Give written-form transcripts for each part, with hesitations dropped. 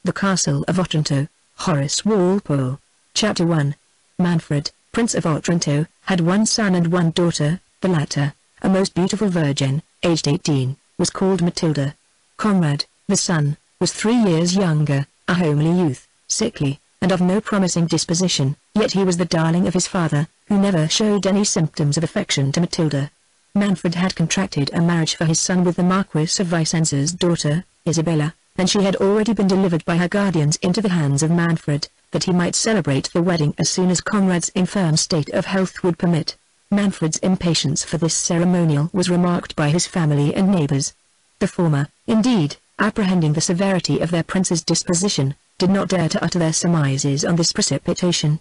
The Castle of Otranto, Horace Walpole. Chapter 1. Manfred, Prince of Otranto, had one son and one daughter. The latter, a most beautiful virgin, aged 18, was called Matilda. Conrad, the son, was 3 years younger, a homely youth, sickly, and of no promising disposition, yet he was the darling of his father, who never showed any symptoms of affection to Matilda. Manfred had contracted a marriage for his son with the Marquis of Vicenza's daughter, Isabella, and she had already been delivered by her guardians into the hands of Manfred, that he might celebrate the wedding as soon as Conrad's infirm state of health would permit. Manfred's impatience for this ceremonial was remarked by his family and neighbors. The former, indeed, apprehending the severity of their prince's disposition, did not dare to utter their surmises on this precipitation.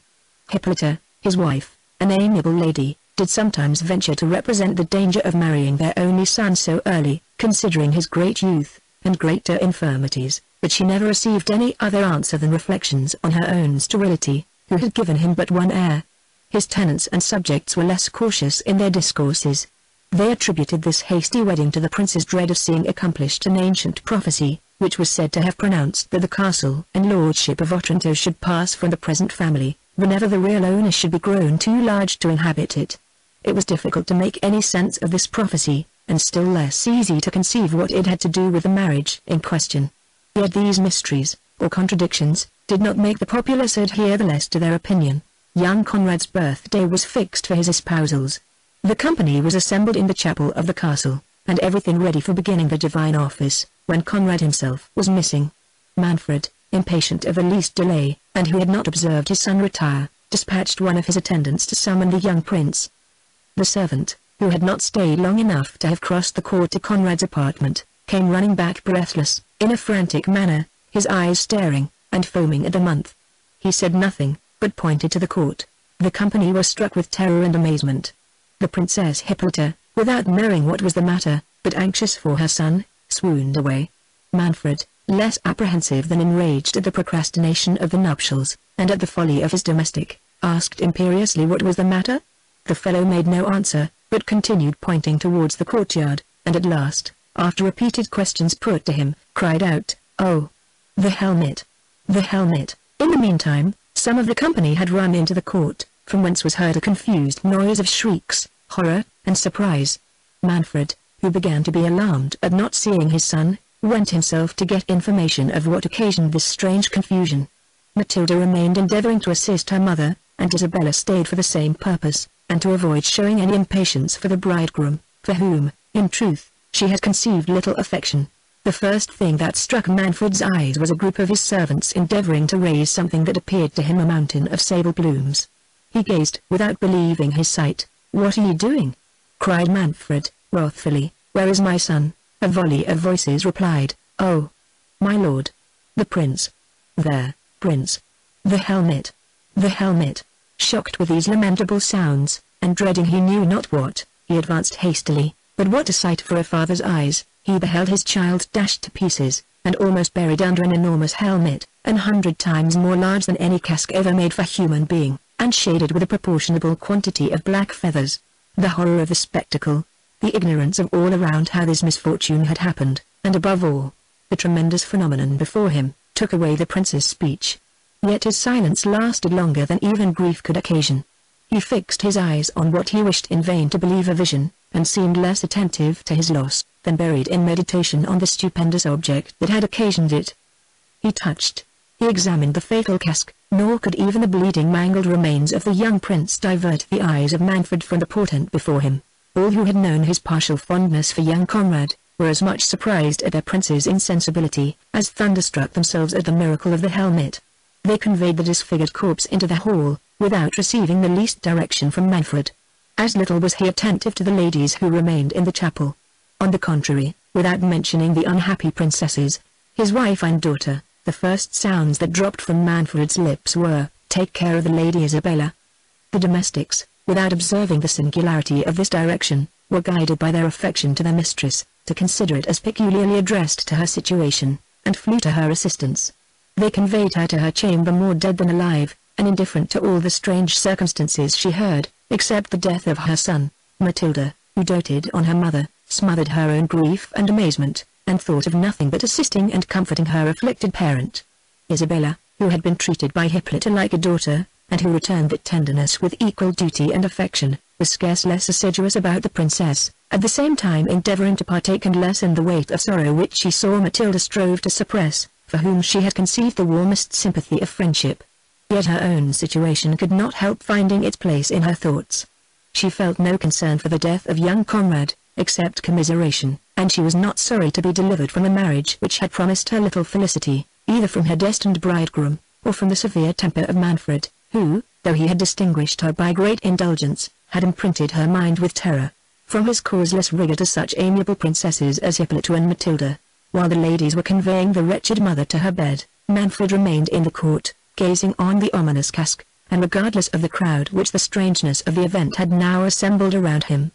Hippolyta, his wife, an amiable lady, did sometimes venture to represent the danger of marrying their only son so early, considering his great youth, and greater infirmities, but she never received any other answer than reflections on her own sterility, who had given him but one heir. His tenants and subjects were less cautious in their discourses. They attributed this hasty wedding to the prince's dread of seeing accomplished an ancient prophecy, which was said to have pronounced that the castle and lordship of Otranto should pass from the present family, whenever the real owner should be grown too large to inhabit it. It was difficult to make any sense of this prophecy, and still less easy to conceive what it had to do with the marriage in question. Yet these mysteries, or contradictions, did not make the populace adhere the less to their opinion. Young Conrad's birthday was fixed for his espousals. The company was assembled in the chapel of the castle, and everything ready for beginning the divine office, when Conrad himself was missing. Manfred, impatient of the least delay, and who had not observed his son retire, dispatched one of his attendants to summon the young prince. The servant, who had not stayed long enough to have crossed the court to Conrad's apartment, came running back breathless, in a frantic manner, his eyes staring, and foaming at the mouth. He said nothing, but pointed to the court. The company were struck with terror and amazement. The Princess Hippolyta, without knowing what was the matter, but anxious for her son, swooned away. Manfred, less apprehensive than enraged at the procrastination of the nuptials, and at the folly of his domestic, asked imperiously what was the matter. The fellow made no answer, but continued pointing towards the courtyard, and at last, after repeated questions put to him, cried out, "Oh! The helmet! The helmet!" In the meantime, some of the company had run into the court, from whence was heard a confused noise of shrieks, horror, and surprise. Manfred, who began to be alarmed at not seeing his son, went himself to get information of what occasioned this strange confusion. Matilda remained endeavoring to assist her mother, and Isabella stayed for the same purpose, and to avoid showing any impatience for the bridegroom, for whom, in truth, she had conceived little affection. The first thing that struck Manfred's eyes was a group of his servants endeavoring to raise something that appeared to him a mountain of sable plumes. He gazed without believing his sight. "What are you doing?" cried Manfred, wrathfully. "Where is my son?" A volley of voices replied, "Oh, my lord! The prince! There, prince! The helmet! The helmet!" Shocked with these lamentable sounds, and dreading he knew not what, he advanced hastily, but what a sight for a father's eyes! He beheld his child dashed to pieces, and almost buried under an enormous helmet, 100 times more large than any casque ever made for human being, and shaded with a proportionable quantity of black feathers. The horror of the spectacle, the ignorance of all around how this misfortune had happened, and above all, the tremendous phenomenon before him, took away the prince's speech. Yet his silence lasted longer than even grief could occasion. He fixed his eyes on what he wished in vain to believe a vision, and seemed less attentive to his loss, than buried in meditation on the stupendous object that had occasioned it. He examined the fatal casque, nor could even the bleeding mangled remains of the young prince divert the eyes of Manfred from the portent before him. All who had known his partial fondness for young Conrad, were as much surprised at their prince's insensibility, as thunderstruck themselves at the miracle of the helmet. They conveyed the disfigured corpse into the hall, without receiving the least direction from Manfred. As little was he attentive to the ladies who remained in the chapel. On the contrary, without mentioning the unhappy princesses, his wife and daughter, the first sounds that dropped from Manfred's lips were, "Take care of the Lady Isabella." The domestics, without observing the singularity of this direction, were guided by their affection to their mistress, to consider it as peculiarly addressed to her situation, and flew to her assistance. They conveyed her to her chamber more dead than alive, and indifferent to all the strange circumstances she heard, except the death of her son. Matilda, who doted on her mother, smothered her own grief and amazement, and thought of nothing but assisting and comforting her afflicted parent. Isabella, who had been treated by Hippolyta like a daughter, and who returned that tenderness with equal duty and affection, was scarce less assiduous about the princess, at the same time endeavoring to partake and lessen the weight of sorrow which she saw Matilda strove to suppress, for whom she had conceived the warmest sympathy of friendship. Yet her own situation could not help finding its place in her thoughts. She felt no concern for the death of young Conrad, except commiseration, and she was not sorry to be delivered from a marriage which had promised her little felicity, either from her destined bridegroom, or from the severe temper of Manfred, who, though he had distinguished her by great indulgence, had imprinted her mind with terror. From his causeless rigour to such amiable princesses as Hippolyta and Matilda, while the ladies were conveying the wretched mother to her bed, Manfred remained in the court, gazing on the ominous casque, and regardless of the crowd which the strangeness of the event had now assembled around him.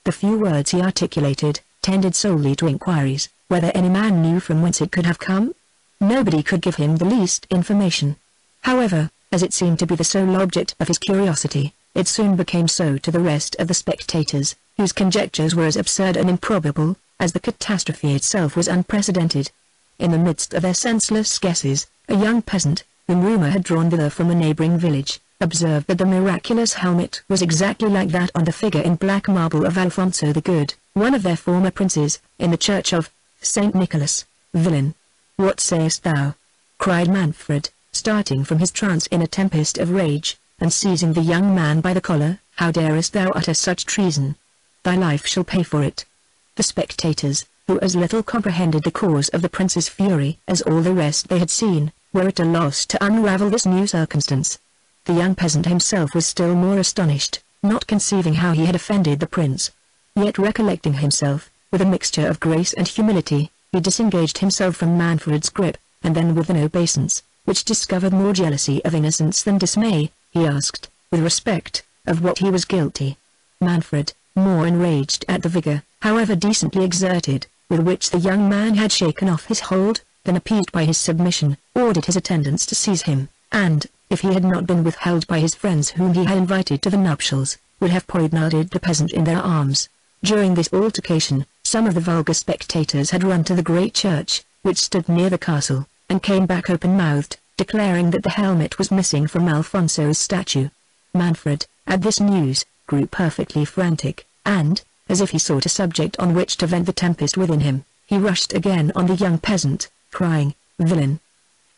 The few words he articulated, tended solely to inquiries, whether any man knew from whence it could have come? Nobody could give him the least information. However, as it seemed to be the sole object of his curiosity, it soon became so to the rest of the spectators, whose conjectures were as absurd and improbable, as the catastrophe itself was unprecedented. In the midst of their senseless guesses, a young peasant, whom rumour had drawn thither from a neighbouring village, observed that the miraculous helmet was exactly like that on the figure in black marble of Alfonso the Good, one of their former princes, in the church of St. Nicholas. "Villain! What sayest thou?" cried Manfred, starting from his trance in a tempest of rage, and seizing the young man by the collar. "How darest thou utter such treason? Thy life shall pay for it." The spectators, who as little comprehended the cause of the prince's fury as all the rest they had seen, were at a loss to unravel this new circumstance. The young peasant himself was still more astonished, not conceiving how he had offended the prince. Yet recollecting himself, with a mixture of grace and humility, he disengaged himself from Manfred's grip, and then with an obeisance, which discovered more jealousy of innocence than dismay, he asked, with respect, of what he was guilty. Manfred, more enraged at the vigour, however decently exerted, with which the young man had shaken off his hold, than appeased by his submission, ordered his attendants to seize him, and, if he had not been withheld by his friends whom he had invited to the nuptials, would have poignarded the peasant in their arms. During this altercation, some of the vulgar spectators had run to the great church, which stood near the castle, and came back open-mouthed, declaring that the helmet was missing from Alfonso's statue. Manfred, at this news, grew perfectly frantic, and, as if he sought a subject on which to vent the tempest within him, he rushed again on the young peasant, crying, "Villain!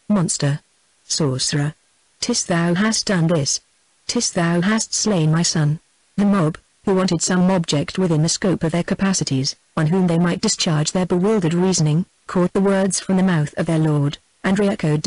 Monster! Sorcerer! 'Tis thou hast done this! 'Tis thou hast slain my son!" The mob, who wanted some object within the scope of their capacities, on whom they might discharge their bewildered reasoning, caught the words from the mouth of their lord, and re-echoed,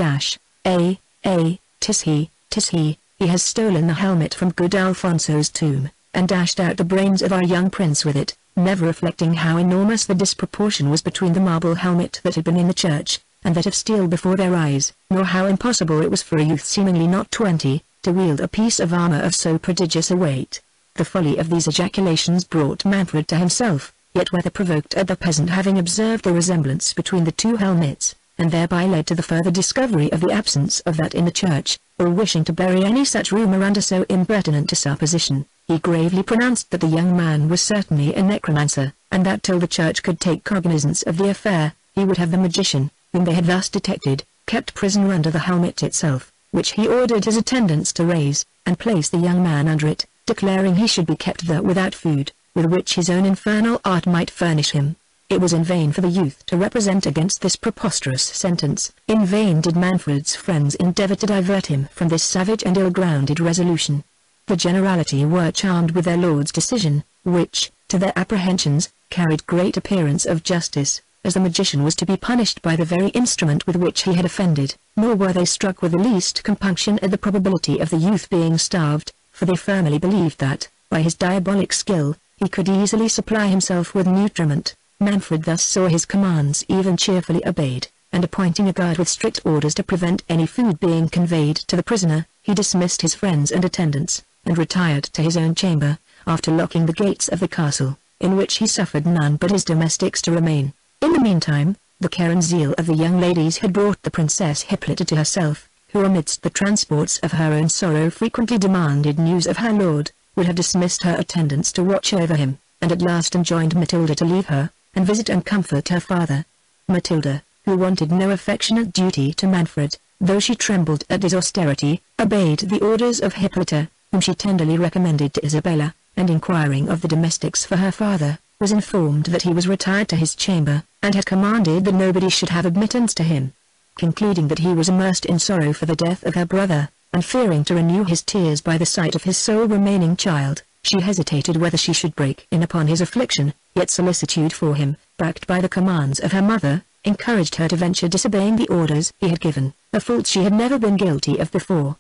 "'Tis he, 'tis he, he has stolen the helmet from good Alfonso's tomb, and dashed out the brains of our young prince with it," never reflecting how enormous the disproportion was between the marble helmet that had been in the church, and that of steel before their eyes, nor how impossible it was for a youth seemingly not 20, to wield a piece of armor of so prodigious a weight. The folly of these ejaculations brought Manfred to himself, yet whether provoked at the peasant having observed the resemblance between the two helmets, and thereby led to the further discovery of the absence of that in the church, or wishing to bury any such rumour under so impertinent a supposition, he gravely pronounced that the young man was certainly a necromancer, and that till the church could take cognizance of the affair, he would have the magician, whom they had thus detected, kept prisoner under the helmet itself, which he ordered his attendants to raise, and place the young man under it, declaring he should be kept there without food, with which his own infernal art might furnish him. It was in vain for the youth to represent against this preposterous sentence. In vain did Manfred's friends endeavour to divert him from this savage and ill-grounded resolution. The generality were charmed with their lord's decision, which, to their apprehensions, carried great appearance of justice, as the magician was to be punished by the very instrument with which he had offended, nor were they struck with the least compunction at the probability of the youth being starved, for they firmly believed that, by his diabolic skill, he could easily supply himself with nutriment. Manfred thus saw his commands even cheerfully obeyed, and appointing a guard with strict orders to prevent any food being conveyed to the prisoner, he dismissed his friends and attendants, and retired to his own chamber, after locking the gates of the castle, in which he suffered none but his domestics to remain. In the meantime, the care and zeal of the young ladies had brought the Princess Hippolyta to herself, who amidst the transports of her own sorrow frequently demanded news of her lord, would have dismissed her attendants to watch over him, and at last enjoined Matilda to leave her, and visit and comfort her father. Matilda, who wanted no affectionate duty to Manfred, though she trembled at his austerity, obeyed the orders of Hippolyta, whom she tenderly recommended to Isabella, and inquiring of the domestics for her father, was informed that he was retired to his chamber, and had commanded that nobody should have admittance to him. Concluding that he was immersed in sorrow for the death of her brother, and fearing to renew his tears by the sight of his sole remaining child, she hesitated whether she should break in upon his affliction, yet solicitude for him, backed by the commands of her mother, encouraged her to venture disobeying the orders he had given, a fault she had never been guilty of before.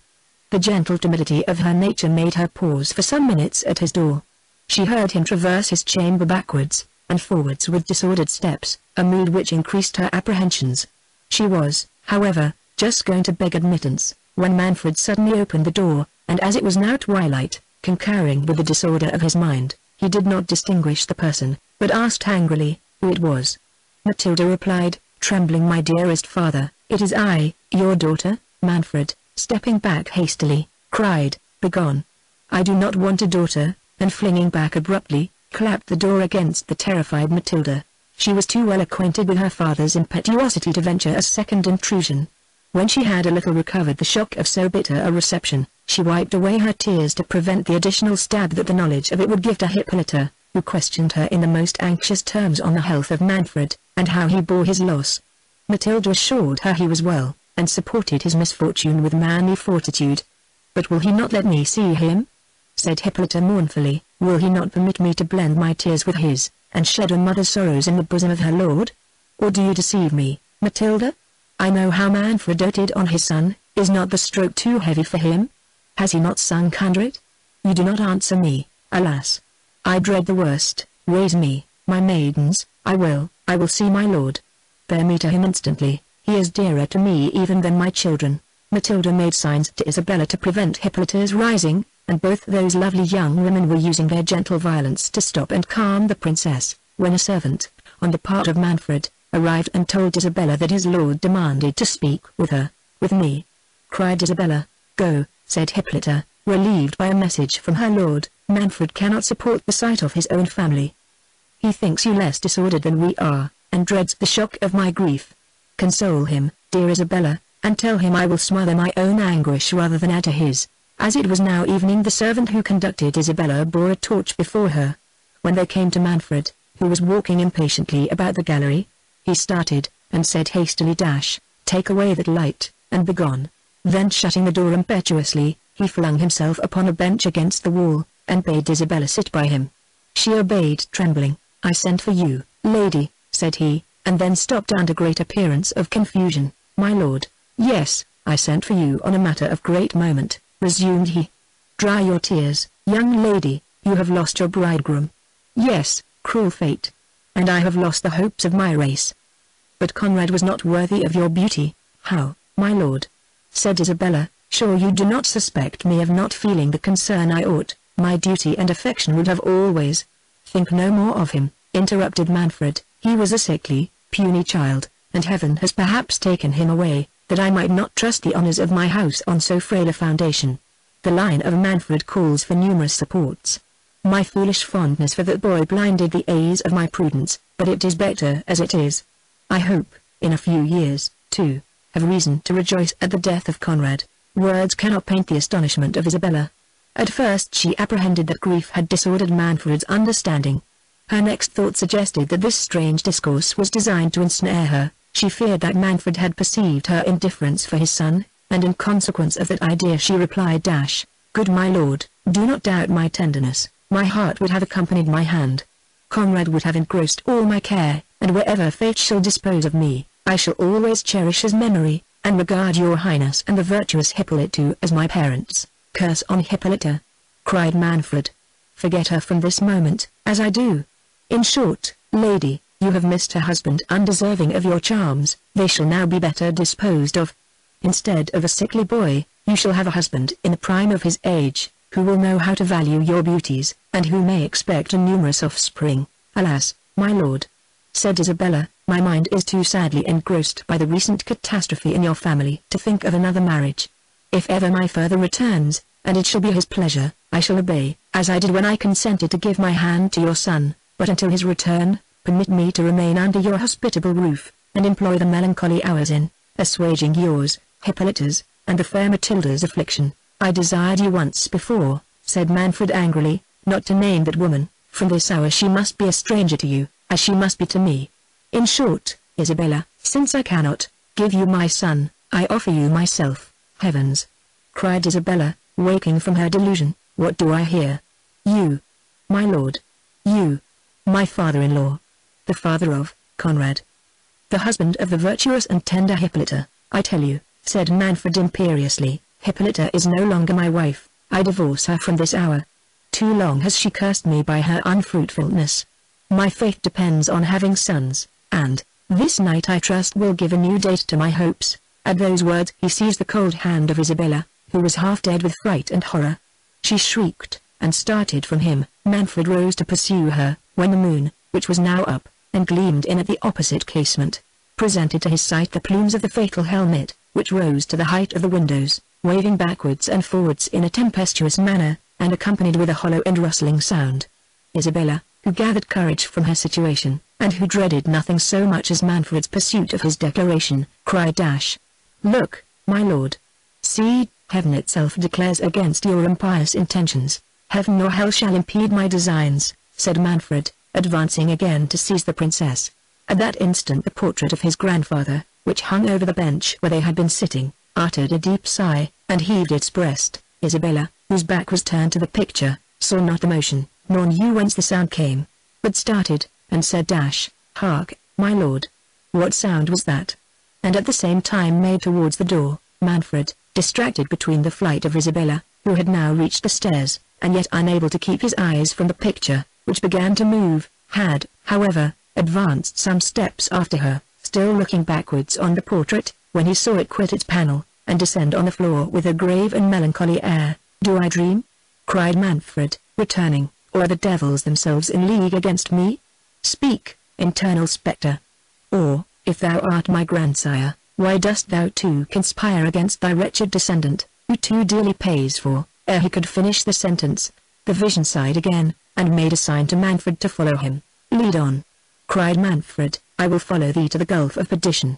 The gentle timidity of her nature made her pause for some minutes at his door. She heard him traverse his chamber backwards and forwards with disordered steps, a mood which increased her apprehensions. She was, however, just going to beg admittance, when Manfred suddenly opened the door, and as it was now twilight, concurring with the disorder of his mind, he did not distinguish the person, but asked angrily, who it was. Matilda replied, trembling, "My dearest father, it is I, your daughter." Manfred, stepping back hastily, cried, "Begone! I do not want a daughter," and flinging back abruptly, clapped the door against the terrified Matilda. She was too well acquainted with her father's impetuosity to venture a second intrusion. When she had a little recovered the shock of so bitter a reception, she wiped away her tears to prevent the additional stab that the knowledge of it would give to Hippolyta, who questioned her in the most anxious terms on the health of Manfred, and how he bore his loss. Matilda assured her he was well, and supported his misfortune with manly fortitude. "But will he not let me see him?" said Hippolyta mournfully. "Will he not permit me to blend my tears with his, and shed a mother's sorrows in the bosom of her lord? Or do you deceive me, Matilda? I know how Manfred doted on his son. Is not the stroke too heavy for him? Has he not sunk under it? You do not answer me. Alas! I dread the worst. Raise me, my maidens. I will see my lord. Bear me to him instantly. He is dearer to me even than my children." Matilda made signs to Isabella to prevent Hippolyta's rising, and both those lovely young women were using their gentle violence to stop and calm the princess, when a servant, on the part of Manfred, arrived and told Isabella that his lord demanded to speak with her. "With me?" cried Isabella. "Go," said Hippolyta, relieved by a message from her lord. "Manfred cannot support the sight of his own family. He thinks you less disordered than we are, and dreads the shock of my grief. Console him, dear Isabella, and tell him I will smother my own anguish rather than add to his." As it was now evening, the servant who conducted Isabella bore a torch before her. When they came to Manfred, who was walking impatiently about the gallery, he started, and said hastily, "Take away that light, and begone." Then shutting the door impetuously, he flung himself upon a bench against the wall, and bade Isabella sit by him. She obeyed trembling. "I sent for you, lady," said he, and then stopped under great appearance of confusion. "My lord." "Yes, I sent for you on a matter of great moment," resumed he. "Dry your tears, young lady, you have lost your bridegroom." "Yes, cruel fate. And I have lost the hopes of my race. But Conrad was not worthy of your beauty." "How, my lord?" said Isabella. "Sure you do not suspect me of not feeling the concern I ought. My duty and affection would have always—" "Think no more of him," interrupted Manfred. "He was a sickly, puny child, and heaven has perhaps taken him away, that I might not trust the honors of my house on so frail a foundation. The line of Manfred calls for numerous supports. My foolish fondness for that boy blinded the eyes of my prudence, but it is better as it is. I hope, in a few years, to have reason to rejoice at the death of Conrad." Words cannot paint the astonishment of Isabella. At first she apprehended that grief had disordered Manfred's understanding. Her next thought suggested that this strange discourse was designed to ensnare her. She feared that Manfred had perceived her indifference for his son, and in consequence of that idea she replied, "Good my lord, do not doubt my tenderness. My heart would have accompanied my hand. Conrad would have engrossed all my care, and wherever fate shall dispose of me, I shall always cherish his memory, and regard your highness and the virtuous Hippolyta as my parents." "Curse on Hippolyta!" cried Manfred. "Forget her from this moment, as I do. In short, lady, you have missed a husband undeserving of your charms. They shall now be better disposed of. Instead of a sickly boy, you shall have a husband in the prime of his age, who will know how to value your beauties, and who may expect a numerous offspring." "Alas, my lord," said Isabella, "my mind is too sadly engrossed by the recent catastrophe in your family to think of another marriage. If ever my father returns, and it shall be his pleasure, I shall obey, as I did when I consented to give my hand to your son, but until his return, permit me to remain under your hospitable roof, and employ the melancholy hours in assuaging yours, Hippolyta's, and the fair Matilda's affliction. I desired you once before, said Manfred angrily, not to name that woman. From this hour she must be a stranger to you, as she must be to me. In short, Isabella, since I cannot give you my son, I offer you myself. Heavens! Cried Isabella, waking from her delusion, what do I hear? You, my lord. You, my father-in-law. The father of Conrad. The husband of the virtuous and tender Hippolyta. I tell you, said Manfred imperiously, Hippolyta is no longer my wife. I divorce her from this hour. Too long has she cursed me by her unfruitfulness. My fate depends on having sons, and this night I trust will give a new date to my hopes. At those words he seized the cold hand of Isabella, who was half dead with fright and horror. She shrieked, and started from him. Manfred rose to pursue her, when the moon, which was now up, and gleamed in at the opposite casement, presented to his sight the plumes of the fatal helmet, which rose to the height of the windows, waving backwards and forwards in a tempestuous manner, and accompanied with a hollow and rustling sound. Isabella, who gathered courage from her situation, and who dreaded nothing so much as Manfred's pursuit of his declaration, cried, Look, my lord. See, heaven itself declares against your impious intentions. Heaven nor hell shall impede my designs, said Manfred, advancing again to seize the princess. At that instant the portrait of his grandfather, which hung over the bench where they had been sitting, uttered a deep sigh, and heaved its breast. Isabella, whose back was turned to the picture, saw not the motion, nor knew whence the sound came, but started, and said, Hark, my lord. What sound was that? And at the same time made towards the door. Manfred, distracted between the flight of Isabella, who had now reached the stairs, and yet unable to keep his eyes from the picture, which began to move, had, however, advanced some steps after her, still looking backwards on the portrait, when he saw it quit its panel, and descend on the floor with a grave and melancholy air. Do I dream? Cried Manfred, returning, or are the devils themselves in league against me? Speak, internal spectre. Or, if thou art my grandsire, why dost thou too conspire against thy wretched descendant, who too dearly pays for? Ere he could finish the sentence, the vision sighed again, and made a sign to Manfred to follow him. Lead on, cried Manfred, I will follow thee to the gulf of perdition.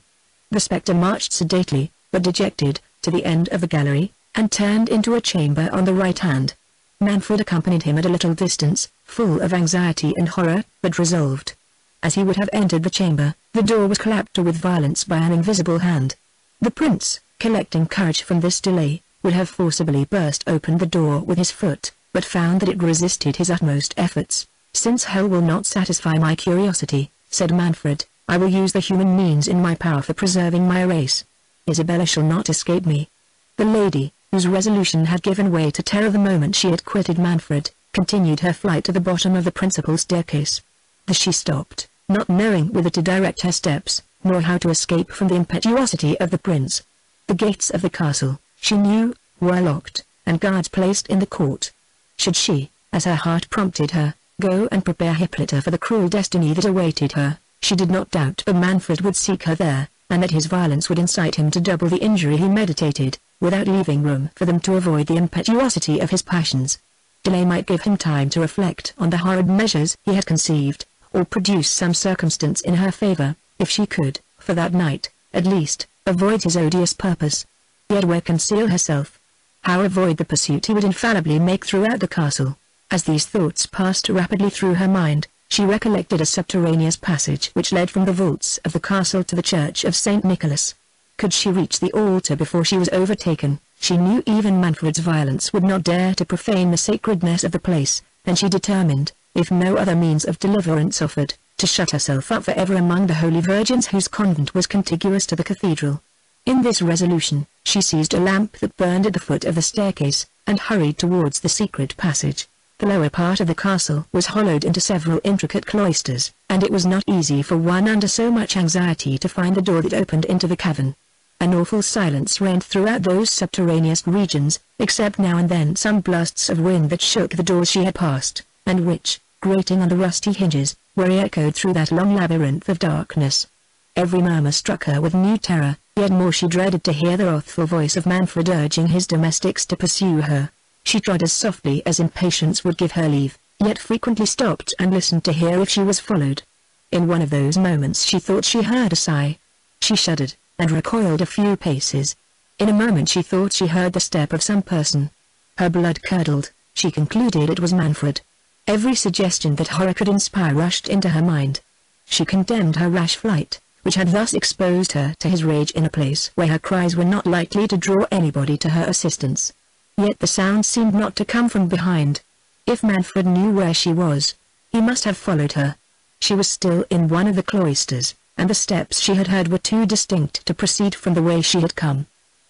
The spectre marched sedately, but dejected, to the end of the gallery, and turned into a chamber on the right hand. Manfred accompanied him at a little distance, full of anxiety and horror, but resolved. As he would have entered the chamber, the door was clapped to with violence by an invisible hand. The prince, collecting courage from this delay, would have forcibly burst open the door with his foot, but found that it resisted his utmost efforts. Since hell will not satisfy my curiosity, said Manfred, I will use the human means in my power for preserving my race. Isabella shall not escape me. The lady, whose resolution had given way to terror the moment she had quitted Manfred, continued her flight to the bottom of the principal staircase. There she stopped, not knowing whither to direct her steps, nor how to escape from the impetuosity of the prince. The gates of the castle, she knew, were locked, and guards placed in the court. Should she, as her heart prompted her, go and prepare Hippolyta for the cruel destiny that awaited her, she did not doubt that Manfred would seek her there, and that his violence would incite him to double the injury he meditated, without leaving room for them to avoid the impetuosity of his passions. Delay might give him time to reflect on the horrid measures he had conceived, or produce some circumstance in her favor, if she could, for that night, at least, avoid his odious purpose. Yet where conceal herself? How avoid the pursuit he would infallibly make throughout the castle? As these thoughts passed rapidly through her mind, she recollected a subterraneous passage which led from the vaults of the castle to the church of St. Nicholas. Could she reach the altar before she was overtaken, she knew even Manfred's violence would not dare to profane the sacredness of the place, and she determined, if no other means of deliverance offered, to shut herself up for ever among the holy virgins whose convent was contiguous to the cathedral. In this resolution, she seized a lamp that burned at the foot of the staircase, and hurried towards the secret passage. The lower part of the castle was hollowed into several intricate cloisters, and it was not easy for one under so much anxiety to find the door that opened into the cavern. An awful silence reigned throughout those subterraneous regions, except now and then some blasts of wind that shook the doors she had passed, and which, grating on the rusty hinges, were echoed through that long labyrinth of darkness. Every murmur struck her with new terror, yet more she dreaded to hear the wrathful voice of Manfred urging his domestics to pursue her. She trod as softly as impatience would give her leave, yet frequently stopped and listened to hear if she was followed. In one of those moments she thought she heard a sigh. She shuddered, and recoiled a few paces. In a moment she thought she heard the step of some person. Her blood curdled. She concluded it was Manfred. Every suggestion that horror could inspire rushed into her mind. She condemned her rash flight, which had thus exposed her to his rage in a place where her cries were not likely to draw anybody to her assistance. Yet the sound seemed not to come from behind. If Manfred knew where she was, he must have followed her. She was still in one of the cloisters, and the steps she had heard were too distinct to proceed from the way she had come.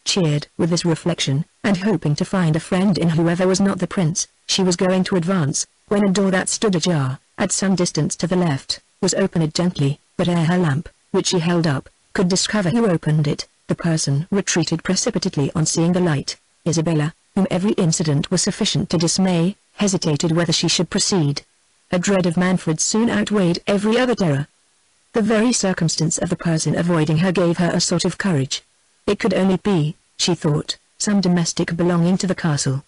Cheered with this reflection, and hoping to find a friend in whoever was not the prince, she was going to advance, when a door that stood ajar, at some distance to the left, was opened gently, but ere her lamp, which she held up, could discover who opened it, the person retreated precipitately on seeing the light. Isabella, whom every incident was sufficient to dismay, hesitated whether she should proceed. A dread of Manfred soon outweighed every other terror. The very circumstance of the person avoiding her gave her a sort of courage. It could only be, she thought, some domestic belonging to the castle.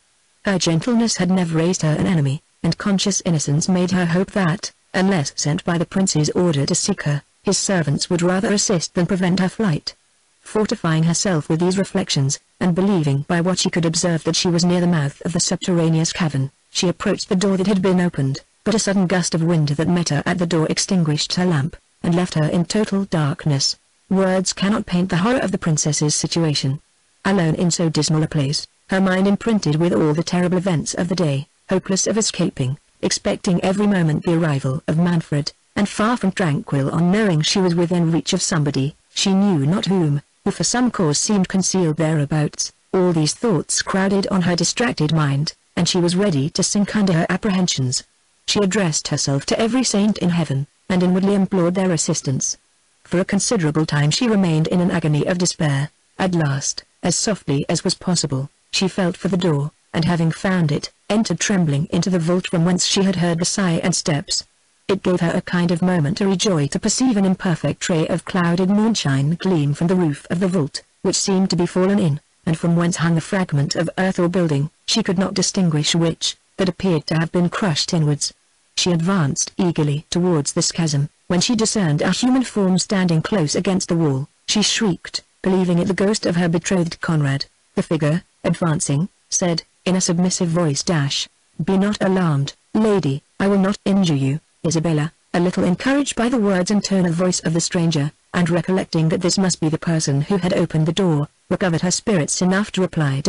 Her gentleness had never raised her an enemy, and conscious innocence made her hope that, unless sent by the prince's order to seek her, his servants would rather assist than prevent her flight. Fortifying herself with these reflections, and believing by what she could observe that she was near the mouth of the subterraneous cavern, she approached the door that had been opened, but a sudden gust of wind that met her at the door extinguished her lamp, and left her in total darkness. Words cannot paint the horror of the princess's situation. Alone in so dismal a place, her mind imprinted with all the terrible events of the day, hopeless of escaping, expecting every moment the arrival of Manfred, and far from tranquil on knowing she was within reach of somebody, she knew not whom, who for some cause seemed concealed thereabouts. All these thoughts crowded on her distracted mind, and she was ready to sink under her apprehensions. She addressed herself to every saint in heaven, and inwardly implored their assistance. For a considerable time she remained in an agony of despair. At last, as softly as was possible, she felt for the door, and having found it, entered trembling into the vault from whence she had heard the sigh and steps. It gave her a kind of momentary joy to perceive an imperfect ray of clouded moonshine gleam from the roof of the vault, which seemed to be fallen in, and from whence hung a fragment of earth or building, she could not distinguish which, that appeared to have been crushed inwards. She advanced eagerly towards this chasm. When she discerned a human form standing close against the wall, she shrieked, believing it the ghost of her betrothed Conrad. The figure, advancing, said, in a submissive voice, "Be not alarmed, lady, I will not injure you." Isabella, a little encouraged by the words and tone of voice of the stranger, and recollecting that this must be the person who had opened the door, recovered her spirits enough to reply,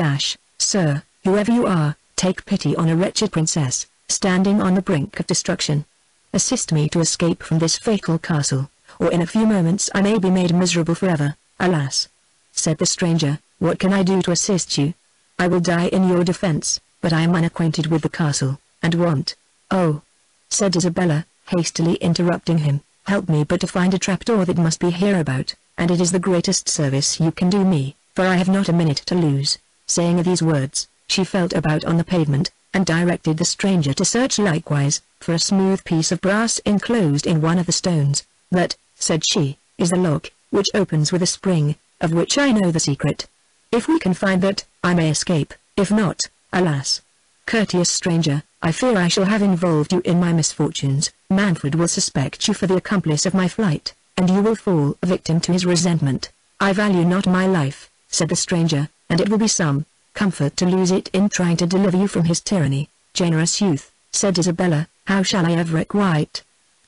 "Sir, whoever you are, take pity on a wretched princess, standing on the brink of destruction. Assist me to escape from this fatal castle, or in a few moments I may be made miserable forever." "Alas," said the stranger, "what can I do to assist you? I will die in your defense, but I am unacquainted with the castle, and want—" "Oh," said Isabella, hastily interrupting him, "help me but to find a trapdoor that must be hereabout, and it is the greatest service you can do me, for I have not a minute to lose." Saying these words, she felt about on the pavement, and directed the stranger to search likewise, for a smooth piece of brass enclosed in one of the stones. "That," said she, "is the lock, which opens with a spring, of which I know the secret. If we can find that, I may escape. If not, alas! Courteous stranger, I fear I shall have involved you in my misfortunes. Manfred will suspect you for the accomplice of my flight, and you will fall a victim to his resentment." "I value not my life," said the stranger, "and it will be some comfort to lose it in trying to deliver you from his tyranny." "Generous youth," said Isabella, "how shall I ever requite?"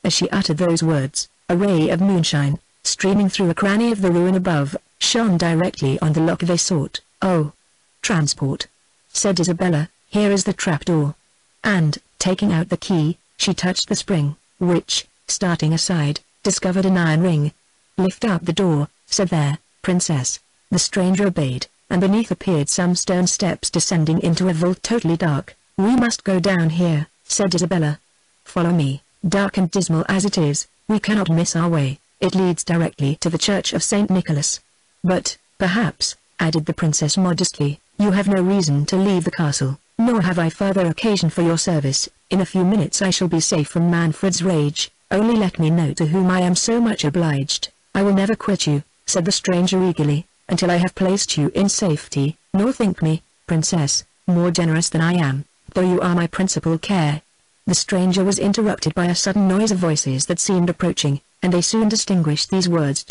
As she uttered those words, a ray of moonshine, streaming through a cranny of the ruin above, shone directly on the lock they sought. "Oh, transport!" said Isabella, "here is the trapdoor." And, taking out the key, she touched the spring, which, starting aside, discovered an iron ring. "Lift up the door," said there, "Princess." The stranger obeyed, and beneath appeared some stone steps descending into a vault totally dark. "We must go down here," said Isabella. "Follow me. Dark and dismal as it is, we cannot miss our way. It leads directly to the church of St. Nicholas." "But, perhaps," added the princess modestly, "you have no reason to leave the castle, nor have I further occasion for your service. In a few minutes I shall be safe from Manfred's rage. Only let me know to whom I am so much obliged." "I will never quit you," said the stranger eagerly, "until I have placed you in safety. Nor think me, princess, more generous than I am, though you are my principal care." The stranger was interrupted by a sudden noise of voices that seemed approaching, and they soon distinguished these words: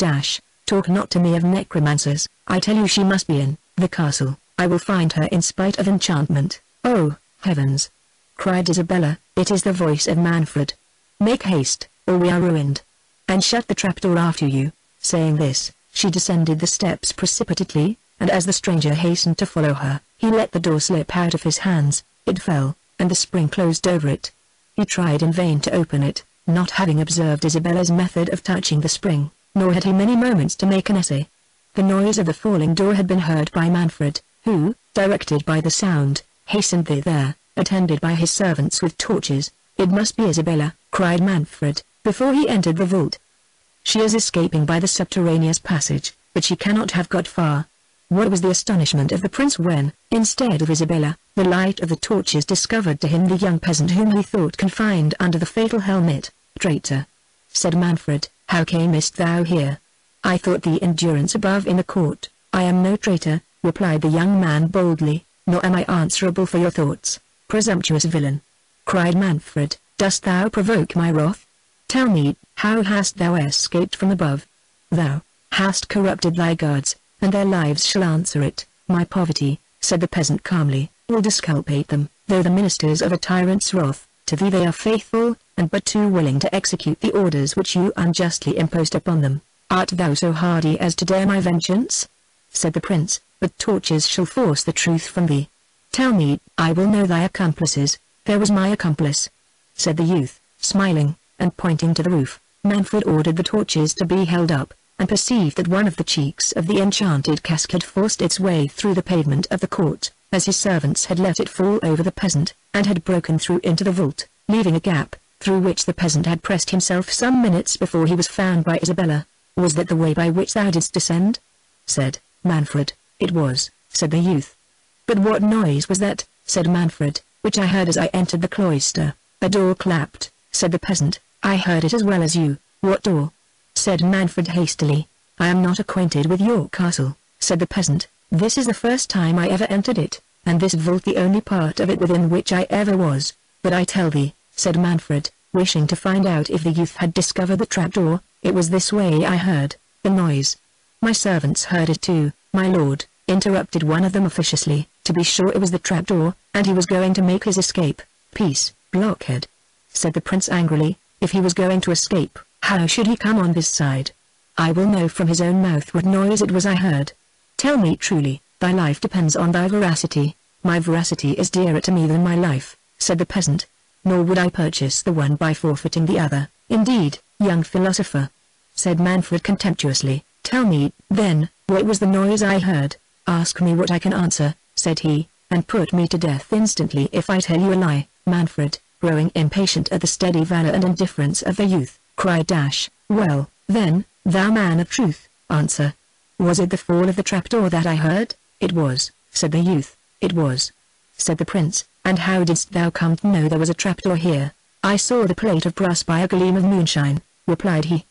"Talk not to me of necromancers. I tell you she must be in The castle, I will find her in spite of enchantment. Oh, heavens! Cried Isabella, it is the voice of Manfred. Make haste, or we are ruined. And shut the trapdoor after you. Saying this, she descended the steps precipitately, and as the stranger hastened to follow her, he let the door slip out of his hands. It fell, and the spring closed over it. He tried in vain to open it, not having observed Isabella's method of touching the spring, nor had he many moments to make an essay. The noise of the falling door had been heard by Manfred, who, directed by the sound, hastened thither, attended by his servants with torches. It must be Isabella, cried Manfred, before he entered the vault. She is escaping by the subterraneous passage, but she cannot have got far. What was the astonishment of the prince when, instead of Isabella, the light of the torches discovered to him the young peasant whom he thought confined under the fatal helmet. Traitor! Said Manfred, how camest thou here? I thought thee in durance above in the court. I am no traitor, replied the young man boldly, nor am I answerable for your thoughts. Presumptuous villain! Cried Manfred, dost thou provoke my wrath? Tell me, how hast thou escaped from above? Thou hast corrupted thy guards, and their lives shall answer it. My poverty, said the peasant calmly, will disculpate them, though the ministers of a tyrant's wrath, to thee they are faithful, and but too willing to execute the orders which you unjustly imposed upon them. Art thou so hardy as to dare my vengeance? Said the prince, but tortures shall force the truth from thee. Tell me, I will know thy accomplices. There was my accomplice, said the youth, smiling, and pointing to the roof. Manfred ordered the torches to be held up, and perceived that one of the cheeks of the enchanted cask had forced its way through the pavement of the court, as his servants had let it fall over the peasant, and had broken through into the vault, leaving a gap, through which the peasant had pressed himself some minutes before he was found by Isabella. Was that the way by which thou didst descend? Said Manfred. It was, said the youth. But what noise was that, said Manfred, which I heard as I entered the cloister? A door clapped, said the peasant. I heard it as well as you. What door? Said Manfred hastily. I am not acquainted with your castle, said the peasant. This is the first time I ever entered it, and this vault the only part of it within which I ever was. But I tell thee, said Manfred, wishing to find out if the youth had discovered the trapdoor, it was this way I heard the noise. My servants heard it too, my lord, interrupted one of them officiously. To be sure it was the trapdoor, and he was going to make his escape. Peace, blockhead, said the prince angrily. If he was going to escape, how should he come on this side? I will know from his own mouth what noise it was I heard. Tell me truly, thy life depends on thy veracity. My veracity is dearer to me than my life, said the peasant. Nor would I purchase the one by forfeiting the other. Indeed, young philosopher, said Manfred contemptuously. Tell me, then, what was the noise I heard? Ask me what I can answer, said he, and put me to death instantly if I tell you a lie. Manfred, growing impatient at the steady valor and indifference of the youth, cried Well, then, thou man of truth, answer. Was it the fall of the trapdoor that I heard? It was, said the youth. It was, said the prince. And how didst thou come to know there was a trapdoor here? I saw the plate of brass by a gleam of moonshine, replied he.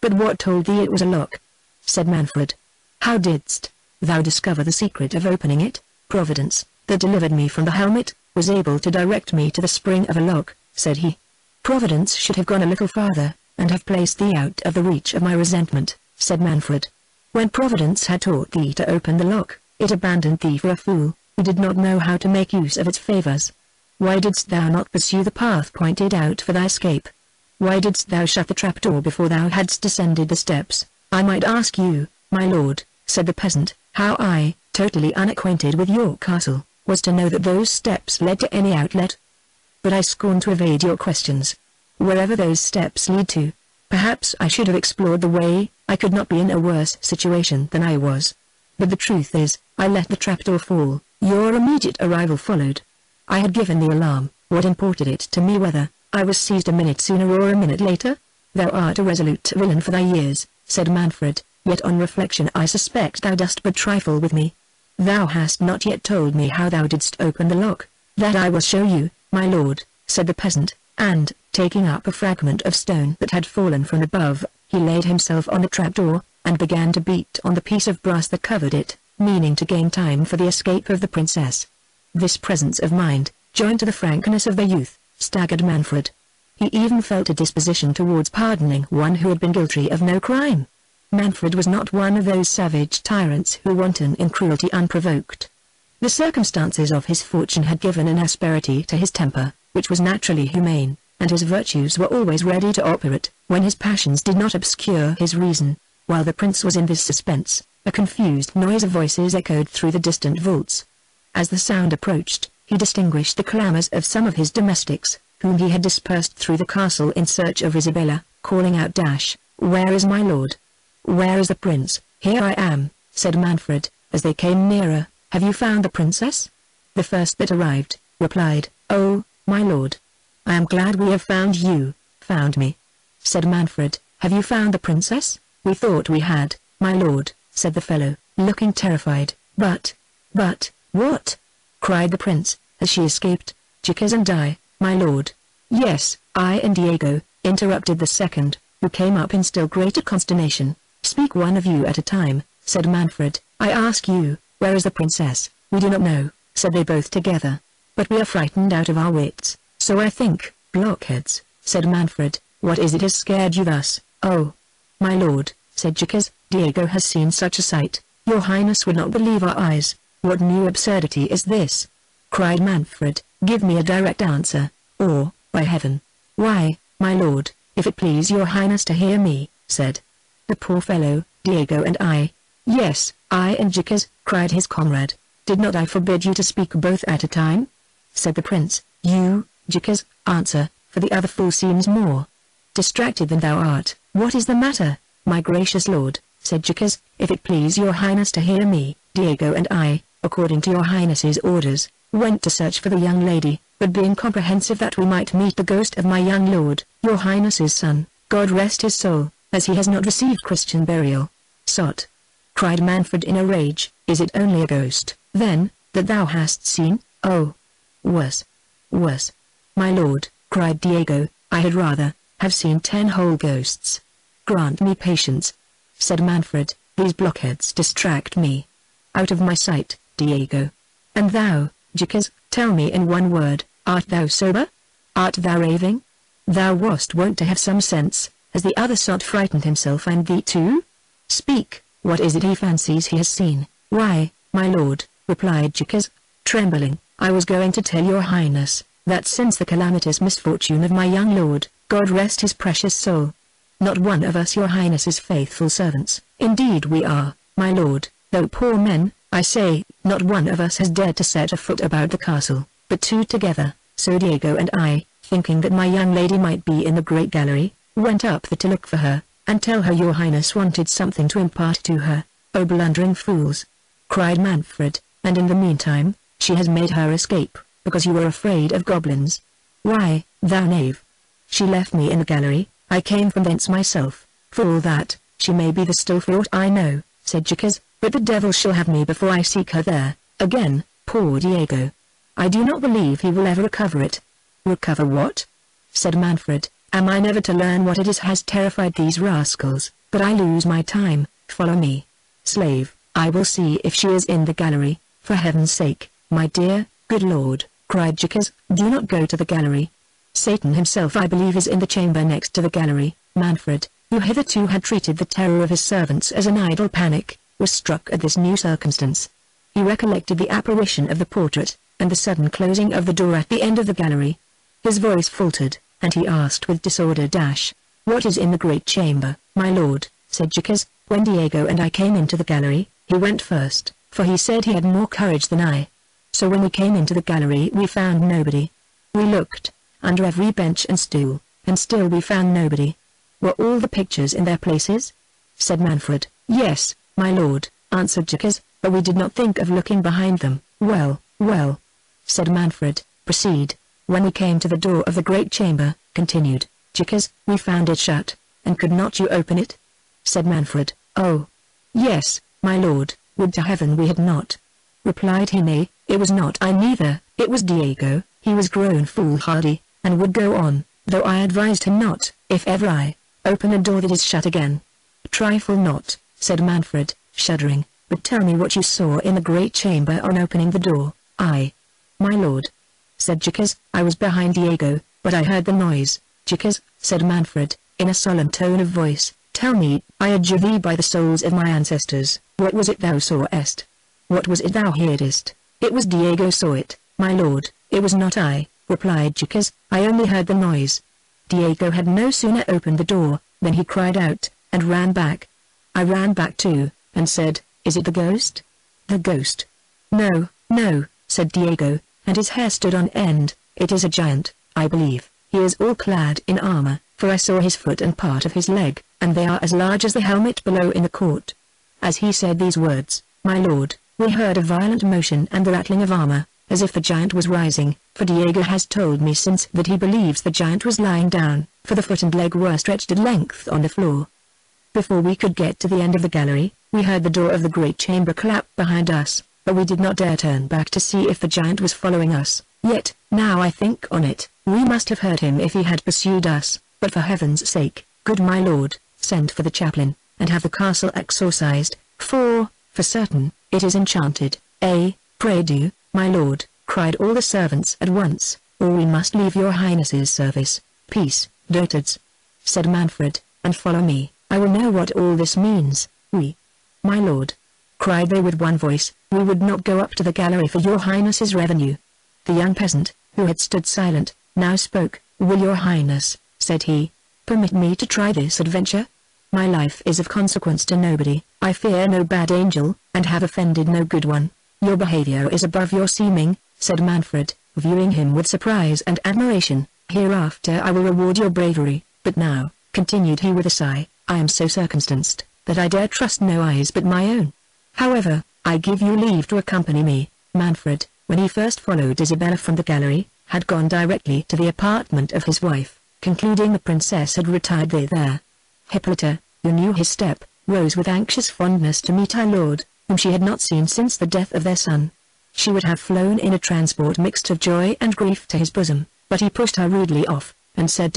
But what told thee it was a lock? Said Manfred. How didst thou discover the secret of opening it? Providence, that delivered me from the helmet, was able to direct me to the spring of a lock, said he. Providence should have gone a little farther, and have placed thee out of the reach of my resentment, said Manfred. When Providence had taught thee to open the lock, it abandoned thee for a fool, who did not know how to make use of its favors. Why didst thou not pursue the path pointed out for thy escape? Why didst thou shut the trapdoor before thou hadst descended the steps? I might ask you, my lord, said the peasant, how I, totally unacquainted with your castle, was to know that those steps led to any outlet. But I scorn to evade your questions. Wherever those steps lead to, perhaps I should have explored the way. I could not be in a worse situation than I was. But the truth is, I let the trapdoor fall. Your immediate arrival followed. I had given the alarm. What imported it to me whether I was seized a minute sooner or a minute later? Thou art a resolute villain for thy years, said Manfred, yet on reflection I suspect thou dost but trifle with me. Thou hast not yet told me how thou didst open the lock. That I will show you, my lord, said the peasant, and, taking up a fragment of stone that had fallen from above, he laid himself on the trapdoor, and began to beat on the piece of brass that covered it, meaning to gain time for the escape of the princess. This presence of mind, joined to the frankness of the youth, staggered Manfred. He even felt a disposition towards pardoning one who had been guilty of no crime. Manfred was not one of those savage tyrants who wanton in cruelty unprovoked. The circumstances of his fortune had given an asperity to his temper, which was naturally humane, and his virtues were always ready to operate, when his passions did not obscure his reason. While the prince was in this suspense, a confused noise of voices echoed through the distant vaults. As the sound approached, he distinguished the clamours of some of his domestics, whom he had dispersed through the castle in search of Isabella, calling out, "Where is my lord? Where is the prince?" "Here I am," said Manfred, as they came nearer. "Have you found the princess?" The first that arrived, replied, "Oh, my lord. I am glad we have found you." "Found me?" said Manfred. "Have you found the princess?" "We thought we had, my lord," said the fellow, looking terrified. But, what?" cried the prince, "has she escaped?" "Chicas and I, my lord." "Yes, I and Diego," interrupted the second, who came up in still greater consternation. "Speak one of you at a time," said Manfred. "I ask you, where is the princess?" "We do not know," said they both together. "But we are frightened out of our wits, so I think." "Blockheads," said Manfred, "what is it has scared you thus?" "Oh, my lord," said Chicas, "Diego has seen such a sight, your highness would not believe our eyes." "What new absurdity is this?" cried Manfred. "Give me a direct answer, or, by heaven." "Why, my lord, if it please your highness to hear me," said the poor fellow, "Diego and I—" "Yes, I and Chicas," cried his comrade. "Did not I forbid you to speak both at a time?" said the prince. "You, Chicas, answer, for the other fool seems more distracted than thou art." "What is the matter, my gracious lord?" said Chicas. "If it please your highness to hear me, Diego and I, according to your highness's orders, went to search for the young lady, but being comprehensive that we might meet the ghost of my young lord, your highness's son, God rest his soul, as he has not received Christian burial." "Sot!" cried Manfred in a rage. "Is it only a ghost, then, that thou hast seen?" "Oh, worse, worse, my lord," cried Diego. "I had rather have seen 10 whole ghosts." "Grant me patience," said Manfred. "These blockheads distract me out of my sight, Diego. And thou, Chicas, tell me in one word, art thou sober? Art thou raving? Thou wast wont to have some sense. Has the other sot frightened himself and thee too? Speak, what is it he fancies he has seen?" "Why, my lord," replied Chicas, trembling, "I was going to tell your highness, that since the calamitous misfortune of my young lord, God rest his precious soul, not one of us your highness's faithful servants, indeed we are, my lord, though poor men, I say, not one of us has dared to set a foot about the castle, but 2 together, so Diego and I, thinking that my young lady might be in the great gallery, went up there to look for her, and tell her your highness wanted something to impart to her." "Oh blundering fools!" cried Manfred, "and in the meantime, she has made her escape, because you were afraid of goblins." "Why, thou knave! She left me in the gallery, I came from thence myself. For all that, she may be there still for aught I know," said Chicas, "but the devil shall have me before I seek her there again." "Poor Diego! I do not believe he will ever recover it." "Recover what?" said Manfred. "Am I never to learn what it is has terrified these rascals? But I lose my time. Follow me." "Slave, I will see if she is in the gallery." "For heaven's sake, my dear, good lord," cried Chicas, "do not go to the gallery. Satan himself I believe is in the chamber next to the gallery." Manfred, who hitherto had treated the terror of his servants as an idle panic, was struck at this new circumstance. He recollected the apparition of the portrait, and the sudden closing of the door at the end of the gallery. His voice faltered, and he asked with disorder, "What is in the great chamber?" "My lord," said Chicas, "when Diego and I came into the gallery, he went first, for he said he had more courage than I. So when we came into the gallery we found nobody. We looked under every bench and stool, and still we found nobody." "Were all the pictures in their places?" said Manfred. "Yes, my lord," answered Chicas, "but we did not think of looking behind them." "Well, well," said Manfred, "proceed." "When we came to the door of the great chamber," continued Chicas, "we found it shut." "And could not you open it?" said Manfred. "Oh, yes, my lord, would to heaven we had not," replied he. "Nay, it was not I neither, it was Diego, he was grown foolhardy, and would go on, though I advised him not, if ever I open a door that is shut again." "Trifle not," said Manfred, shuddering, "but tell me what you saw in the great chamber on opening the door." "I, my lord," said Chicas, "I was behind Diego, but I heard the noise." "Chicas," said Manfred, in a solemn tone of voice, Tell me, I adjure thee by the souls of my ancestors, what was it thou sawest? What was it thou heardest? It was Diego saw it, my lord, it was not I, replied Ducas, I only heard the noise. Diego had no sooner opened the door, than he cried out, and ran back. I ran back too, and said, is it the ghost? The ghost? No, no, said Diego, and his hair stood on end, it is a giant, I believe, he is all clad in armor, for I saw his foot and part of his leg, and they are as large as the helmet below in the court. As he said these words, my lord, we heard a violent motion and the rattling of armor, as if the giant was rising, for Diego has told me since that he believes the giant was lying down, for the foot and leg were stretched at length on the floor. Before we could get to the end of the gallery, we heard the door of the great chamber clap behind us, but we did not dare turn back to see if the giant was following us, yet, now I think on it, we must have heard him if he had pursued us, but for heaven's sake, good my lord, send for the chaplain, and have the castle exorcised, for certain, it is enchanted. Pray do, my lord, cried all the servants at once, or we must leave your highness's service. Peace, dotards, said Manfred, and follow me, I will know what all this means. We, my lord, cried they with one voice, we would not go up to the gallery for your highness's revenue. The young peasant, who had stood silent, now spoke. Will your highness, said he, permit me to try this adventure? My life is of consequence to nobody, I fear no bad angel, and have offended no good one. Your behavior is above your seeming, said Manfred, viewing him with surprise and admiration. Hereafter I will reward your bravery, but now, continued he with a sigh, I am so circumstanced, that I dare trust no eyes but my own. However, I give you leave to accompany me. Manfred, when he first followed Isabella from the gallery, had gone directly to the apartment of his wife, concluding the princess had retired thither. Hippolyta, who knew his step, rose with anxious fondness to meet her lord, whom she had not seen since the death of their son. She would have flown in a transport mixed of joy and grief to his bosom, but he pushed her rudely off, and said,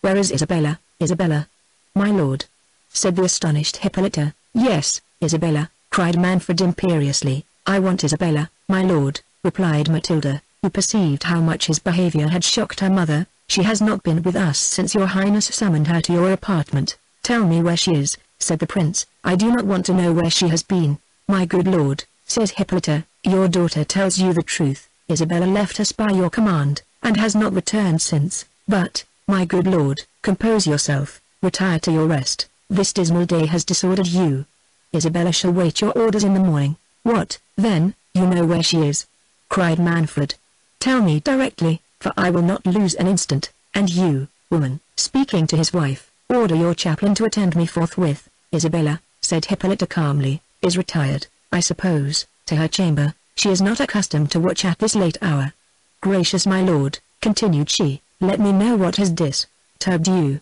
where is Isabella, Isabella? My lord, said the astonished Hippolyta. Yes, Isabella, cried Manfred imperiously. I want Isabella, my lord, replied Matilda, who perceived how much his behavior had shocked her mother. She has not been with us since your highness summoned her to your apartment. Tell me where she is, said the prince. I do not want to know where she has been. My good lord, said Hippolyta, your daughter tells you the truth. Isabella left us by your command, and has not returned since. But, my good lord, compose yourself, retire to your rest. This dismal day has disordered you. Isabella shall wait your orders in the morning. What, then, you know where she is? Cried Manfred. Tell me directly, for I will not lose an instant, and you, woman, speaking to his wife, order your chaplain to attend me forthwith. Isabella, said Hippolyta calmly, is retired, I suppose, to her chamber. She is not accustomed to watch at this late hour. Gracious my lord, continued she, let me know what has disturbed you.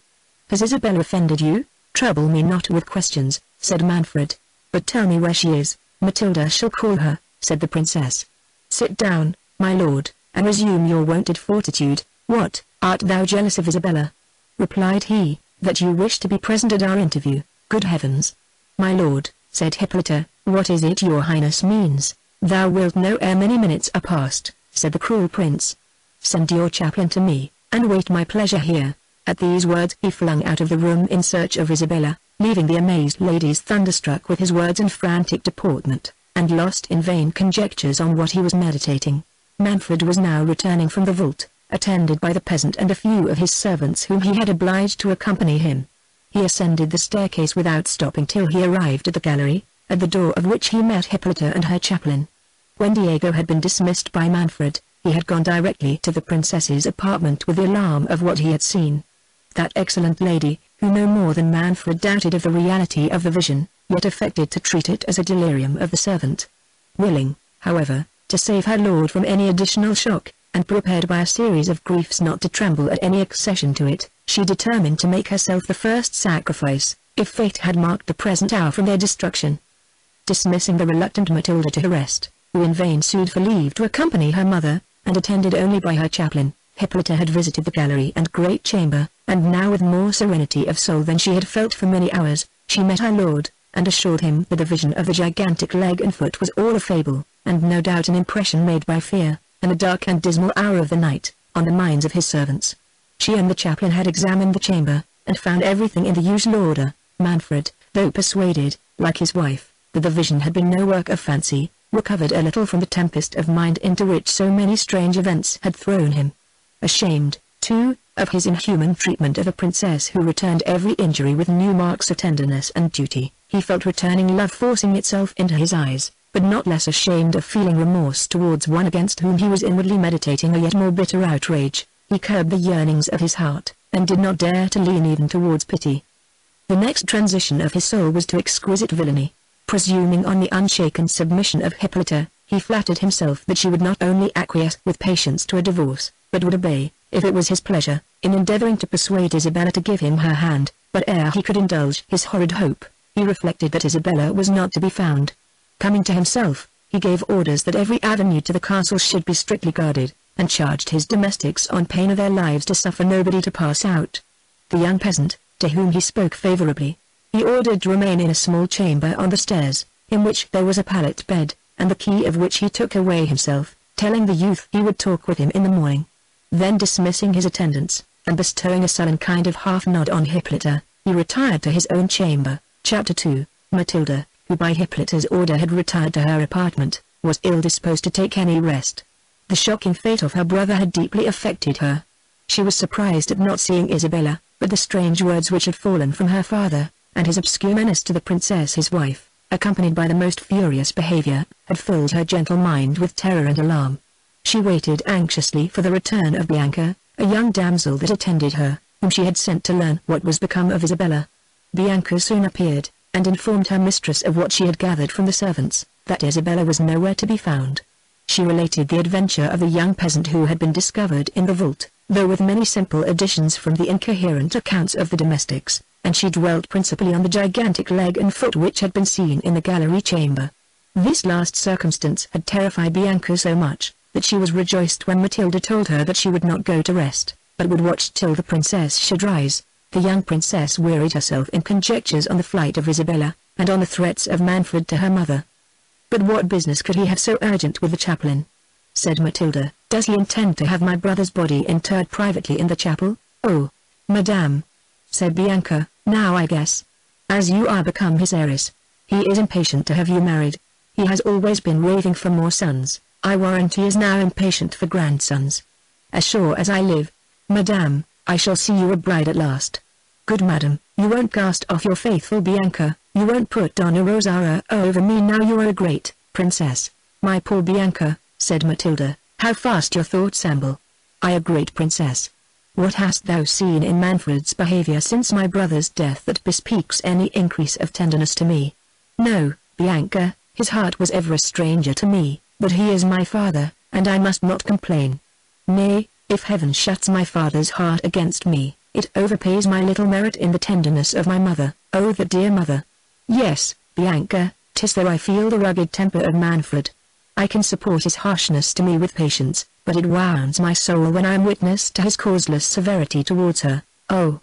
Has Isabella offended you? Trouble me not with questions, said Manfred, but tell me where she is. Matilda shall call her, said the princess. Sit down, my lord, and resume your wonted fortitude. What, art thou jealous of Isabella? Replied he, that you wish to be present at our interview. Good heavens! My lord, said Hippolyta, what is it your highness means? Thou wilt know ere many minutes are past, said the cruel prince. Send your chaplain to me, and wait my pleasure here. At these words he flung out of the room in search of Isabella, leaving the amazed ladies thunderstruck with his words and frantic deportment, and lost in vain conjectures on what he was meditating. Manfred was now returning from the vault, attended by the peasant and a few of his servants whom he had obliged to accompany him. He ascended the staircase without stopping till he arrived at the gallery, at the door of which he met Hippolyta and her chaplain. When Diego had been dismissed by Manfred, he had gone directly to the princess's apartment with the alarm of what he had seen. That excellent lady, who no more than Manfred doubted of the reality of the vision, yet affected to treat it as a delirium of the servant. Willing, however, to save her lord from any additional shock, and prepared by a series of griefs not to tremble at any accession to it, she determined to make herself the first sacrifice, if fate had marked the present hour from their destruction. Dismissing the reluctant Matilda to her rest, who in vain sued for leave to accompany her mother, and attended only by her chaplain, Hippolyta had visited the gallery and great chamber, and now with more serenity of soul than she had felt for many hours, she met her lord, and assured him that the vision of the gigantic leg and foot was all a fable, and no doubt an impression made by fear, in the dark and dismal hour of the night, on the minds of his servants. She and the chaplain had examined the chamber, and found everything in the usual order. Manfred, though persuaded, like his wife, that the vision had been no work of fancy, recovered a little from the tempest of mind into which so many strange events had thrown him. Ashamed, too, of his inhuman treatment of a princess who returned every injury with new marks of tenderness and duty, he felt returning love forcing itself into his eyes, but not less ashamed of feeling remorse towards one against whom he was inwardly meditating a yet more bitter outrage. He curbed the yearnings of his heart, and did not dare to lean even towards pity. The next transition of his soul was to exquisite villainy. Presuming on the unshaken submission of Hippolyta, he flattered himself that she would not only acquiesce with patience to a divorce, but would obey, if it was his pleasure, in endeavoring to persuade Isabella to give him her hand. But ere he could indulge his horrid hope, he reflected that Isabella was not to be found. Coming to himself, he gave orders that every avenue to the castle should be strictly guarded, and charged his domestics on pain of their lives to suffer nobody to pass out. The young peasant, to whom he spoke favorably, he ordered to remain in a small chamber on the stairs, in which there was a pallet bed, and the key of which he took away himself, telling the youth he would talk with him in the morning. Then dismissing his attendants, and bestowing a sullen kind of half-nod on Hippolyta, he retired to his own chamber. Chapter 2. Matilda, who by Hippolyta's order had retired to her apartment, was ill-disposed to take any rest. The shocking fate of her brother had deeply affected her. She was surprised at not seeing Isabella, but the strange words which had fallen from her father, and his obscure menace to the princess his wife, accompanied by the most furious behavior, had filled her gentle mind with terror and alarm. She waited anxiously for the return of Bianca, a young damsel that attended her, whom she had sent to learn what was become of Isabella. Bianca soon appeared, and informed her mistress of what she had gathered from the servants, that Isabella was nowhere to be found. She related the adventure of the young peasant who had been discovered in the vault, though with many simple additions from the incoherent accounts of the domestics, and she dwelt principally on the gigantic leg and foot which had been seen in the gallery chamber. This last circumstance had terrified Bianca so much, that she was rejoiced when Matilda told her that she would not go to rest, but would watch till the princess should rise. The young princess wearied herself in conjectures on the flight of Isabella, and on the threats of Manfred to her mother. "But what business could he have so urgent with the chaplain?" said Matilda. "Does he intend to have my brother's body interred privately in the chapel?" "Oh, madame," said Bianca, "now I guess. As you are become his heiress, he is impatient to have you married. He has always been raving for more sons. I warrant he is now impatient for grandsons. As sure as I live, madame, I shall see you a bride at last. Good madam, you won't cast off your faithful Bianca, you won't put on a rosara over me now you are a great princess." "My poor Bianca," said Matilda, "how fast your thoughts amble. I a great princess. What hast thou seen in Manfred's behavior since my brother's death that bespeaks any increase of tenderness to me?" "No, Bianca, his heart was ever a stranger to me, but he is my father, and I must not complain. Nay, if heaven shuts my father's heart against me, it overpays my little merit in the tenderness of my mother. Oh, the dear mother! Yes, Bianca, 'tis though I feel the rugged temper of Manfred. I can support his harshness to me with patience, but it wounds my soul when I am witness to his causeless severity towards her." "Oh,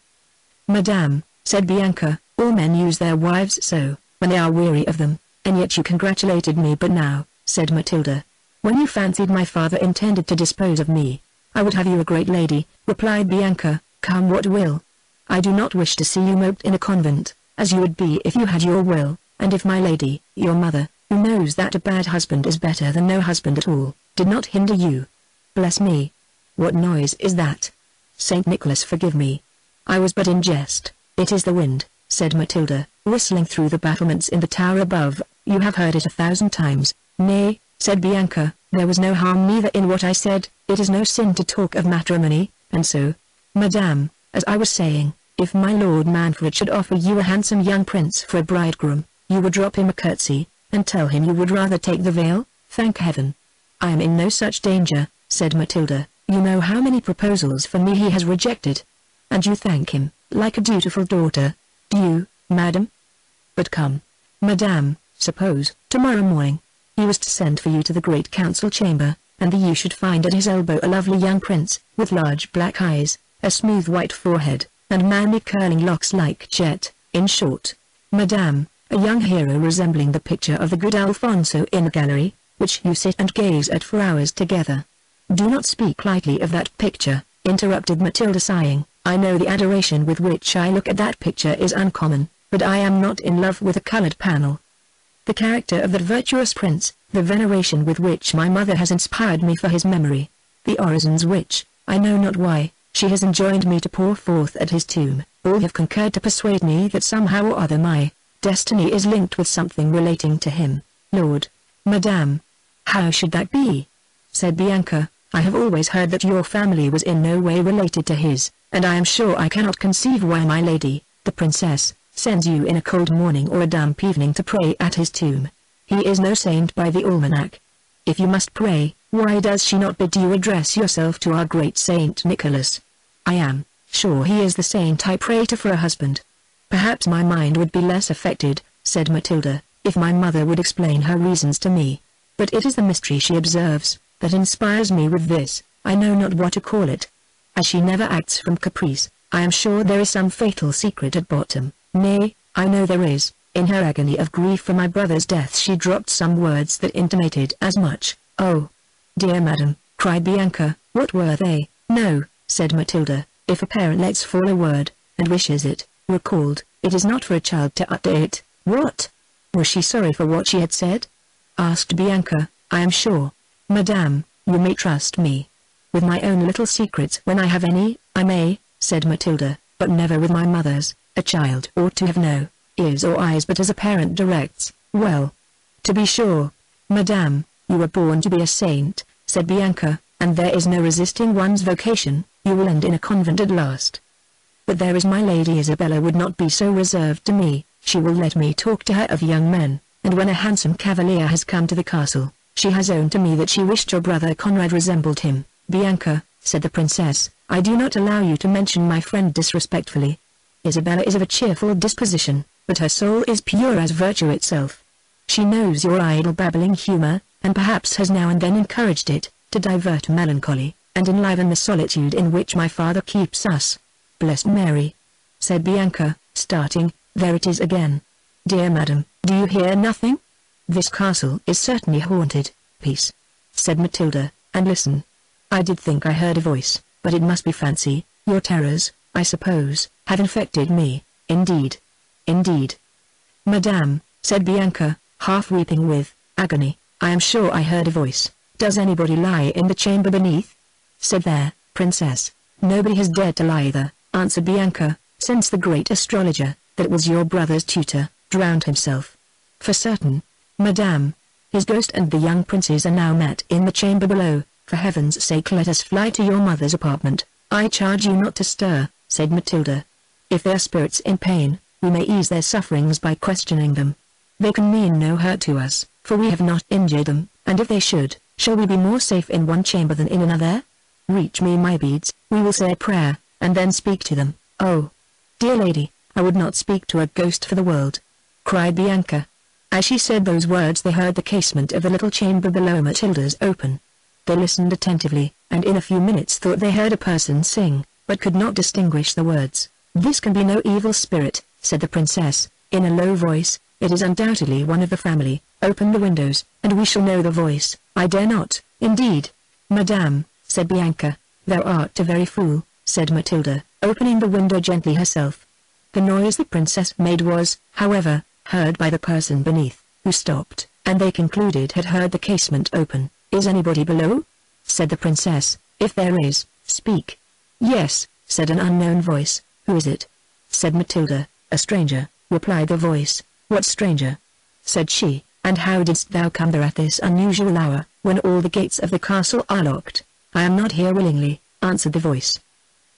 madame," said Bianca, "all men use their wives so, when they are weary of them, and yet you congratulated me but now," said Matilda. "When you fancied my father intended to dispose of me, I would have you a great lady," replied Bianca, "come what will. I do not wish to see you moped in a convent, as you would be if you had your will, and if my lady, your mother, who knows that a bad husband is better than no husband at all, did not hinder you. Bless me! What noise is that? Saint Nicholas forgive me. I was but in jest." "It is the wind," said Matilda, whistling through the battlements in the tower above. "You have heard it 1,000 times." "Nay," said Bianca, "there was no harm neither in what I said. It is no sin to talk of matrimony, and so, madame, as I was saying, if my Lord Manfred should offer you a handsome young prince for a bridegroom, you would drop him a curtsy, and tell him you would rather take the veil?" "Thank heaven! I am in no such danger," said Matilda. "You know how many proposals for me he has rejected. And you thank him, like a dutiful daughter, do you, madam? But come, madame, suppose, tomorrow morning, he was to send for you to the great council chamber, and that you should find at his elbow a lovely young prince, with large black eyes, a smooth white forehead, and manly curling locks like jet, in short, madame, a young hero resembling the picture of the good Alfonso in the gallery, which you sit and gaze at for hours together." "Do not speak lightly of that picture," interrupted Matilda sighing. "I know the adoration with which I look at that picture is uncommon, but I am not in love with a colored panel. The character of that virtuous prince, the veneration with which my mother has inspired me for his memory, the orisons which, I know not why, she has enjoined me to pour forth at his tomb, all have concurred to persuade me that somehow or other my destiny is linked with something relating to him, Lord. Madame. How should that be? Said Bianca. I have always heard that your family was in no way related to his, and I am sure I cannot conceive why my lady, the princess, sends you in a cold morning or a damp evening to pray at his tomb. He is no saint by the almanac. If you must pray, why does she not bid you address yourself to our great Saint Nicholas? I am sure he is the saint I pray to for a husband. Perhaps my mind would be less affected, said Matilda, if my mother would explain her reasons to me. But it is the mystery she observes that inspires me with this, I know not what to call it. As she never acts from caprice, I am sure there is some fatal secret at bottom. Nay, I know there is. In her agony of grief for my brother's death she dropped some words that intimated as much. Oh, dear madam, cried Bianca, what were they? No, said Matilda, if a parent lets fall a word, and wishes it recalled, it is not for a child to utter it. What? Was she sorry for what she had said? Asked Bianca. I am sure. Madame, you may trust me. With my own little secrets when I have any, I may, said Matilda, but never with my mother's. A child ought to have no ears or eyes but as a parent directs. Well, to be sure. Madame, you were born to be a saint, said Bianca, and there is no resisting one's vocation. You will end in a convent at last. But there is my Lady Isabella would not be so reserved to me. She will let me talk to her of young men, and when a handsome cavalier has come to the castle, she has owned to me that she wished your brother Conrad resembled him. Bianca, said the princess, I do not allow you to mention my friend disrespectfully. Isabella is of a cheerful disposition, but her soul is pure as virtue itself. She knows your idle babbling humor, and perhaps has now and then encouraged it, to divert melancholy, and enliven the solitude in which my father keeps us. Blessed Mary, said Bianca, starting, there it is again. Dear madam, do you hear nothing? This castle is certainly haunted. Peace, said Matilda, and listen. I did think I heard a voice, but it must be fancy. Your terrors, I suppose, have infected me. Indeed. Indeed. Madame, said Bianca, half weeping with agony, I am sure I heard a voice. Does anybody lie in the chamber beneath? Said there, princess. Nobody has dared to lie there, answered Bianca, since the great astrologer, that was your brother's tutor, drowned himself. For certain. Madame, his ghost and the young princes are now met in the chamber below. For heaven's sake let us fly to your mother's apartment. I charge you not to stir, said Matilda. If they are spirits in pain, we may ease their sufferings by questioning them. They can mean no hurt to us, for we have not injured them, and if they should, shall we be more safe in one chamber than in another? Reach me my beads, we will say a prayer, and then speak to them. Oh, dear lady, I would not speak to a ghost for the world, cried Bianca. As she said those words they heard the casement of the little chamber below Matilda's open. They listened attentively, and in a few minutes thought they heard a person sing, but could not distinguish the words. This can be no evil spirit, said the princess, in a low voice, it is undoubtedly one of the family. Open the windows, and we shall know the voice. I dare not, indeed. Madame, said Bianca. Thou art a very fool, said Matilda, opening the window gently herself. The noise the princess made was, however, heard by the person beneath, who stopped, and they concluded had heard the casement open. Is anybody below? Said the princess. If there is, speak. Yes, said an unknown voice. Who is it? Said Matilda. A stranger, replied the voice. What stranger? Said she, and how didst thou come there at this unusual hour, when all the gates of the castle are locked? I am not here willingly, answered the voice.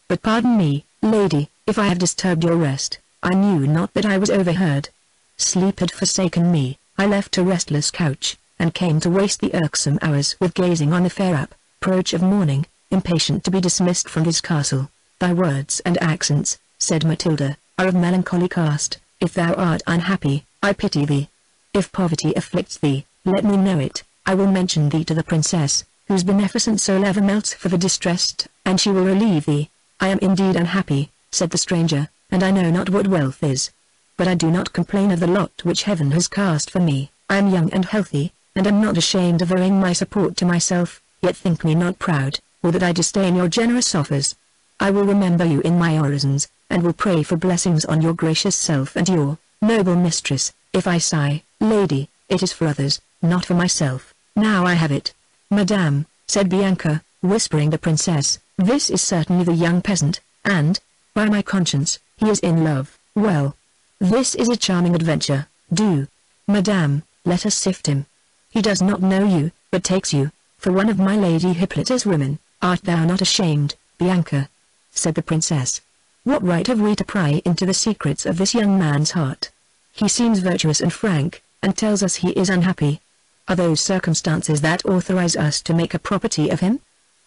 But pardon me, lady, if I have disturbed your rest. I knew not that I was overheard. Sleep had forsaken me, I left a restless couch, and came to waste the irksome hours with gazing on the fair approach of morning, impatient to be dismissed from this castle. Thy words and accents, said Matilda, are of melancholy cast. If thou art unhappy, I pity thee. If poverty afflicts thee, let me know it. I will mention thee to the princess, whose beneficent soul ever melts for the distressed, and she will relieve thee. I am indeed unhappy, said the stranger, and I know not what wealth is. But I do not complain of the lot which heaven has cast for me. I am young and healthy, and am not ashamed of owing my support to myself, yet think me not proud, or that I disdain your generous offers. I will remember you in my orisons, and will pray for blessings on your gracious self and your Noble mistress, if I sigh, lady, it is for others, not for myself. Now I have it. Madame, said Bianca, whispering the princess, this is certainly the young peasant, and, by my conscience, he is in love. Well, this is a charming adventure. Do, madame, let us sift him. He does not know you, but takes you for one of my Lady Hippolyta's women. Art thou not ashamed, Bianca? Said the princess. What right have we to pry into the secrets of this young man's heart? He seems virtuous and frank, and tells us he is unhappy. Are those circumstances that authorize us to make a property of him?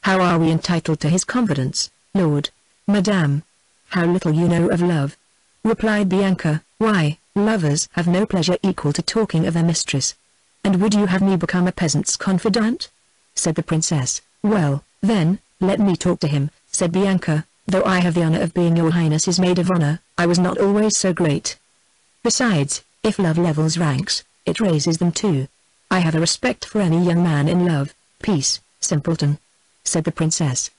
How are we entitled to his confidence, Lord? Madame, how little you know of love, replied Bianca. Why, lovers have no pleasure equal to talking of their mistress. And would you have me become a peasant's confidant? Said the princess. Well, then, let me talk to him, said Bianca. Though I have the honor of being your highness's maid of honor, I was not always so great. Besides, if love levels ranks, it raises them too. I have a respect for any young man in love. Peace, simpleton, said the princess.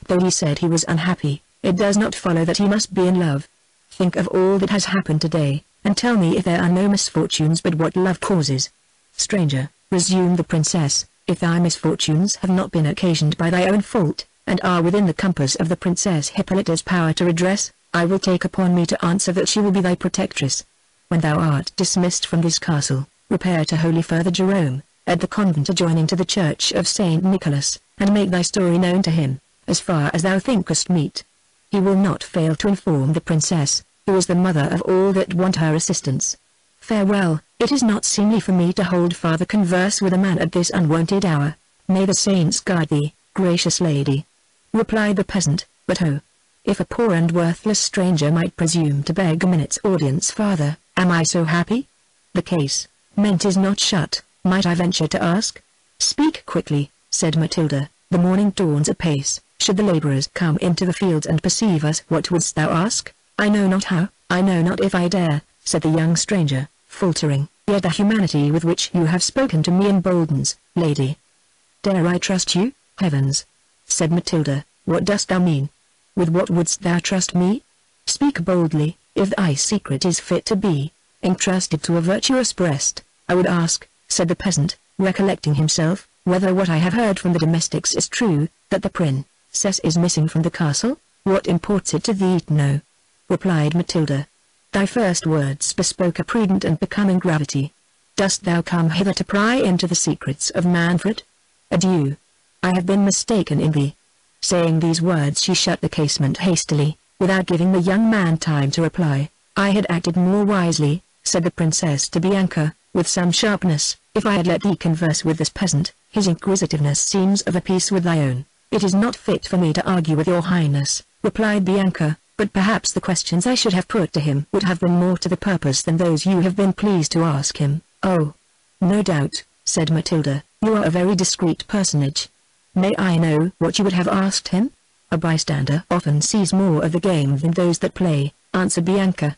Though he said he was unhappy, it does not follow that he must be in love. Think of all that has happened today, and tell me if there are no misfortunes but what love causes. Stranger, resumed the princess, if thy misfortunes have not been occasioned by thy own fault, and are within the compass of the Princess Hippolyta's power to redress, I will take upon me to answer that she will be thy protectress. When thou art dismissed from this castle, repair to Holy Father Jerome, at the convent adjoining to the church of Saint Nicholas, and make thy story known to him, as far as thou thinkest meet. He will not fail to inform the princess, who is the mother of all that want her assistance. Farewell. It is not seemly for me to hold farther converse with a man at this unwonted hour. May the saints guard thee, gracious lady, replied the peasant. But oh, if a poor and worthless stranger might presume to beg a minute's audience farther, am I so happy? The case meant is not shut, might I venture to ask? Speak quickly, said Matilda, the morning dawns apace. Should the labourers come into the fields and perceive us, what wouldst thou ask? I know not how, I know not if I dare, said the young stranger, faltering, yet the humanity with which you have spoken to me emboldens, lady. Dare I trust you? Heavens! Said Matilda, what dost thou mean? With what wouldst thou trust me? Speak boldly, if thy secret is fit to be entrusted to a virtuous breast. I would ask, said the peasant, recollecting himself, whether what I have heard from the domestics is true, that the princess is missing from the castle. What imports it to thee to know? Replied Matilda. Thy first words bespoke a prudent and becoming gravity. Dost thou come hither to pry into the secrets of Manfred? Adieu. I have been mistaken in thee. Saying these words she shut the casement hastily, without giving the young man time to reply. I had acted more wisely, said the princess to Bianca, with some sharpness, if I had let thee converse with this peasant. His inquisitiveness seems of a piece with thy own. It is not fit for me to argue with your highness, replied Bianca, but perhaps the questions I should have put to him would have been more to the purpose than those you have been pleased to ask him. Oh, no doubt, said Matilda, you are a very discreet personage. May I know what you would have asked him? A bystander often sees more of the game than those that play, answered Bianca.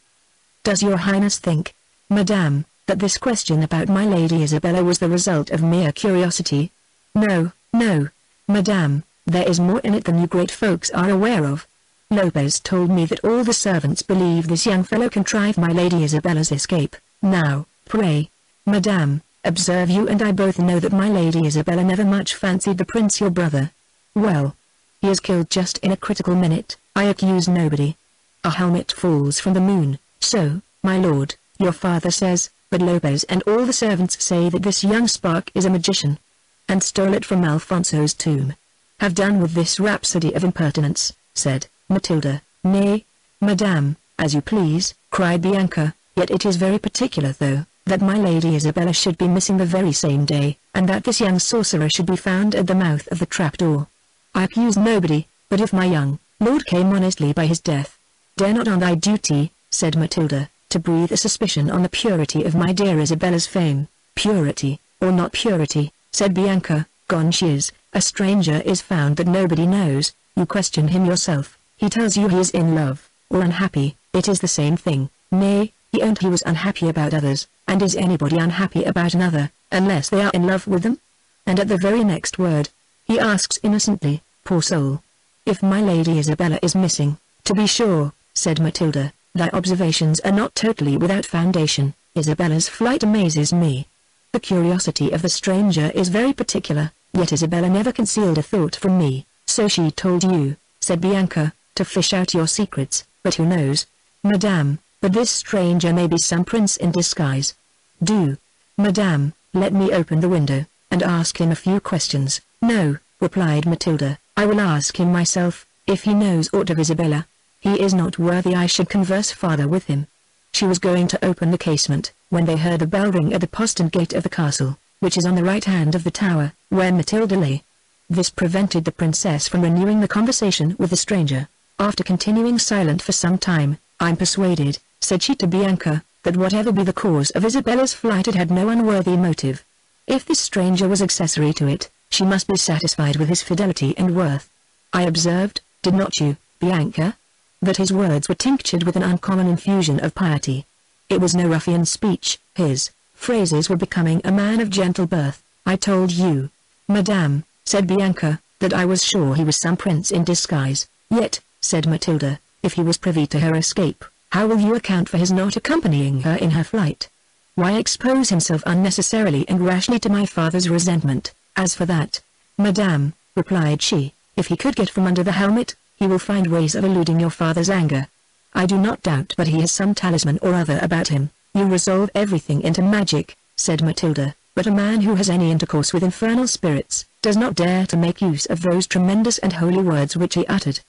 Does your highness think, madame, that this question about my Lady Isabella was the result of mere curiosity? No, no, madame, there is more in it than you great folks are aware of. Lopez told me that all the servants believe this young fellow contrived my Lady Isabella's escape. Now, pray, madame, observe you and I both know that my Lady Isabella never much fancied the prince your brother. Well, he is killed just in a critical minute. I accuse nobody. A helmet falls from the moon, so, my lord, your father says, but Lopez and all the servants say that this young spark is a magician, and stole it from Alfonso's tomb. Have done with this rhapsody of impertinence, said Matilda. Nay, madame, as you please, cried Bianca, yet it is very particular though, that my Lady Isabella should be missing the very same day, and that this young sorcerer should be found at the mouth of the trapdoor. I accuse nobody, but if my young lord came honestly by his death, dare not on thy duty, said Matilda, to breathe a suspicion on the purity of my dear Isabella's fame. Purity, or not purity, said Bianca, gone she is, a stranger is found that nobody knows, you question him yourself, he tells you he is in love, or unhappy, it is the same thing. Nay, he owned he was unhappy about others, and is anybody unhappy about another, unless they are in love with them? And at the very next word, he asks innocently, poor soul, if my Lady Isabella is missing. To be sure, said Matilda, Thy observations are not totally without foundation. Isabella's flight amazes me. The curiosity of the stranger is very particular, yet Isabella never concealed a thought from me. So she told you, said Bianca, to fish out your secrets, but who knows? Madame, but this stranger may be some prince in disguise. Do, Madame, let me open the window, and ask him a few questions. No, replied Matilda, I will ask him myself, if he knows aught of Isabella. He is not worthy I should converse farther with him. She was going to open the casement, when they heard a bell ring at the postern gate of the castle, which is on the right hand of the tower, where Matilda lay. This prevented the princess from renewing the conversation with the stranger. After continuing silent for some time, I'm persuaded, said she to Bianca, that whatever be the cause of Isabella's flight it had no unworthy motive. If this stranger was accessory to it, she must be satisfied with his fidelity and worth. I observed, did not you, Bianca, that his words were tinctured with an uncommon infusion of piety. It was no ruffian speech, his phrases were becoming a man of gentle birth. I told you, Madame, said Bianca, that I was sure he was some prince in disguise. Yet, said Matilda, if he was privy to her escape, how will you account for his not accompanying her in her flight? Why expose himself unnecessarily and rashly to my father's resentment? As for that, Madame, replied she, if he could get from under the helmet, he will find ways of eluding your father's anger. I do not doubt but he has some talisman or other about him. You resolve everything into magic, said Matilda, but a man who has any intercourse with infernal spirits, does not dare to make use of those tremendous and holy words which he uttered.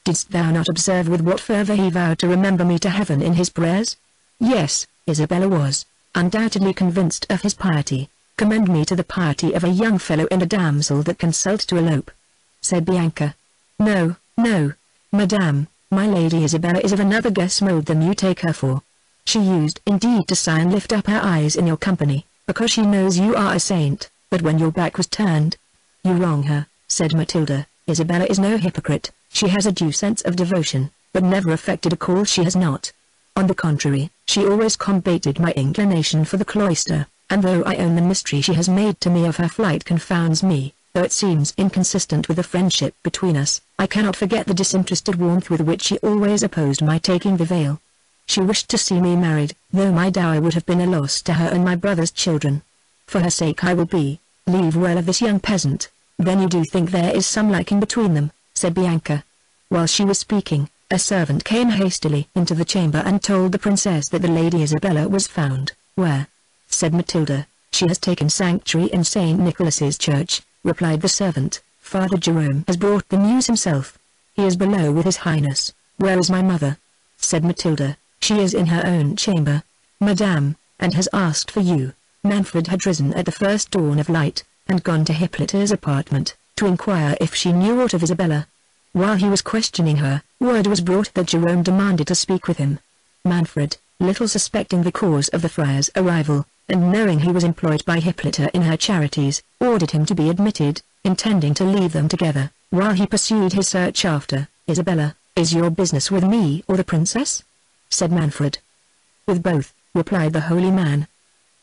Didst thou not observe with what fervor he vowed to remember me to heaven in his prayers? Yes, Isabella was, undoubtedly convinced of his piety. Commend me to the piety of a young fellow and a damsel that consult to elope, said Bianca. No, no, Madame, my Lady Isabella is of another guess mold than you take her for. She used indeed to sigh and lift up her eyes in your company, because she knows you are a saint, but when your back was turned, you wrong her, said Matilda. Isabella is no hypocrite, she has a due sense of devotion, but never affected a cause she has not. On the contrary, she always combated my inclination for the cloister, and though I own the mystery she has made to me of her flight confounds me, though it seems inconsistent with the friendship between us, I cannot forget the disinterested warmth with which she always opposed my taking the veil. She wished to see me married, though my dower would have been a loss to her and my brother's children. For her sake I will leave well of this young peasant. Then you do think there is some liking between them, said Bianca. While she was speaking, a servant came hastily into the chamber and told the princess that the Lady Isabella was found. Where? Said Matilda. She has taken sanctuary in St. Nicholas's church, replied the servant. Father Jerome has brought the news himself. He is below with his highness. Where is my mother? Said Matilda. She is in her own chamber, Madame, and has asked for you. Manfred had risen at the first dawn of light, and gone to Hippolyta's apartment, to inquire if she knew aught of Isabella. While he was questioning her, word was brought that Jerome demanded to speak with him. Manfred, little suspecting the cause of the friar's arrival, and knowing he was employed by Hippolyta in her charities, ordered him to be admitted, intending to leave them together, while he pursued his search after Isabella. Is your business with me or the princess? Said Manfred. With both, replied the holy man.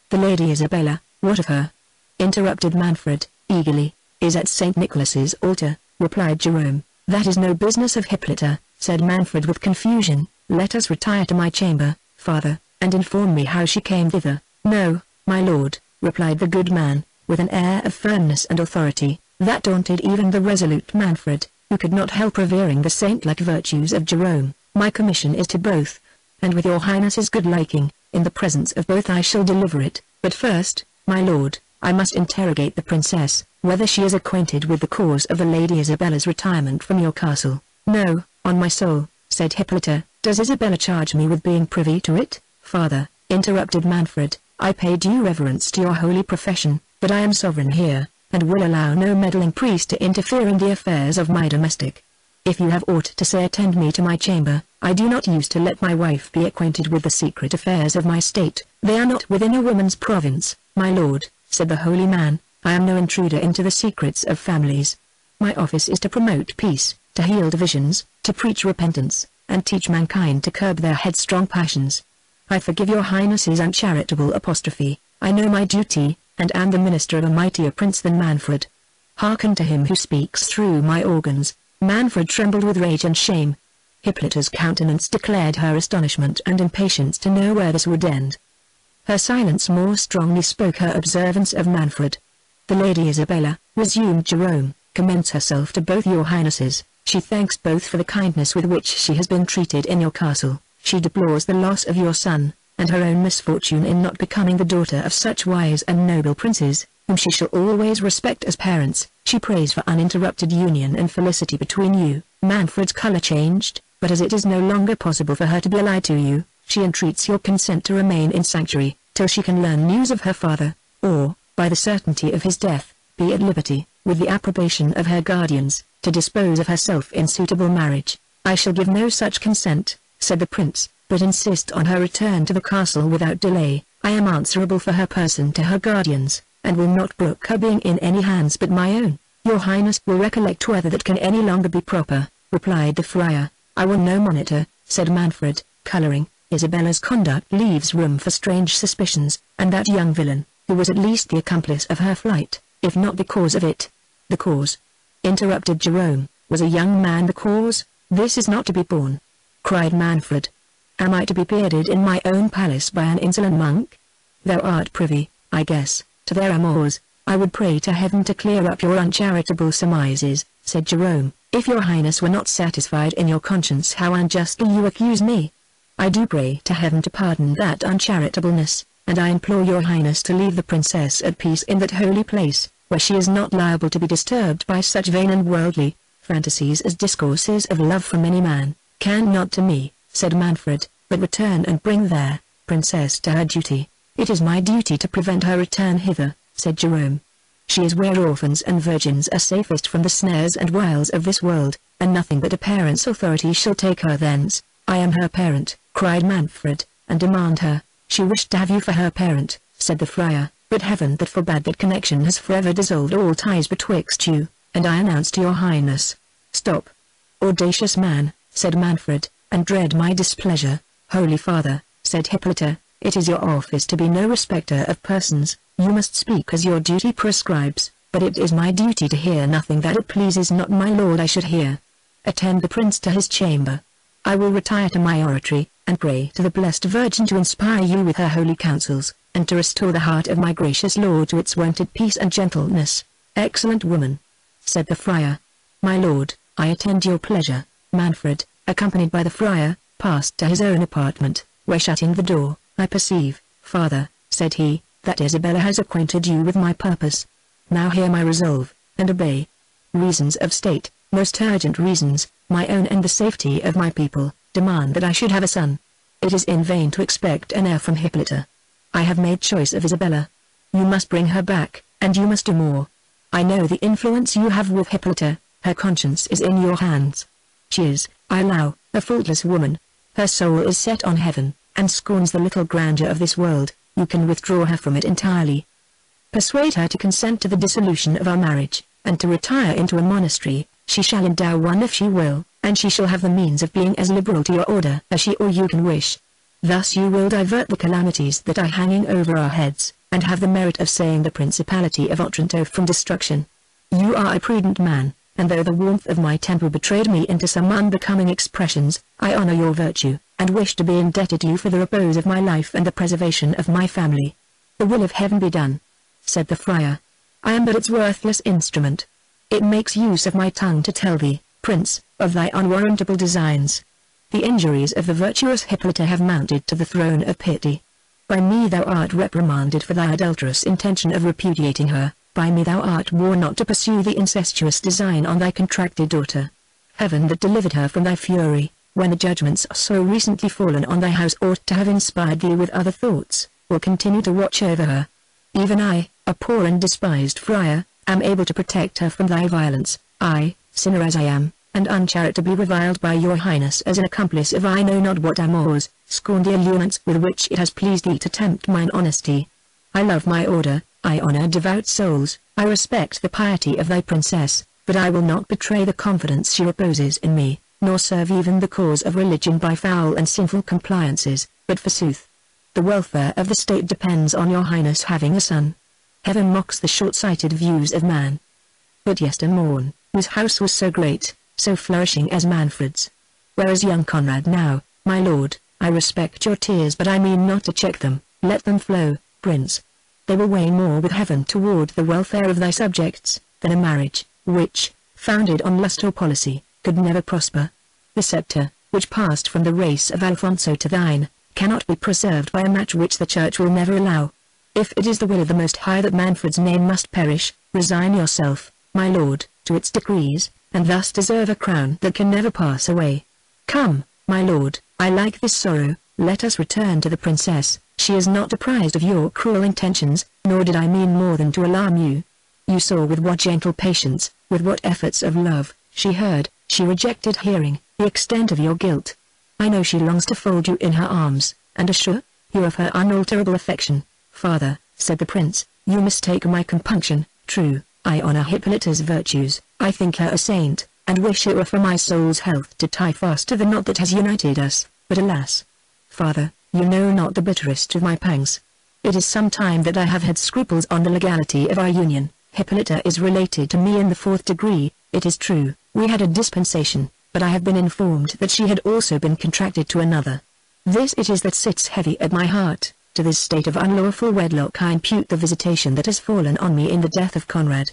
The Lady Isabella, what of her? Interrupted Manfred, eagerly. Is at St. Nicholas's altar, replied Jerome. That is no business of Hippolyta, said Manfred with confusion. Let us retire to my chamber, father, and inform me how she came thither. No, my lord, replied the good man, with an air of firmness and authority, that daunted even the resolute Manfred, who could not help revering the saint-like virtues of Jerome. My commission is to both, and with your highness's good liking, in the presence of both I shall deliver it, but first, my lord, I must interrogate the princess, whether she is acquainted with the cause of the Lady Isabella's retirement from your castle. No, on my soul, said Hippolyta. Does Isabella charge me with being privy to it? Father, interrupted Manfred, I pay due reverence to your holy profession, but I am sovereign here, and will allow no meddling priest to interfere in the affairs of my domestic. If you have aught to say, attend me to my chamber. I do not use to let my wife be acquainted with the secret affairs of my state. They are not within a woman's province, my lord, said the holy man. I am no intruder into the secrets of families. My office is to promote peace, to heal divisions, to preach repentance, and teach mankind to curb their headstrong passions. I forgive your highness's uncharitable apostrophe. I know my duty, and am the minister of a mightier prince than Manfred. Hearken to him who speaks through my organs. Manfred trembled with rage and shame. Hippolyta's countenance declared her astonishment and impatience to know where this would end. Her silence more strongly spoke her observance of Manfred. "The Lady Isabella," resumed Jerome, "commends herself to both your highnesses. She thanks both for the kindness with which she has been treated in your castle. She deplores the loss of your son, and her own misfortune in not becoming the daughter of such wise and noble princes, whom she shall always respect as parents. She prays for uninterrupted union and felicity between you." Manfred's color changed, but as it is no longer possible for her to be allied to you, she entreats your consent to remain in sanctuary, till she can learn news of her father, or, by the certainty of his death, be at liberty, with the approbation of her guardians, to dispose of herself in suitable marriage. "I shall give no such consent," said the prince, "but insist on her return to the castle without delay. I am answerable for her person to her guardians, and will not brook her being in any hands but my own." "Your highness will recollect whether that can any longer be proper," replied the friar. "I will no monitor," said Manfred, colouring. "Isabella's conduct leaves room for strange suspicions, and that young villain, who was at least the accomplice of her flight, if not the cause of it." "The cause," interrupted Jerome, "was a young man the cause? This is not to be borne," cried Manfred. "Am I to be bearded in my own palace by an insolent monk? Thou art privy, I guess, to their amours. I would pray to heaven to clear up your uncharitable surmises," said Jerome. "If your highness were not satisfied in your conscience how unjustly you accuse me, I do pray to heaven to pardon that uncharitableness, and I implore your highness to leave the princess at peace in that holy place, where she is not liable to be disturbed by such vain and worldly fantasies as discourses of love from any man." "Can not to me," said Manfred, "but return and bring their princess to her duty." "It is my duty to prevent her return hither," said Jerome. "She is where orphans and virgins are safest from the snares and wiles of this world, and nothing but a parent's authority shall take her thence." "I am her parent," cried Manfred, "and demand her." "She wished to have you for her parent," said the friar, "but heaven that forbade that connection has forever dissolved all ties betwixt you, and I announce to your highness—" "Stop, audacious man," said Manfred, "and dread my displeasure." "Holy father," said Hippolyta, "it is your office to be no respecter of persons. You must speak as your duty prescribes, but it is my duty to hear nothing that it pleases not my lord I should hear. Attend the prince to his chamber. I will retire to my oratory, and pray to the Blessed Virgin to inspire you with her holy counsels, and to restore the heart of my gracious lord to its wonted peace and gentleness." "Excellent woman," said the friar. "My lord, I attend your pleasure." Manfred, accompanied by the friar, passed to his own apartment, where shutting the door, "I perceive, father," said he, "that Isabella has acquainted you with my purpose. Now hear my resolve, and obey. Reasons of state, most urgent reasons, my own and the safety of my people, demand that I should have a son. It is in vain to expect an heir from Hippolyta. I have made choice of Isabella. You must bring her back, and you must do more. I know the influence you have with Hippolyta. Her conscience is in your hands. She is, I allow, a faultless woman. Her soul is set on heaven, and scorns the little grandeur of this world. You can withdraw her from it entirely. Persuade her to consent to the dissolution of our marriage, and to retire into a monastery. She shall endow one if she will, and she shall have the means of being as liberal to your order as she or you can wish. Thus you will divert the calamities that are hanging over our heads, and have the merit of saving the principality of Otranto from destruction. You are a prudent man, and though the warmth of my temper betrayed me into some unbecoming expressions, I honor your virtue, and wish to be indebted to you for the repose of my life and the preservation of my family." "The will of heaven be done," said the friar. "I am but its worthless instrument. It makes use of my tongue to tell thee, prince, of thy unwarrantable designs. The injuries of the virtuous Hippolyta have mounted to the throne of pity. By me thou art reprimanded for thy adulterous intention of repudiating her. By me thou art warned not to pursue the incestuous design on thy contracted daughter. Heaven that delivered her from thy fury, when the judgments so recently fallen on thy house ought to have inspired thee with other thoughts, will continue to watch over her. Even I, a poor and despised friar, am able to protect her from thy violence. I, sinner as I am, and uncharitably reviled by your highness as an accomplice of I know not what amours, scorn the allurements with which it has pleased thee to tempt mine honesty. I love my order, I honor devout souls, I respect the piety of thy princess, but I will not betray the confidence she reposes in me, nor serve even the cause of religion by foul and sinful compliances, but forsooth, the welfare of the state depends on your highness having a son. Heaven mocks the short-sighted views of man. But yestermorn, whose house was so great, so flourishing as Manfred's, Where is young Conrad now, my lord? I respect your tears, but I mean not to check them. Let them flow, prince. They will weigh more with heaven toward the welfare of thy subjects, than a marriage, which, founded on lust or policy, could never prosper. The scepter, which passed from the race of Alfonso to thine, cannot be preserved by a match which the Church will never allow. If it is the will of the Most High that Manfred's name must perish, resign yourself, my lord, to its decrees, and thus deserve a crown that can never pass away. Come, my lord, I like this sorrow, let us return to the princess. She is not apprised of your cruel intentions, nor did I mean more than to alarm you. You saw with what gentle patience, with what efforts of love, she heard, she rejected hearing, the extent of your guilt. I know she longs to fold you in her arms, and assure you of her unalterable affection. Father, said the prince, you mistake my compunction. True, I honor Hippolyta's virtues, I think her a saint, and wish it were for my soul's health to tie fast to the knot that has united us, but alas! Father, you know not the bitterest of my pangs. It is some time that I have had scruples on the legality of our union. Hippolyta is related to me in the 4th degree, it is true, we had a dispensation, but I have been informed that she had also been contracted to another. This it is that sits heavy at my heart. To this state of unlawful wedlock I impute the visitation that has fallen on me in the death of Conrad.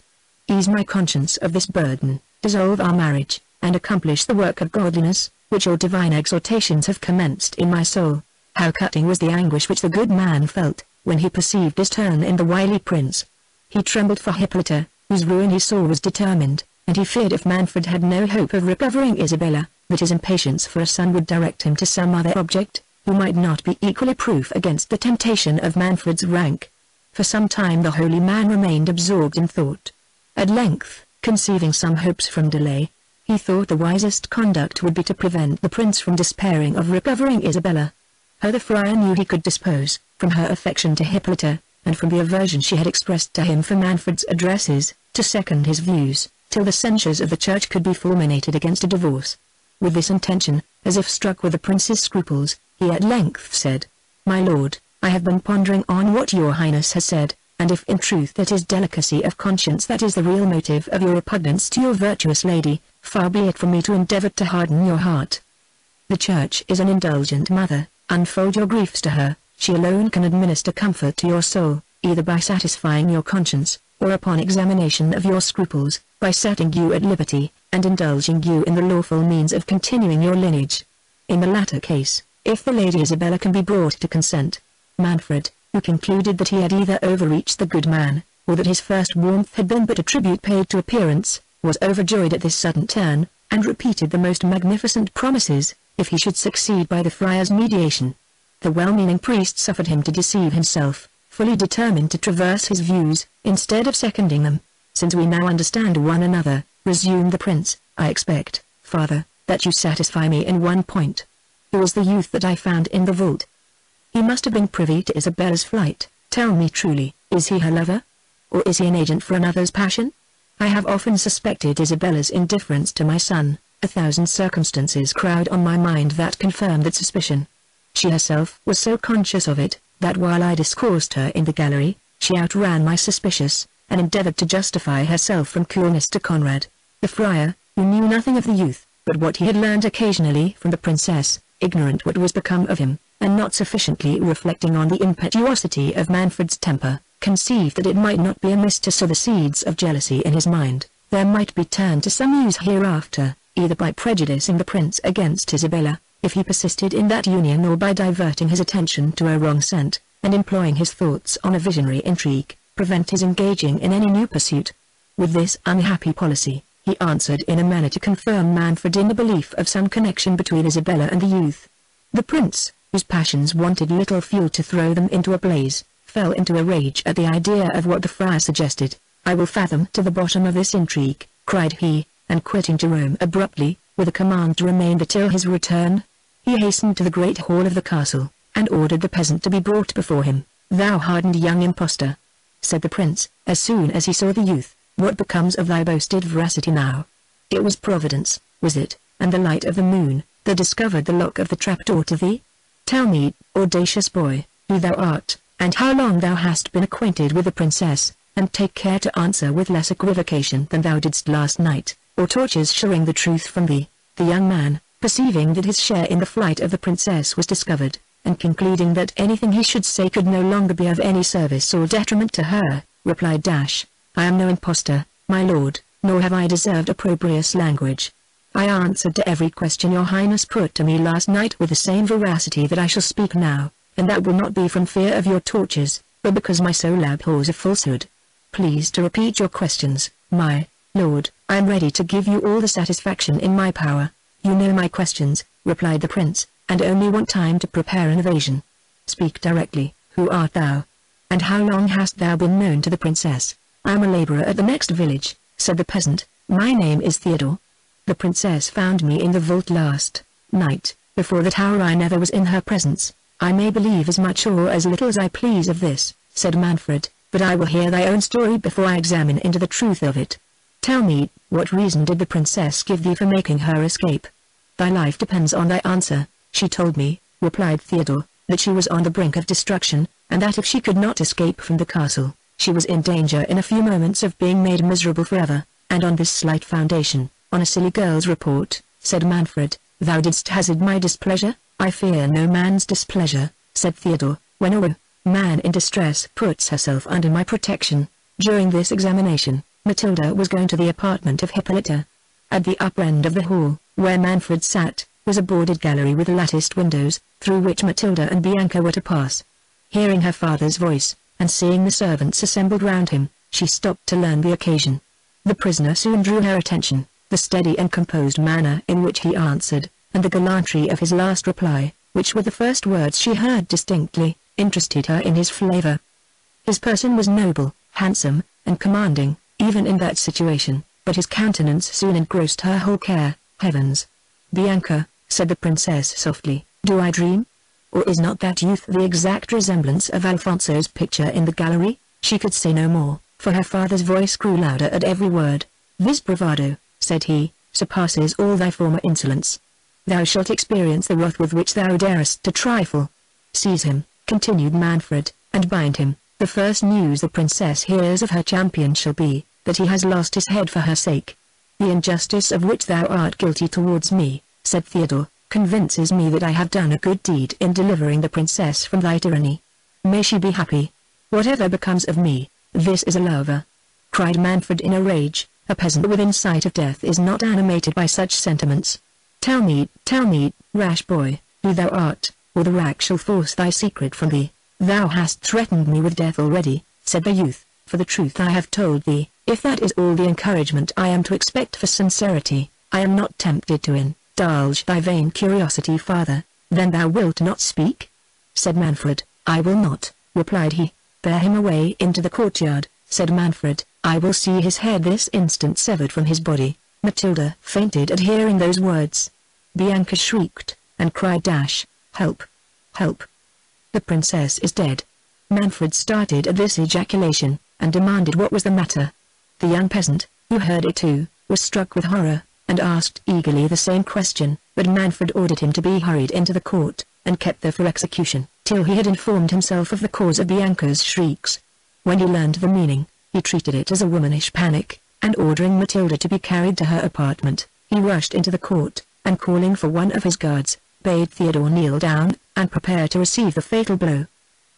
Ease my conscience of this burden, dissolve our marriage, and accomplish the work of godliness, which your divine exhortations have commenced in my soul. How cutting was the anguish which the good man felt, when he perceived his turn in the wily prince. He trembled for Hippolyta, whose ruin he saw was determined, and he feared if Manfred had no hope of recovering Isabella, that his impatience for a son would direct him to some other object, who might not be equally proof against the temptation of Manfred's rank. For some time the holy man remained absorbed in thought. At length, conceiving some hopes from delay, he thought the wisest conduct would be to prevent the prince from despairing of recovering Isabella. Her the friar knew he could dispose, from her affection to Hippolyta, and from the aversion she had expressed to him for Manfred's addresses, to second his views, till the censures of the Church could be fulminated against a divorce. With this intention, as if struck with the prince's scruples, he at length said, My lord, I have been pondering on what your highness has said, and if in truth it is delicacy of conscience that is the real motive of your repugnance to your virtuous lady, far be it from me to endeavor to harden your heart. The Church is an indulgent mother, unfold your griefs to her, she alone can administer comfort to your soul, either by satisfying your conscience, or upon examination of your scruples, by setting you at liberty, and indulging you in the lawful means of continuing your lineage. In the latter case, if the Lady Isabella can be brought to consent, Manfred, who concluded that he had either overreached the good man, or that his first warmth had been but a tribute paid to appearance, was overjoyed at this sudden turn, and repeated the most magnificent promises, if he should succeed by the friar's mediation. The well-meaning priest suffered him to deceive himself, fully determined to traverse his views, instead of seconding them. Since we now understand one another, resumed the prince, I expect, father, that you satisfy me in one point. Who was the youth that I found in the vault? He must have been privy to Isabella's flight. Tell me truly, is he her lover? Or is he an agent for another's passion? I have often suspected Isabella's indifference to my son. 1,000 circumstances crowd on my mind that confirm that suspicion. She herself was so conscious of it, that while I discoursed her in the gallery, she outran my suspicious, and endeavored to justify herself from coolness to Conrad. The friar, who knew nothing of the youth, but what he had learned occasionally from the princess, ignorant what was become of him, and not sufficiently reflecting on the impetuosity of Manfred's temper, conceived that it might not be amiss to sow the seeds of jealousy in his mind. There might be turned to some use hereafter, either by prejudicing the prince against Isabella, if he persisted in that union, or by diverting his attention to a wrong scent, and employing his thoughts on a visionary intrigue, prevent his engaging in any new pursuit. With this unhappy policy, he answered in a manner to confirm Manfred in the belief of some connection between Isabella and the youth. The prince, whose passions wanted little fuel to throw them into a blaze, fell into a rage at the idea of what the friar suggested. I will fathom to the bottom of this intrigue, cried he, and quitting Jerome abruptly, with a command to remain there till his return, he hastened to the great hall of the castle, and ordered the peasant to be brought before him. Thou hardened young impostor, said the prince, as soon as he saw the youth, what becomes of thy boasted veracity now? It was Providence, was it, and the light of the moon, that discovered the lock of the trapdoor to thee? Tell me, audacious boy, who thou art, and how long thou hast been acquainted with the princess, and take care to answer with less equivocation than thou didst last night, or tortures showing the truth from thee. The young man, perceiving that his share in the flight of the princess was discovered, and concluding that anything he should say could no longer be of any service or detriment to her, replied Dash, I am no impostor, my lord, nor have I deserved opprobrious language. I answered to every question your highness put to me last night with the same veracity that I shall speak now, and that will not be from fear of your tortures, but because my soul abhors a falsehood. Please to repeat your questions, my lord. I am ready to give you all the satisfaction in my power. You know my questions, replied the prince, and only want time to prepare an evasion. Speak directly. Who art thou? And how long hast thou been known to the princess? I am a laborer at the next village, said the peasant. My name is Theodore. The princess found me in the vault last night. Before that hour I never was in her presence. I may believe as much or as little as I please of this, said Manfred, but I will hear thy own story before I examine into the truth of it. Tell me, what reason did the princess give thee for making her escape? Thy life depends on thy answer. She told me, replied Theodore, that she was on the brink of destruction, and that if she could not escape from the castle, she was in danger in a few moments of being made miserable forever, and on this slight foundation, on a silly girl's report, said Manfred, thou didst hazard my displeasure? I fear no man's displeasure, said Theodore, when a man in distress puts herself under my protection. During this examination, Matilda was going to the apartment of Hippolyta. At the upper end of the hall, where Manfred sat, was a boarded gallery with latticed windows, through which Matilda and Bianca were to pass. Hearing her father's voice, and seeing the servants assembled round him, she stopped to learn the occasion. The prisoner soon drew her attention. The steady and composed manner in which he answered, and the gallantry of his last reply, which were the first words she heard distinctly, interested her in his flavor. His person was noble, handsome, and commanding, even in that situation, but his countenance soon engrossed her whole care. Heavens! Bianca, said the princess softly, do I dream? Or is not that youth the exact resemblance of Alfonso's picture in the gallery? She could say no more, for her father's voice grew louder at every word. This bravado, said he, surpasses all thy former insolence. Thou shalt experience the wrath with which thou darest to trifle. Seize him, continued Manfred, and bind him. The first news the princess hears of her champion shall be, that he has lost his head for her sake. The injustice of which thou art guilty towards me, said Theodore, convinces me that I have done a good deed in delivering the princess from thy tyranny. May she be happy. Whatever becomes of me, this is a lover, cried Manfred in a rage. A peasant within sight of death is not animated by such sentiments. Tell me, rash boy, who thou art, or the rack shall force thy secret from thee. Thou hast threatened me with death already, said the youth, for the truth I have told thee. If that is all the encouragement I am to expect for sincerity, I am not tempted to indulge thy vain curiosity farther. Then thou wilt not speak? Said Manfred. I will not, replied he. Bear him away into the courtyard, said Manfred. I will see his head this instant severed from his body. Matilda fainted at hearing those words. Bianca shrieked, and cried Dash, help! Help! The princess is dead. Manfred started at this ejaculation, and demanded what was the matter. The young peasant, who heard it too, was struck with horror, and asked eagerly the same question, but Manfred ordered him to be hurried into the court, and kept there for execution, till he had informed himself of the cause of Bianca's shrieks. When he learned the meaning, he treated it as a womanish panic, and ordering Matilda to be carried to her apartment, he rushed into the court, and calling for one of his guards, bade Theodore kneel down, and prepare to receive the fatal blow.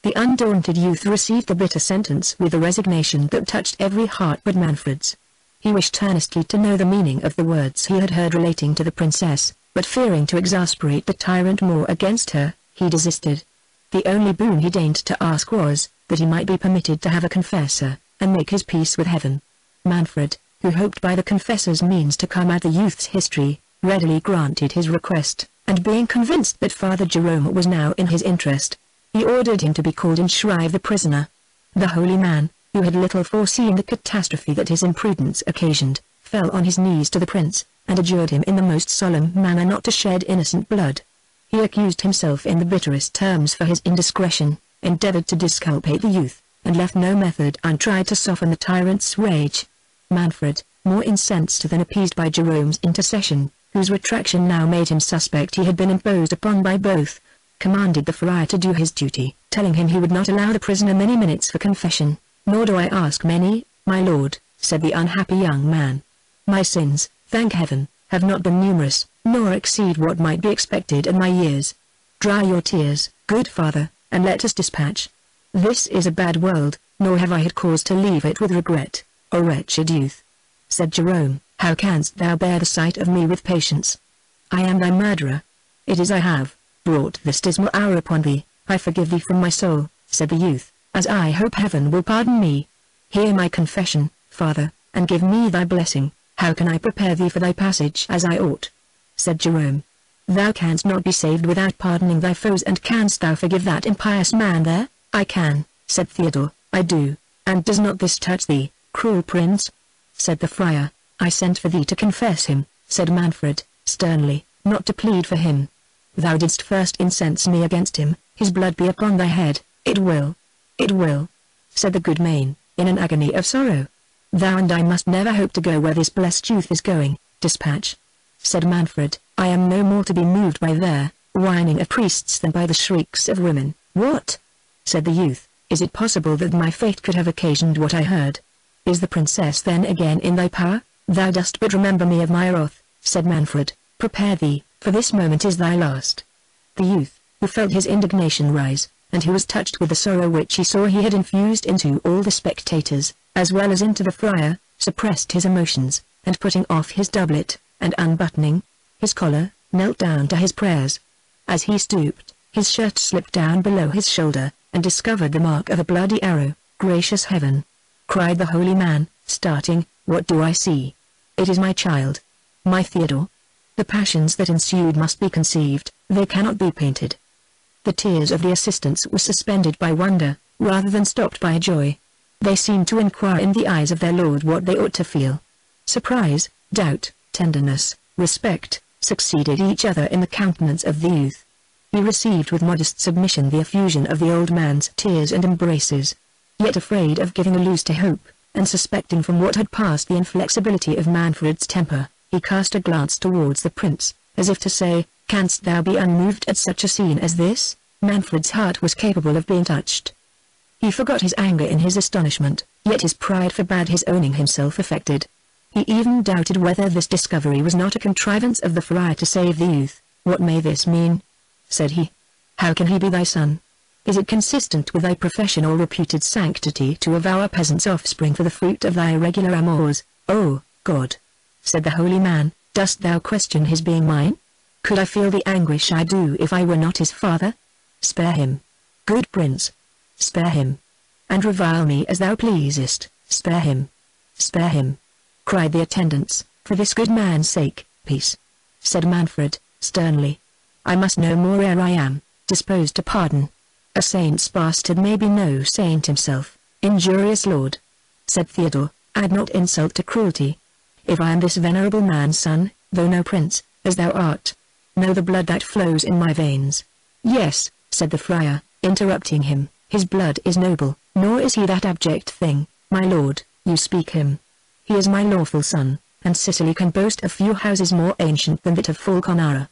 The undaunted youth received the bitter sentence with a resignation that touched every heart but Manfred's. He wished earnestly to know the meaning of the words he had heard relating to the princess, but fearing to exasperate the tyrant more against her, he desisted. The only boon he deigned to ask was, that he might be permitted to have a confessor, and make his peace with heaven. Manfred, who hoped by the confessor's means to come at the youth's history, readily granted his request, and being convinced that Father Jerome was now in his interest, he ordered him to be called and shrive the prisoner. The holy man, who had little foreseen the catastrophe that his imprudence occasioned, fell on his knees to the prince, and adjured him in the most solemn manner not to shed innocent blood. He accused himself in the bitterest terms for his indiscretion, endeavored to disculpate the youth, and left no method untried to soften the tyrant's rage. Manfred, more incensed than appeased by Jerome's intercession, whose retraction now made him suspect he had been imposed upon by both, commanded the friar to do his duty, telling him he would not allow the prisoner many minutes for confession. Nor do I ask many, my lord, said the unhappy young man. My sins, thank heaven, have not been numerous, nor exceed what might be expected in my years. Dry your tears, good father, and let us dispatch. This is a bad world, nor have I had cause to leave it with regret, O wretched youth. Said Jerome, how canst thou bear the sight of me with patience? I am thy murderer. It is I have brought this dismal hour upon thee. I forgive thee from my soul, said the youth, as I hope heaven will pardon me. Hear my confession, father, and give me thy blessing. How can I prepare thee for thy passage as I ought? Said Jerome. Thou canst not be saved without pardoning thy foes, and canst thou forgive that impious man there? I can, said Theodore, I do. And does not this touch thee, cruel prince? Said the friar. I sent for thee to confess him, said Manfred, sternly, not to plead for him. Thou didst first incense me against him, his blood be upon thy head. It will, said the good man, in an agony of sorrow. Thou and I must never hope to go where this blessed youth is going. Dispatch, said Manfred. I am no more to be moved by their whining of priests than by the shrieks of women. What? Said the youth. Is it possible that my fate could have occasioned what I heard? Is the princess then again in thy power? Thou dost but remember me of my wrath, said Manfred. Prepare thee, for this moment is thy last. The youth, who felt his indignation rise, and who was touched with the sorrow which he saw he had infused into all the spectators, as well as into the friar, suppressed his emotions, and putting off his doublet, and unbuttoning his collar, knelt down to his prayers. As he stooped, his shirt slipped down below his shoulder, and discovered the mark of a bloody arrow. Gracious heaven! Cried the holy man, starting, what do I see? It is my child. My Theodore. The passions that ensued must be conceived, they cannot be painted. The tears of the assistants were suspended by wonder, rather than stopped by joy. They seemed to inquire in the eyes of their lord what they ought to feel. Surprise, doubt, tenderness, respect, succeeded each other in the countenance of the youth. He received with modest submission the effusion of the old man's tears and embraces. Yet afraid of giving a loose to hope, and suspecting from what had passed the inflexibility of Manfred's temper, he cast a glance towards the prince, as if to say, canst thou be unmoved at such a scene as this? Manfred's heart was capable of being touched. He forgot his anger in his astonishment, yet his pride forbade his owning himself affected. He even doubted whether this discovery was not a contrivance of the friar to save the youth. What may this mean? Said he. How can he be thy son? Is it consistent with thy profession or reputed sanctity to avow a peasant's offspring for the fruit of thy irregular amours? Oh, God! Said the holy man, dost thou question his being mine? Could I feel the anguish I do if I were not his father? Spare him. Good prince. Spare him. And revile me as thou pleasest, spare him. Spare him. Cried the attendants, for this good man's sake. Peace. Said Manfred, sternly. I must no more ere I am disposed to pardon. A saint's bastard may be no saint himself. Injurious lord. Said Theodore, add not insult to cruelty. If I am this venerable man's son, though no prince, as thou art, know the blood that flows in my veins. Yes, said the friar, interrupting him, his blood is noble, nor is he that abject thing, my lord, you speak him. He is my lawful son, and Sicily can boast of few houses more ancient than that of Falconara.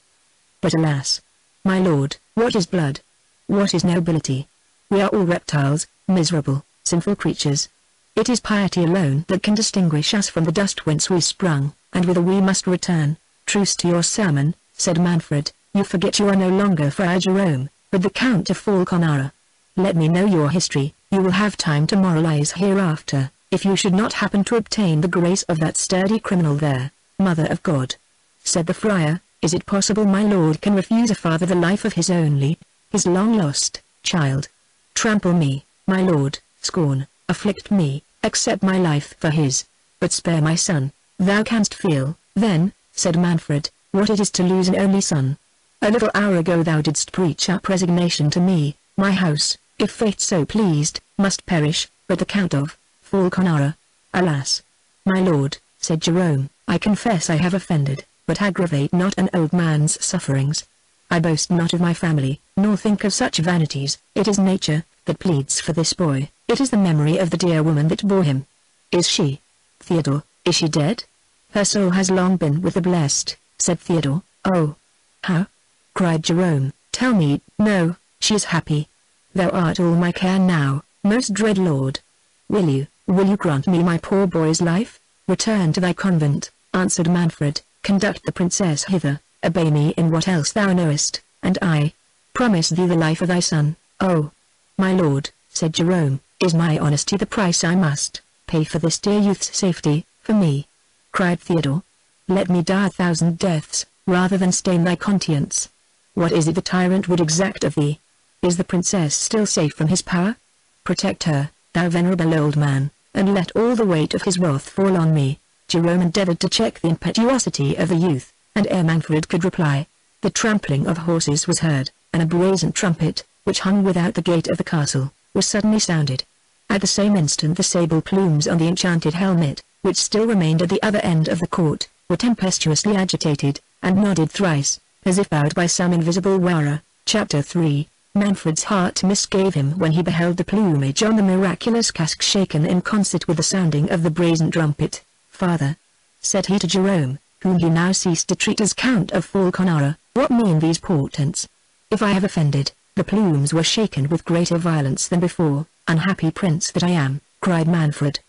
But alas, my lord, what is blood? What is nobility? We are all reptiles, miserable, sinful creatures. It is piety alone that can distinguish us from the dust whence we sprung, and whither we must return. Truce to your sermon, said Manfred, you forget you are no longer Friar Jerome, but the Count of Falconara. Let me know your history, you will have time to moralize hereafter, if you should not happen to obtain the grace of that sturdy criminal there. Mother of God. Said the friar, is it possible my lord can refuse a father the life of his only, his long-lost, child? Trample me, my lord, scorn, afflict me, accept my life for his, but spare my son. Thou canst feel, then, said Manfred, what it is to lose an only son. A little hour ago thou didst preach up resignation to me. My house, if fate so pleased, must perish, but the Count of Falconara. Alas! My lord, said Jerome, I confess I have offended, but aggravate not an old man's sufferings. I boast not of my family, nor think of such vanities. It is nature that pleads for this boy. It is the memory of the dear woman that bore him. Is she, Theodore, is she dead? Her soul has long been with the blessed, said Theodore. Oh! How? Cried Jerome. Tell me. No, she is happy. Thou art all my care now, most dread lord. Will you grant me my poor boy's life? Return to thy convent, answered Manfred. Conduct the princess hither, obey me in what else thou knowest, and I promise thee the life of thy son." "Oh, my lord," said Jerome, "is my honesty the price I must pay for this dear youth's safety?" "For me," cried Theodore, "let me die 1,000 deaths, rather than stain thy conscience. What is it the tyrant would exact of thee? Is the princess still safe from his power? Protect her, thou venerable old man, and let all the weight of his wrath fall on me." Jerome endeavored to check the impetuosity of the youth, and ere Manfred could reply, the trampling of horses was heard, and a brazen trumpet, which hung without the gate of the castle, was suddenly sounded. At the same instant the sable plumes on the enchanted helmet, which still remained at the other end of the court, were tempestuously agitated, and nodded thrice, as if bowed by some invisible wearer. Chapter 3. Manfred's heart misgave him when he beheld the plumage on the miraculous casque shaken in concert with the sounding of the brazen trumpet. "Father," said he to Jerome, whom he now ceased to treat as Count of Falconara, "what mean these portents? If I have offended," the plumes were shaken with greater violence than before. "Unhappy prince that I am," cried Manfred.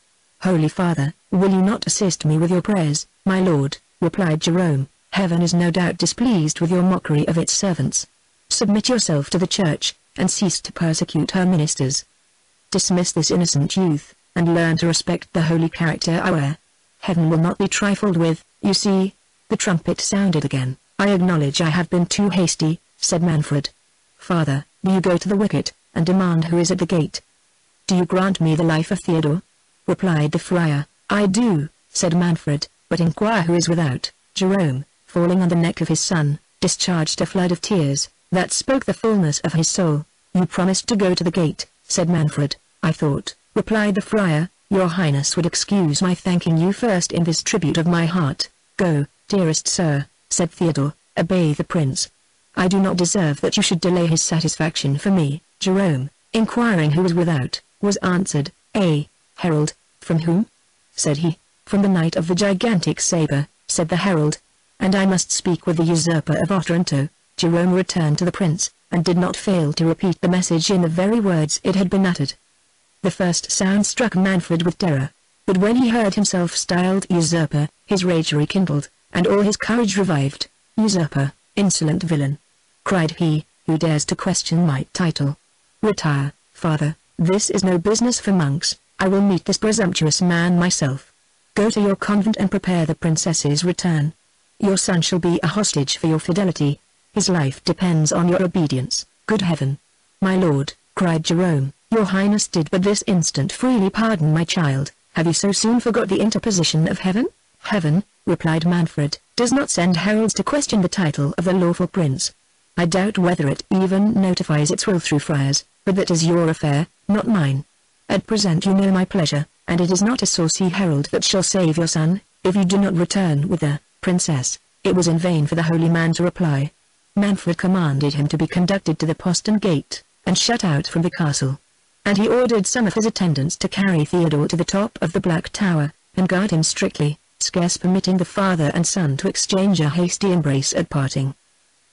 "Holy Father, will you not assist me with your prayers?" "My lord," replied Jerome, "heaven is no doubt displeased with your mockery of its servants. Submit yourself to the church, and cease to persecute her ministers. Dismiss this innocent youth, and learn to respect the holy character I wear. Heaven will not be trifled with, you see." The trumpet sounded again. "I acknowledge I have been too hasty," said Manfred. "Father, do you go to the wicket, and demand who is at the gate?" "Do you grant me the life of Theodore?" replied the friar. "I do," said Manfred, "but inquire who is without." Jerome, falling on the neck of his son, discharged a flood of tears, that spoke the fullness of his soul. "You promised to go to the gate," said Manfred. "I thought," replied the friar, "your highness would excuse my thanking you first in this tribute of my heart." "Go, dearest sir," said Theodore, "obey the prince. I do not deserve that you should delay his satisfaction for me." Jerome, inquiring who was without, was answered, "A herald." "From whom?" said he. "From the knight of the gigantic saber," said the herald. "And I must speak with the usurper of Otranto." Jerome returned to the prince, and did not fail to repeat the message in the very words it had been uttered. The first sound struck Manfred with terror, but when he heard himself styled usurper, his rage rekindled, and all his courage revived. "Usurper, insolent villain!" cried he, "who dares to question my title? Retire, father, this is no business for monks. I will meet this presumptuous man myself. Go to your convent and prepare the princess's return. Your son shall be a hostage for your fidelity. His life depends on your obedience." "Good heaven! My lord," cried Jerome, "your highness did but this instant freely pardon my child. Have you so soon forgot the interposition of heaven?" "Heaven," replied Manfred, "does not send heralds to question the title of the lawful prince. I doubt whether it even notifies its will through friars, but that is your affair, not mine. At present you know my pleasure, and it is not a saucy herald that shall save your son, if you do not return with the princess." It was in vain for the holy man to reply. Manfred commanded him to be conducted to the postern gate, and shut out from the castle. And he ordered some of his attendants to carry Theodore to the top of the Black Tower, and guard him strictly, scarce permitting the father and son to exchange a hasty embrace at parting.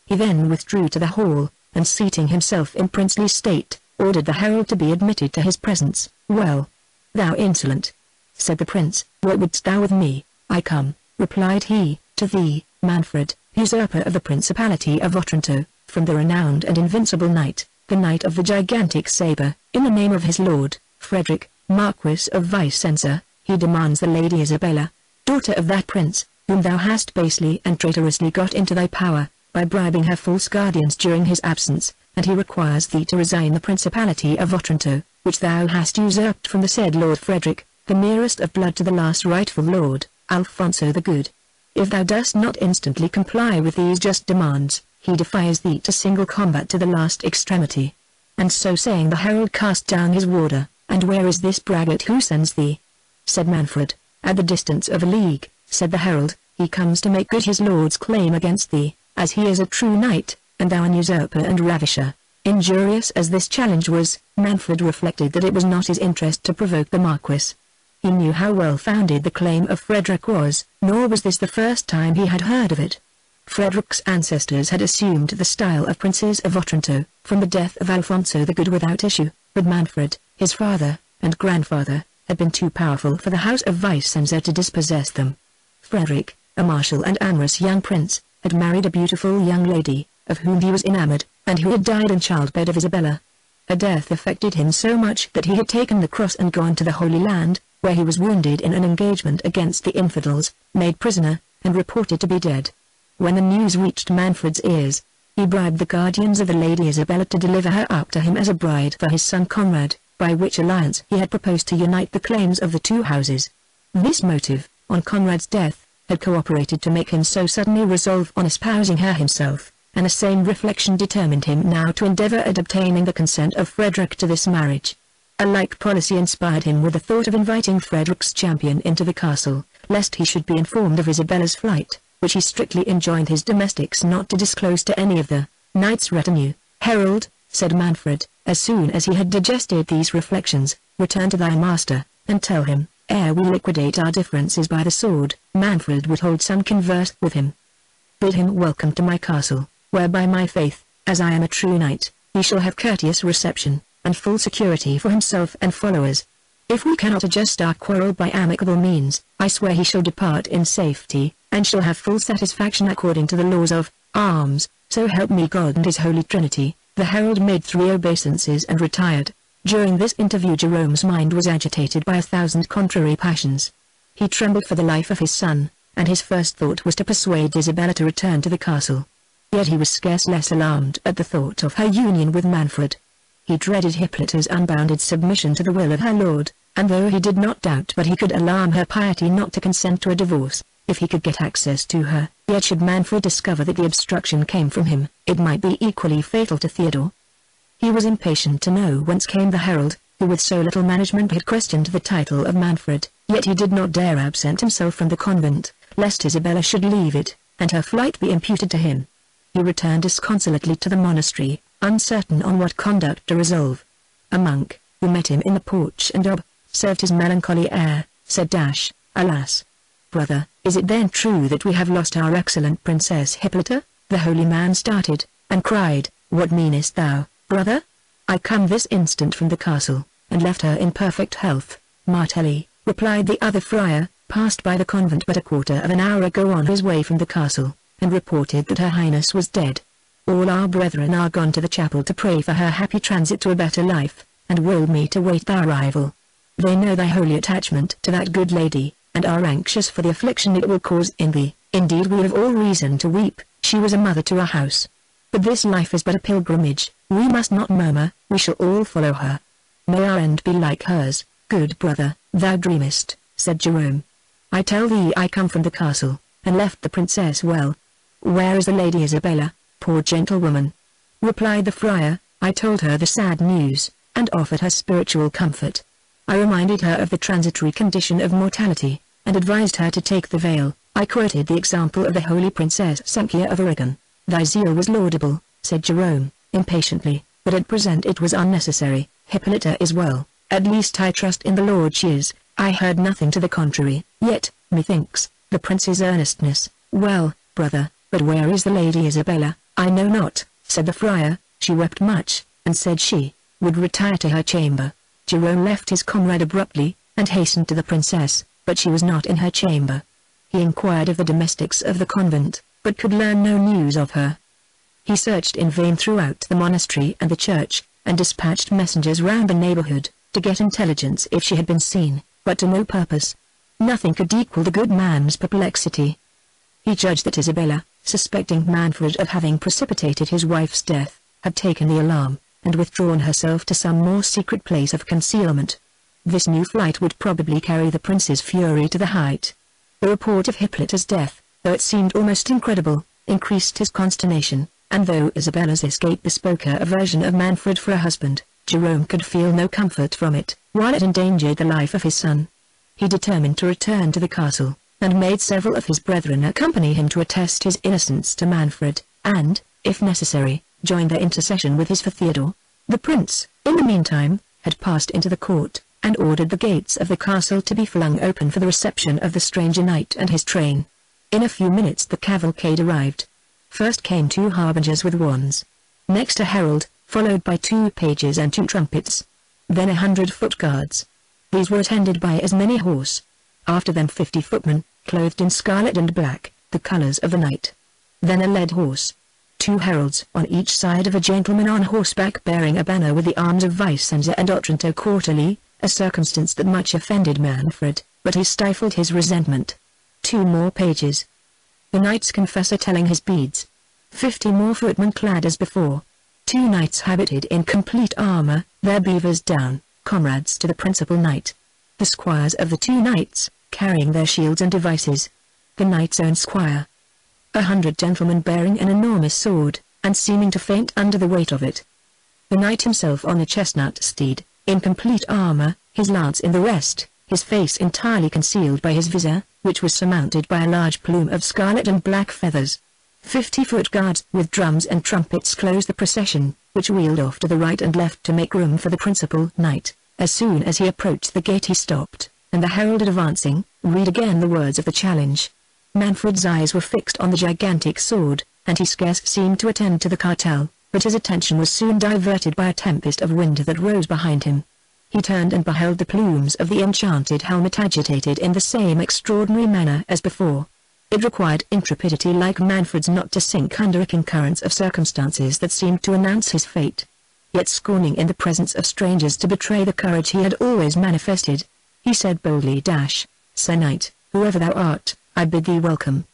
He then withdrew to the hall, and seating himself in princely state, ordered the herald to be admitted to his presence. "Well, thou insolent," said the prince, "what wouldst thou with me?" "I come," replied he, "to thee, Manfred, usurper of the principality of Otranto, from the renowned and invincible knight, the knight of the gigantic saber, in the name of his lord, Frederick, Marquis of Vicenza. He demands the Lady Isabella, daughter of that prince, whom thou hast basely and traitorously got into thy power, by bribing her false guardians during his absence, and he requires thee to resign the principality of Otranto, which thou hast usurped from the said Lord Frederick, the nearest of blood to the last rightful lord, Alfonso the Good. If thou dost not instantly comply with these just demands, he defies thee to single combat to the last extremity." And so saying the herald cast down his warder. "And where is this braggart who sends thee?" said Manfred. "At the distance of a league," said the herald. "He comes to make good his lord's claim against thee, as he is a true knight, and thou an usurper and ravisher." Injurious as this challenge was, Manfred reflected that it was not his interest to provoke the Marquis. He knew how well founded the claim of Frederick was, nor was this the first time he had heard of it. Frederick's ancestors had assumed the style of princes of Otranto, from the death of Alfonso the Good without issue, but Manfred, his father, and grandfather, had been too powerful for the house of Vicenza to dispossess them. Frederick, a martial and amorous young prince, had married a beautiful young lady, of whom he was enamored, and who had died in childbed of Isabella. Her death affected him so much that he had taken the cross and gone to the Holy Land, where he was wounded in an engagement against the infidels, made prisoner, and reported to be dead. When the news reached Manfred's ears, he bribed the guardians of the Lady Isabella to deliver her up to him as a bride for his son Conrad, by which alliance he had proposed to unite the claims of the two houses. This motive, on Conrad's death, had cooperated to make him so suddenly resolve on espousing her himself, and the same reflection determined him now to endeavour at obtaining the consent of Frederick to this marriage. A like policy inspired him with the thought of inviting Frederick's champion into the castle, lest he should be informed of Isabella's flight, which he strictly enjoined his domestics not to disclose to any of the knight's retinue. "Herald," said Manfred, as soon as he had digested these reflections, "return to thy master, and tell him, ere we liquidate our differences by the sword, Manfred would hold some converse with him. Bid him welcome to my castle, where by my faith, as I am a true knight, he shall have courteous reception, and full security for himself and followers. If we cannot adjust our quarrel by amicable means, I swear he shall depart in safety, and shall have full satisfaction according to the laws of arms, so help me God and his Holy Trinity." The herald made 3 obeisances and retired. During this interview Jerome's mind was agitated by 1,000 contrary passions. He trembled for the life of his son, and his first thought was to persuade Isabella to return to the castle. Yet he was scarce less alarmed at the thought of her union with Manfred. He dreaded Hippolyta's unbounded submission to the will of her lord, and though he did not doubt but he could alarm her piety not to consent to a divorce, if he could get access to her, yet should Manfred discover that the obstruction came from him, it might be equally fatal to Theodore. He was impatient to know whence came the herald, who with so little management had questioned the title of Manfred, yet he did not dare absent himself from the convent, lest Isabella should leave it, and her flight be imputed to him. He returned disconsolately to the monastery, uncertain on what conduct to resolve. A monk, who met him in the porch and observed his melancholy air, said, "Alas! Brother, is it then true that we have lost our excellent Princess Hippolyta?" The holy man started, and cried, "What meanest thou, brother?" "I come this instant from the castle, and left her in perfect health." "Martelli," replied the other friar, "passed by the convent but a quarter of an hour ago on his way from the castle, and reported that her highness was dead. All our brethren are gone to the chapel to pray for her happy transit to a better life, and willed me to wait thy arrival. They know thy holy attachment to that good lady, and are anxious for the affliction it will cause in thee. Indeed we have all reason to weep, she was a mother to our house. But this life is but a pilgrimage, we must not murmur, we shall all follow her. May our end be like hers." "Good brother, thou dreamest," said Jerome. "I tell thee I come from the castle, and left the princess well." "Where is the Lady Isabella, poor gentlewoman?" replied the friar. "I told her the sad news, and offered her spiritual comfort. I reminded her of the transitory condition of mortality, and advised her to take the veil. I quoted the example of the holy Princess Sanchia of Aragon." "Thy zeal was laudable," said Jerome, impatiently, "but at present it was unnecessary. Hippolyta is well, at least I trust in the Lord she is. I heard nothing to the contrary. Yet, methinks, the prince's earnestness—" "Well, brother, but where is the Lady Isabella?" "I know not," said the friar. "She wept much, and said she would retire to her chamber." Jerome left his comrade abruptly, and hastened to the princess, but she was not in her chamber. He inquired of the domestics of the convent, but could learn no news of her. He searched in vain throughout the monastery and the church, and dispatched messengers round the neighborhood, to get intelligence if she had been seen, but to no purpose. Nothing could equal the good man's perplexity. He judged that Isabella, suspecting Manfred of having precipitated his wife's death, had taken the alarm, and withdrawn herself to some more secret place of concealment. This new flight would probably carry the prince's fury to the height. The report of Hippolyta's death, though it seemed almost incredible, increased his consternation, and though Isabella's escape bespoke her aversion of Manfred for a husband, Jerome could feel no comfort from it, while it endangered the life of his son. He determined to return to the castle, and made several of his brethren accompany him to attest his innocence to Manfred, and, if necessary, join their intercession with his for Theodore. The prince, in the meantime, had passed into the court, and ordered the gates of the castle to be flung open for the reception of the stranger knight and his train. In a few minutes the cavalcade arrived. First came 2 harbingers with wands. Next a herald, followed by 2 pages and 2 trumpets. Then 100 foot guards. These were attended by as many horse. After them 50 footmen, clothed in scarlet and black, the colors of the knight. then a led horse. 2 heralds on each side of a gentleman on horseback bearing a banner with the arms of Vicenza and Otranto quarterly, a circumstance that much offended Manfred, but he stifled his resentment. 2 more pages. The knight's confessor telling his beads. 50 more footmen clad as before. 2 knights habited in complete armor, their beavers down, comrades to the principal knight. The squires of the 2 knights, carrying their shields and devices. The knight's own squire. 100 gentlemen bearing an enormous sword, and seeming to faint under the weight of it. The knight himself on a chestnut steed, in complete armor, his lance in the rest, his face entirely concealed by his visor, which was surmounted by a large plume of scarlet and black feathers. 50-foot guards with drums and trumpets closed the procession, which wheeled off to the right and left to make room for the principal knight. As soon as he approached the gate he stopped, and the herald advancing, read again the words of the challenge. Manfred's eyes were fixed on the gigantic sword, and he scarce seemed to attend to the cartel, but his attention was soon diverted by a tempest of wind that rose behind him. He turned and beheld the plumes of the enchanted helmet agitated in the same extraordinary manner as before. It required intrepidity like Manfred's not to sink under a concurrence of circumstances that seemed to announce his fate. Yet scorning in the presence of strangers to betray the courage he had always manifested, he said boldly, Sir Knight, whoever thou art, I bid thee welcome.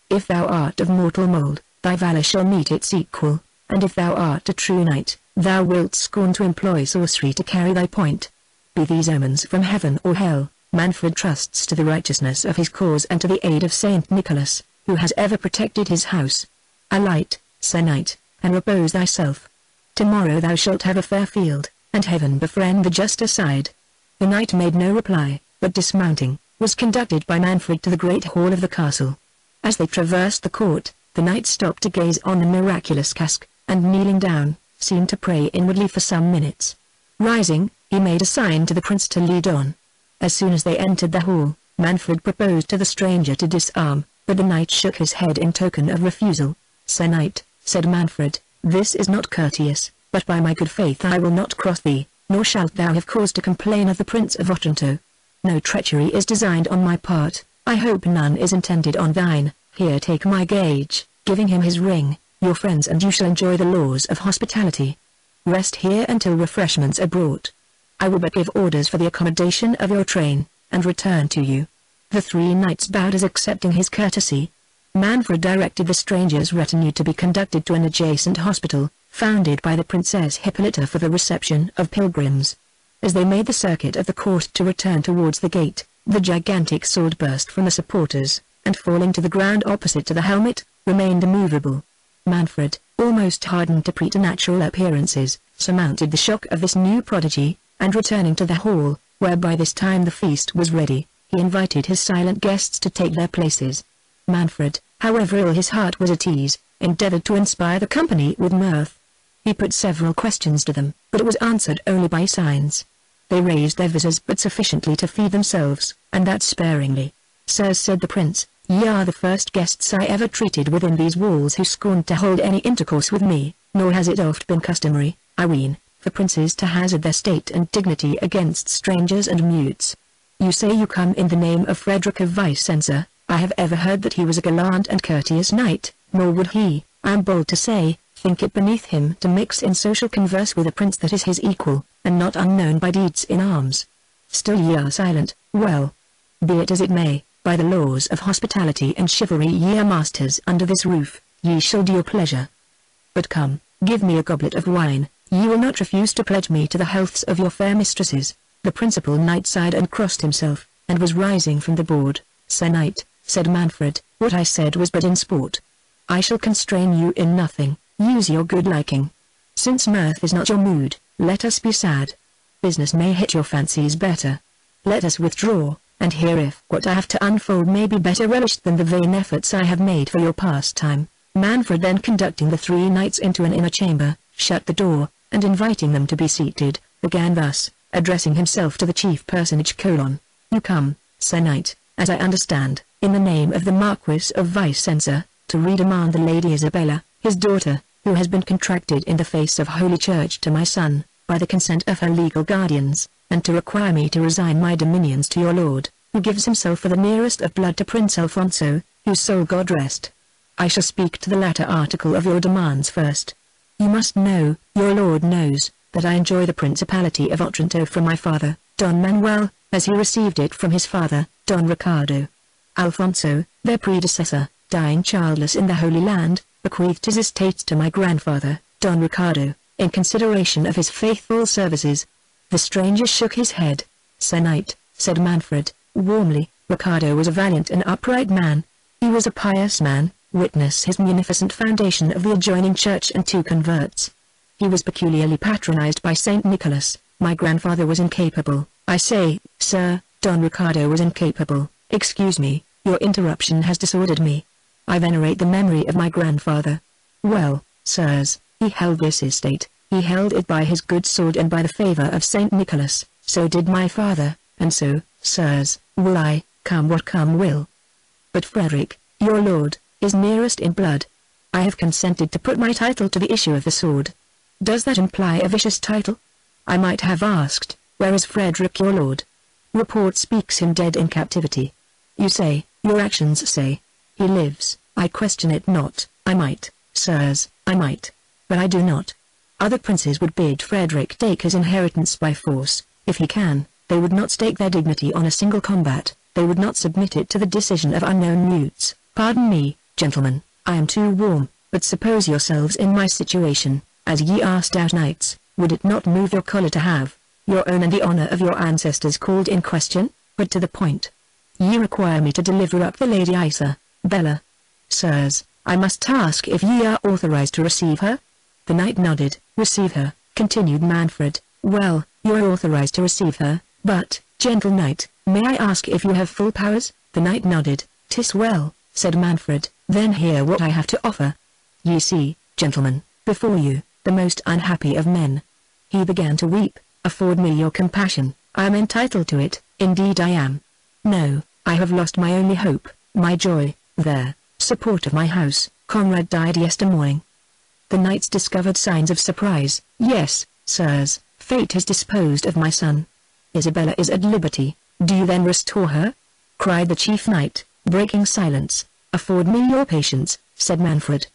If thou art of mortal mould, thy valour shall meet its equal, and if thou art a true knight, thou wilt scorn to employ sorcery to carry thy point. Be these omens from heaven or hell, Manfred trusts to the righteousness of his cause and to the aid of Saint Nicholas, who has ever protected his house. Alight, Sir Knight, and repose thyself. Tomorrow thou shalt have a fair field, and heaven befriend the juster side. The knight made no reply, but dismounting, was conducted by Manfred to the great hall of the castle. As they traversed the court, the knight stopped to gaze on the miraculous casque, and kneeling down, seemed to pray inwardly for some minutes. Rising, he made a sign to the prince to lead on. As soon as they entered the hall, Manfred proposed to the stranger to disarm, but the knight shook his head in token of refusal. Sir Knight, said Manfred, this is not courteous, but by my good faith I will not cross thee, nor shalt thou have cause to complain of the Prince of Otranto. No treachery is designed on my part, I hope none is intended on thine. Here take my gage, giving him his ring. Your friends and you shall enjoy the laws of hospitality. Rest here until refreshments are brought. I will but give orders for the accommodation of your train, and return to you. The 3 knights bowed as accepting his courtesy. Manfred directed the stranger's retinue to be conducted to an adjacent hospital, founded by the Princess Hippolyta for the reception of pilgrims. As they made the circuit of the court to return towards the gate, the gigantic sword burst from the supporters, and falling to the ground opposite to the helmet, remained immovable. Manfred, almost hardened to preternatural appearances, surmounted the shock of this new prodigy, and returning to the hall, where by this time the feast was ready, he invited his silent guests to take their places. Manfred, however ill his heart was at ease, endeavored to inspire the company with mirth. He put several questions to them, but it was answered only by signs. They raised their visors but sufficiently to feed themselves, and that sparingly. Sirs, said the prince, ye are the first guests I ever treated within these walls who scorned to hold any intercourse with me, nor has it oft been customary, I ween, for princes to hazard their state and dignity against strangers and mutes. You say you come in the name of Frederick of Vicenza. I have ever heard that he was a gallant and courteous knight, nor would he, I am bold to say, think it beneath him to mix in social converse with a prince that is his equal, and not unknown by deeds in arms. Still ye are silent. Well, be it as it may, by the laws of hospitality and chivalry ye are masters under this roof, ye shall do your pleasure. But come, give me a goblet of wine, ye will not refuse to pledge me to the healths of your fair mistresses. The principal knight sighed and crossed himself, and was rising from the board. Sir Knight, said Manfred, what I said was but in sport. I shall constrain you in nothing, use your good liking. Since mirth is not your mood, let us be sad. Business may hit your fancies better. Let us withdraw, and hear if what I have to unfold may be better relished than the vain efforts I have made for your pastime. Manfred then conducting the 3 knights into an inner chamber, shut the door, and inviting them to be seated, began thus, addressing himself to the chief personage: You come, Sir Knight, as I understand, in the name of the Marquis of Vicenza, to redemand the Lady Isabella, his daughter, who has been contracted in the face of Holy Church to my son, by the consent of her legal guardians, and to require me to resign my dominions to your lord, who gives himself for the nearest of blood to Prince Alfonso, whose soul God rest. I shall speak to the latter article of your demands first. You must know, your lord knows, that I enjoy the Principality of Otranto from my father, Don Manuel, as he received it from his father, Don Ricardo. Alfonso, their predecessor, dying childless in the Holy Land, bequeathed his estates to my grandfather, Don Ricardo, in consideration of his faithful services. The stranger shook his head. Sir Knight, said Manfred, warmly, Ricardo was a valiant and upright man. He was a pious man, witness his munificent foundation of the adjoining church and 2 converts. He was peculiarly patronized by Saint Nicholas. My grandfather was incapable. I say, sir, Don Ricardo was incapable. Excuse me, your interruption has disordered me. I venerate the memory of my grandfather. Well, sirs, he held this estate. He held it by his good sword and by the favor of Saint Nicholas. So did my father, and so, sirs, will I, come what come will. But Frederick, your lord, is nearest in blood. I have consented to put my title to the issue of the sword. Does that imply a vicious title? I might have asked, where is Frederick your lord? Report speaks him dead in captivity. You say, your actions say, he lives. I question it not. I might, sirs, I might. But I do not. Other princes would bid Frederick take his inheritance by force. If he can, they would not stake their dignity on a single combat. They would not submit it to the decision of unknown mutes. Pardon me, gentlemen, I am too warm, but suppose yourselves in my situation, as ye are stout knights, would it not move your choler to have your own and the honor of your ancestors called in question? But to the point. Ye require me to deliver up the Lady Isabella. Sirs, I must ask if ye are authorized to receive her? The knight nodded. Receive her, continued Manfred. Well, you are authorized to receive her, but, gentle knight, may I ask if you have full powers? The knight nodded. 'Tis well, said Manfred, then hear what I have to offer. Ye see, gentlemen, before you, the most unhappy of men. He began to weep. Afford me your compassion, I am entitled to it, indeed I am. No, I have lost my only hope, my joy, the support of my house. Conrad died yestermorning. The knights discovered signs of surprise. Yes, sirs, fate has disposed of my son. Isabella is at liberty. Do you then restore her? Cried the chief knight, breaking silence. Afford me your patience, said Manfred.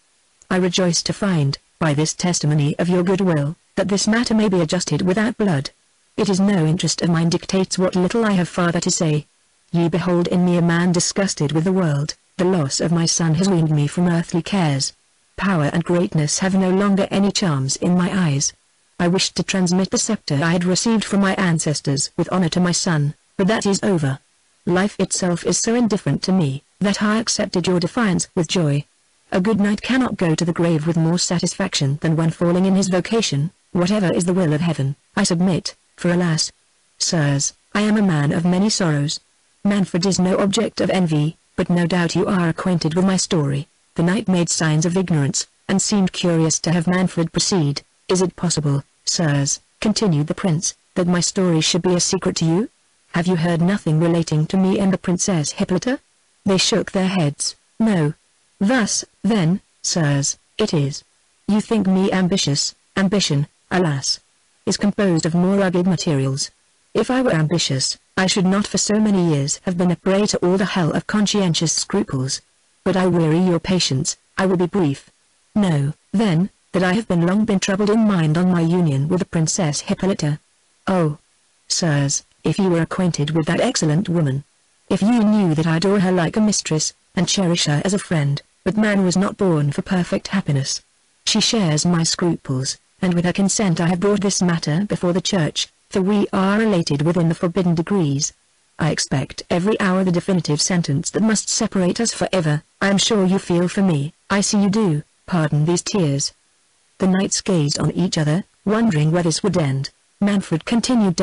I rejoice to find, by this testimony of your goodwill, that this matter may be adjusted without blood. It is no interest of mine dictates what little I have farther to say. Ye behold in me a man disgusted with the world. The loss of my son has weaned me from earthly cares. Power and greatness have no longer any charms in my eyes. I wished to transmit the scepter I had received from my ancestors with honor to my son, but that is over. Life itself is so indifferent to me, that I accepted your defiance with joy. A good knight cannot go to the grave with more satisfaction than one falling in his vocation. Whatever is the will of heaven, I submit, for alas, sirs, I am a man of many sorrows. Manfred is no object of envy, but no doubt you are acquainted with my story. The knight made signs of ignorance, and seemed curious to have Manfred proceed. Is it possible, sirs, continued the prince, that my story should be a secret to you? Have you heard nothing relating to me and the Princess Hippolyta? They shook their heads. No. Thus, then, sirs, it is. You think me ambitious. Ambition, alas, is composed of more rugged materials. If I were ambitious, I should not for so many years have been a prey to all the hell of conscientious scruples. But I weary your patience, I will be brief. Know, then, that I have long been troubled in mind on my union with the Princess Hippolyta. Oh, sirs, if you were acquainted with that excellent woman. If you knew that I adore her like a mistress, and cherish her as a friend, but man was not born for perfect happiness. She shares my scruples, and with her consent I have brought this matter before the church, for we are related within the forbidden degrees. I expect every hour the definitive sentence that must separate us forever. I am sure you feel for me. I see you do. Pardon these tears. The knights gazed on each other, wondering where this would end. Manfred continued.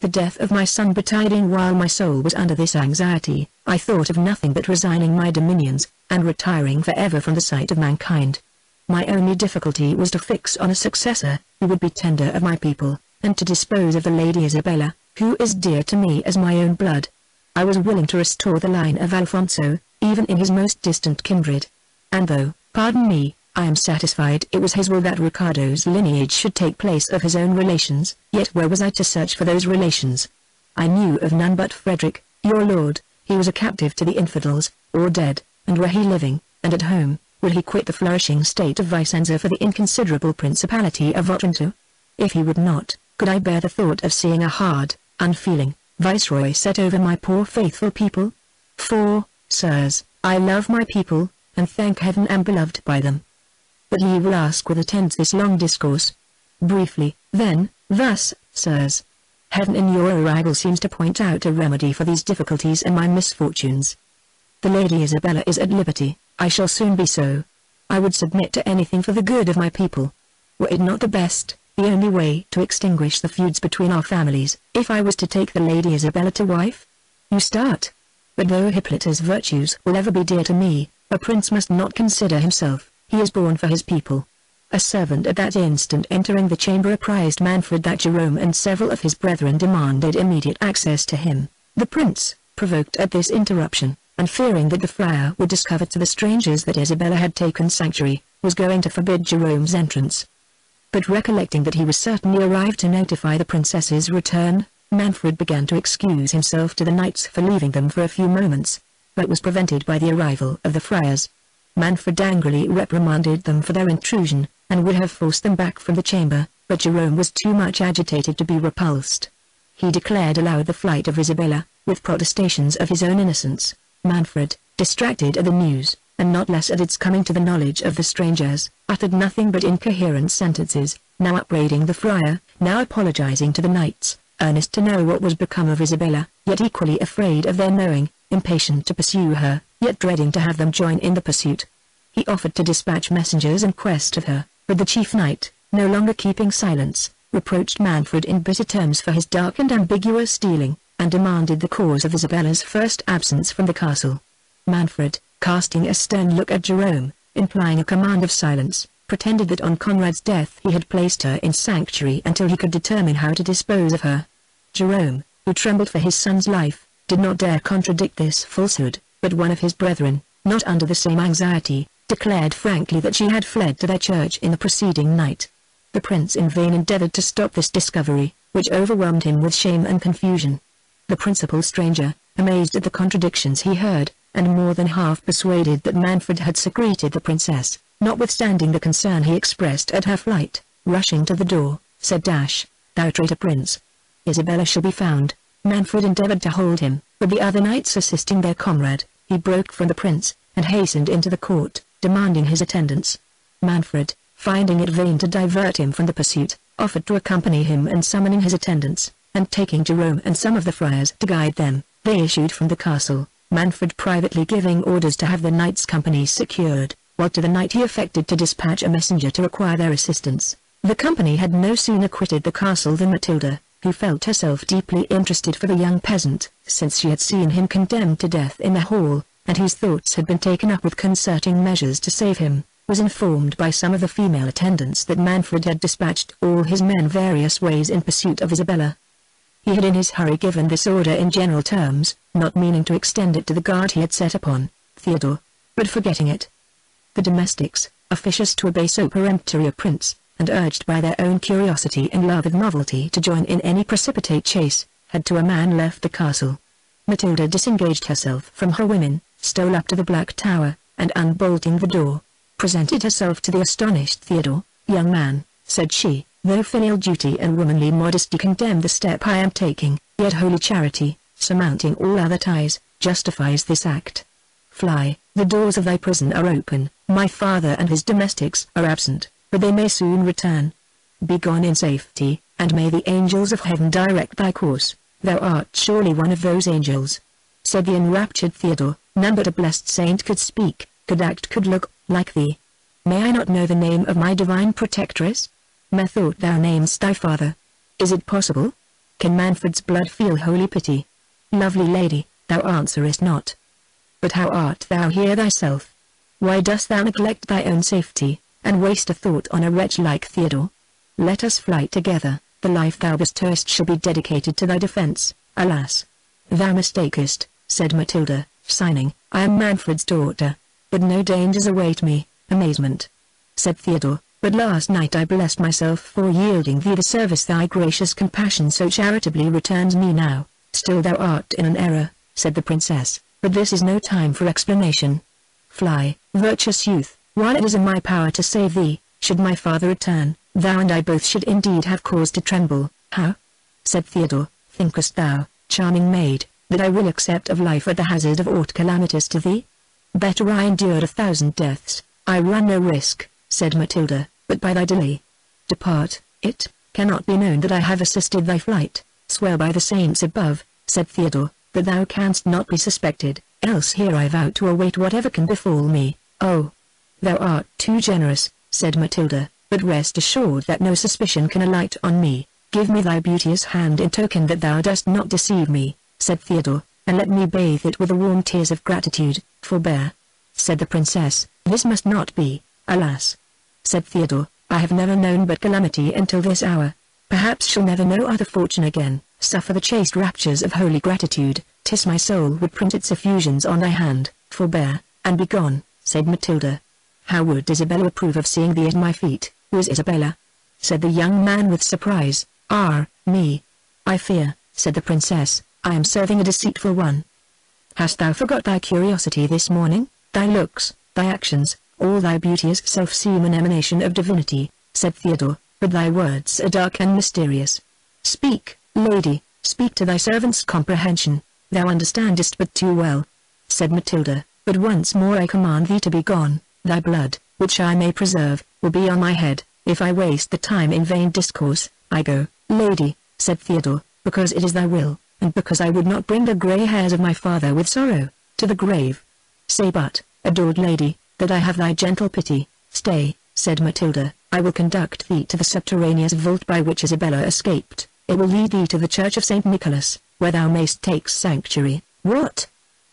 The death of my son betiding while my soul was under this anxiety, I thought of nothing but resigning my dominions, and retiring forever from the sight of mankind. My only difficulty was to fix on a successor, who would be tender of my people, and to dispose of the Lady Isabella, who is dear to me as my own blood. I was willing to restore the line of Alfonso, even in his most distant kindred. And though, pardon me, I am satisfied it was his will that Ricardo's lineage should take place of his own relations, yet where was I to search for those relations? I knew of none but Frederick, your lord. He was a captive to the infidels, or dead, and were he living, and at home, will he quit the flourishing state of Vicenza for the inconsiderable principality of Otranto? If he would not, could I bear the thought of seeing a hard, unfeeling, viceroy set over my poor faithful people? For, sirs, I love my people, and thank heaven am beloved by them. But ye will ask what attends this long discourse. Briefly, then, thus, sirs. Heaven in your arrival seems to point out a remedy for these difficulties and my misfortunes. The Lady Isabella is at liberty, I shall soon be so. I would submit to anything for the good of my people. Were it not the best, the only way to extinguish the feuds between our families, if I was to take the Lady Isabella to wife? You start. But though Hippolyta's virtues will ever be dear to me, a prince must not consider himself, he is born for his people. A servant at that instant entering the chamber apprised Manfred that Jerome and several of his brethren demanded immediate access to him. The prince, provoked at this interruption, and fearing that the friar would discover to the strangers that Isabella had taken sanctuary, was going to forbid Jerome's entrance. But recollecting that he was certainly arrived to notify the princess's return, Manfred began to excuse himself to the knights for leaving them for a few moments, but was prevented by the arrival of the friars. Manfred angrily reprimanded them for their intrusion, and would have forced them back from the chamber, but Jerome was too much agitated to be repulsed. He declared aloud the flight of Isabella, with protestations of his own innocence. Manfred, distracted at the news, and not less at its coming to the knowledge of the strangers, uttered nothing but incoherent sentences, now upbraiding the friar, now apologizing to the knights, earnest to know what was become of Isabella, yet equally afraid of their knowing, impatient to pursue her, yet dreading to have them join in the pursuit. He offered to dispatch messengers in quest of her, but the chief knight, no longer keeping silence, reproached Manfred in bitter terms for his dark and ambiguous dealing, and demanded the cause of Isabella's first absence from the castle. Manfred, casting a stern look at Jerome, implying a command of silence, pretended that on Conrad's death he had placed her in sanctuary until he could determine how to dispose of her. Jerome, who trembled for his son's life, did not dare contradict this falsehood, but one of his brethren, not under the same anxiety, declared frankly that she had fled to their church in the preceding night. The prince in vain endeavored to stop this discovery, which overwhelmed him with shame and confusion. The principal stranger, amazed at the contradictions he heard, and more than half persuaded that Manfred had secreted the princess, notwithstanding the concern he expressed at her flight, rushing to the door, said, "Thou traitor prince! Isabella shall be found." Manfred endeavored to hold him, but the other knights assisting their comrade, he broke from the prince, and hastened into the court, demanding his attendance. Manfred, finding it vain to divert him from the pursuit, offered to accompany him, and summoning his attendants, and taking Jerome and some of the friars to guide them, they issued from the castle, Manfred privately giving orders to have the knights' company secured, while to the night he affected to dispatch a messenger to require their assistance. The company had no sooner quitted the castle than Matilda, who felt herself deeply interested for the young peasant, since she had seen him condemned to death in the hall, and whose thoughts had been taken up with concerting measures to save him, was informed by some of the female attendants that Manfred had dispatched all his men various ways in pursuit of Isabella. He had in his hurry given this order in general terms, not meaning to extend it to the guard he had set upon, Theodore, but forgetting it. The domestics, officious to obey so peremptory a prince, and urged by their own curiosity and love of novelty to join in any precipitate chase, had to a man left the castle. Matilda disengaged herself from her women, stole up to the Black Tower, and unbolting the door, presented herself to the astonished Theodore. "Young man," said she, "though filial duty and womanly modesty condemn the step I am taking, yet holy charity, surmounting all other ties, justifies this act. Fly, the doors of thy prison are open, my father and his domestics are absent, but they may soon return. Be gone in safety, and may the angels of heaven direct thy course. Thou art surely one of those angels," said the enraptured Theodore. "None but a blessed saint could speak, could act, could look, like thee. May I not know the name of my divine protectress? Methought thou namest thy father. Is it possible? Can Manfred's blood feel holy pity? Lovely lady, thou answerest not. But how art thou here thyself? Why dost thou neglect thy own safety, and waste a thought on a wretch like Theodore? Let us fly together, the life thou bestowest shall be dedicated to thy defence." "Alas! Thou mistakest," said Matilda, signing. "I am Manfred's daughter, but no dangers await me." "Amazement," said Theodore, "but last night I blessed myself for yielding thee the service thy gracious compassion so charitably returns me now." "Still thou art in an error," said the princess, "but this is no time for explanation. Fly, virtuous youth, while it is in my power to save thee. Should my father return, thou and I both should indeed have cause to tremble." "How?" said Theodore. "Thinkest thou, charming maid, that I will accept of life at the hazard of aught calamitous to thee? Better I endured 1,000 deaths. I run no risk," said Matilda, "but by thy delay. Depart, it cannot be known that I have assisted thy flight." "Swear by the saints above," said Theodore, "that thou canst not be suspected, else here I vow to await whatever can befall me." "Oh, thou art too generous," said Matilda, "but rest assured that no suspicion can alight on me." "Give me thy beauteous hand in token that thou dost not deceive me," said Theodore, "and let me bathe it with the warm tears of gratitude." "Forbear," said the princess, "this must not be." "Alas," said Theodore, "I have never known but calamity until this hour. Perhaps shall never know other fortune again. Suffer the chaste raptures of holy gratitude. 'Tis my soul would print its effusions on thy hand." "Forbear, and be gone," said Matilda. "How would Isabella approve of seeing thee at my feet?" "Who is Isabella?" said the young man with surprise. "Me. I fear," said the princess, "I am serving a deceitful one." "Hast thou forgot thy curiosity this morning? Thy looks, thy actions, all thy beauteous self seem an emanation of divinity," said Theodore, "but thy words are dark and mysterious. Speak, lady, speak to thy servant's comprehension. Thou understandest but too well," said Matilda, "but once more I command thee to be gone. Thy blood, which I may preserve, will be on my head, if I waste the time in vain discourse." "I go, lady," said Theodore, "because it is thy will, and because I would not bring the grey hairs of my father with sorrow to the grave. Say but, adored lady, that I have thy gentle pity." "Stay," said Matilda, "I will conduct thee to the subterraneous vault by which Isabella escaped. It will lead thee to the church of St. Nicholas, where thou mayst take sanctuary." "What?"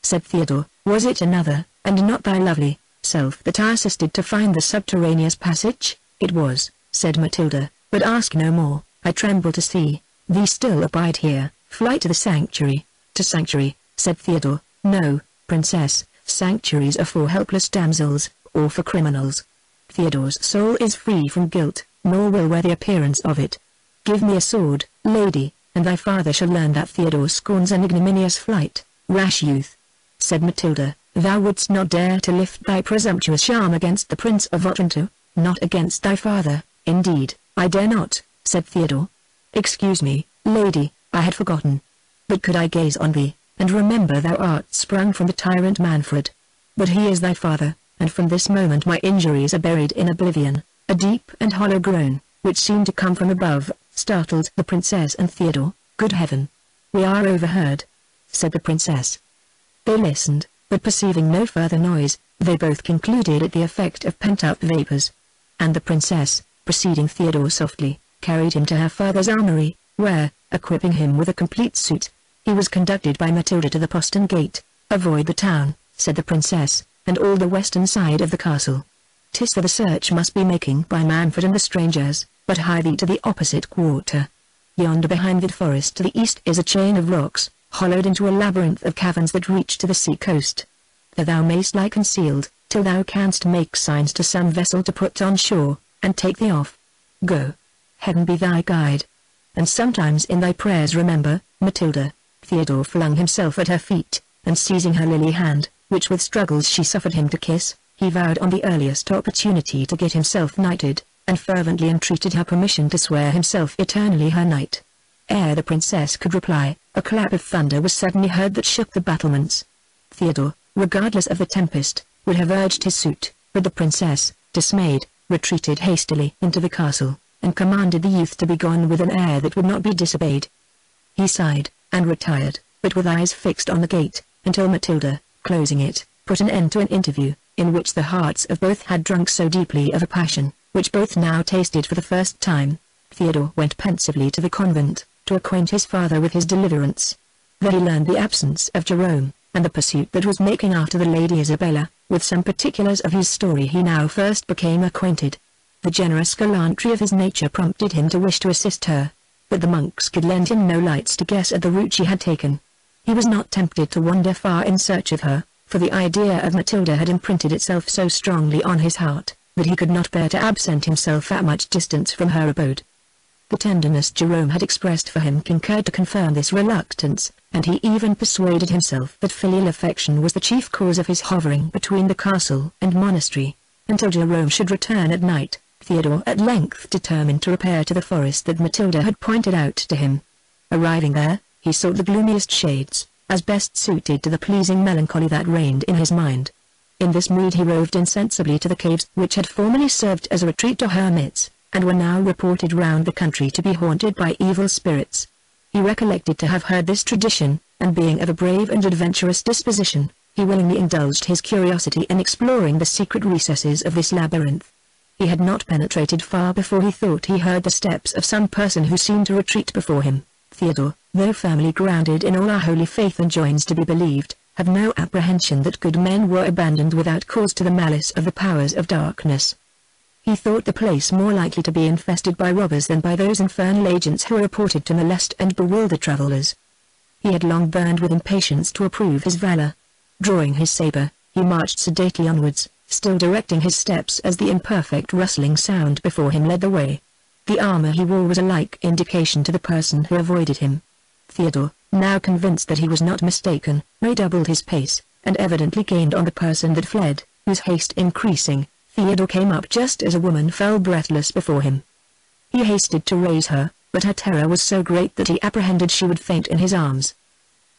said Theodore, "was it another, and not thy lovely self that I assisted to find the subterraneous passage?" "It was," said Matilda, "but ask no more. I tremble to see thee still abide here. Fly to the sanctuary." "To sanctuary," said Theodore. "No, princess, sanctuaries are for helpless damsels, or for criminals. Theodore's soul is free from guilt, nor will wear the appearance of it. Give me a sword, lady, and thy father shall learn that Theodore scorns an ignominious flight." "Rash youth," said Matilda, "thou wouldst not dare to lift thy presumptuous arm against the Prince of Otranto?" "Not against thy father, indeed, I dare not," said Theodore. "Excuse me, lady, I had forgotten. But could I gaze on thee, and remember thou art sprung from the tyrant Manfred. But he is thy father, and from this moment my injuries are buried in oblivion." A deep and hollow groan, which seemed to come from above, startled the princess and Theodore. "Good heaven! We are overheard," said the princess. They listened, but perceiving no further noise, they both concluded it the effect of pent-up vapors. And the princess, preceding Theodore softly, carried him to her father's armory, where, equipping him with a complete suit, he was conducted by Matilda to the postern gate. "Avoid the town," said the princess, "and all the western side of the castle. 'Tis for the search must be making by Manfred and the strangers, but hie thee to the opposite quarter. Yonder behind that forest to the east is a chain of rocks, hollowed into a labyrinth of caverns that reach to the sea coast. There thou mayst lie concealed, till thou canst make signs to some vessel to put on shore, and take thee off. Go. Heaven be thy guide. And sometimes in thy prayers remember, Matilda." Theodore flung himself at her feet, and seizing her lily hand, which with struggles she suffered him to kiss, he vowed on the earliest opportunity to get himself knighted, and fervently entreated her permission to swear himself eternally her knight. Ere the princess could reply, a clap of thunder was suddenly heard that shook the battlements. Theodore, regardless of the tempest, would have urged his suit, but the princess, dismayed, retreated hastily into the castle, and commanded the youth to be gone with an air that would not be disobeyed. He sighed, and retired, but with eyes fixed on the gate, until Matilda, closing it, put an end to an interview, in which the hearts of both had drunk so deeply of a passion, which both now tasted for the first time. Theodore went pensively to the convent, to acquaint his father with his deliverance. There he learned the absence of Jerome, and the pursuit that was making after the Lady Isabella. With some particulars of his story he now first became acquainted. The generous gallantry of his nature prompted him to wish to assist her, but the monks could lend him no lights to guess at the route she had taken. He was not tempted to wander far in search of her, for the idea of Matilda had imprinted itself so strongly on his heart, that he could not bear to absent himself at much distance from her abode. The tenderness Jerome had expressed for him concurred to confirm this reluctance, and he even persuaded himself that filial affection was the chief cause of his hovering between the castle and monastery. Until Jerome should return at night, Theodore at length determined to repair to the forest that Matilda had pointed out to him. Arriving there, he sought the gloomiest shades, as best suited to the pleasing melancholy that reigned in his mind. In this mood he roved insensibly to the caves which had formerly served as a retreat to hermits, and were now reported round the country to be haunted by evil spirits. He recollected to have heard this tradition, and being of a brave and adventurous disposition, he willingly indulged his curiosity in exploring the secret recesses of this labyrinth. He had not penetrated far before he thought he heard the steps of some person who seemed to retreat before him. Theodore, though firmly grounded in all our holy faith and joins to be believed, had no apprehension that good men were abandoned without cause to the malice of the powers of darkness. He thought the place more likely to be infested by robbers than by those infernal agents who were reported to molest and bewilder travellers. He had long burned with impatience to approve his valour. Drawing his sabre, he marched sedately onwards, still directing his steps as the imperfect rustling sound before him led the way. The armour he wore was a like indication to the person who avoided him. Theodore, now convinced that he was not mistaken, redoubled his pace, and evidently gained on the person that fled, whose haste increasing, Theodore came up just as a woman fell breathless before him. He hasted to raise her, but her terror was so great that he apprehended she would faint in his arms.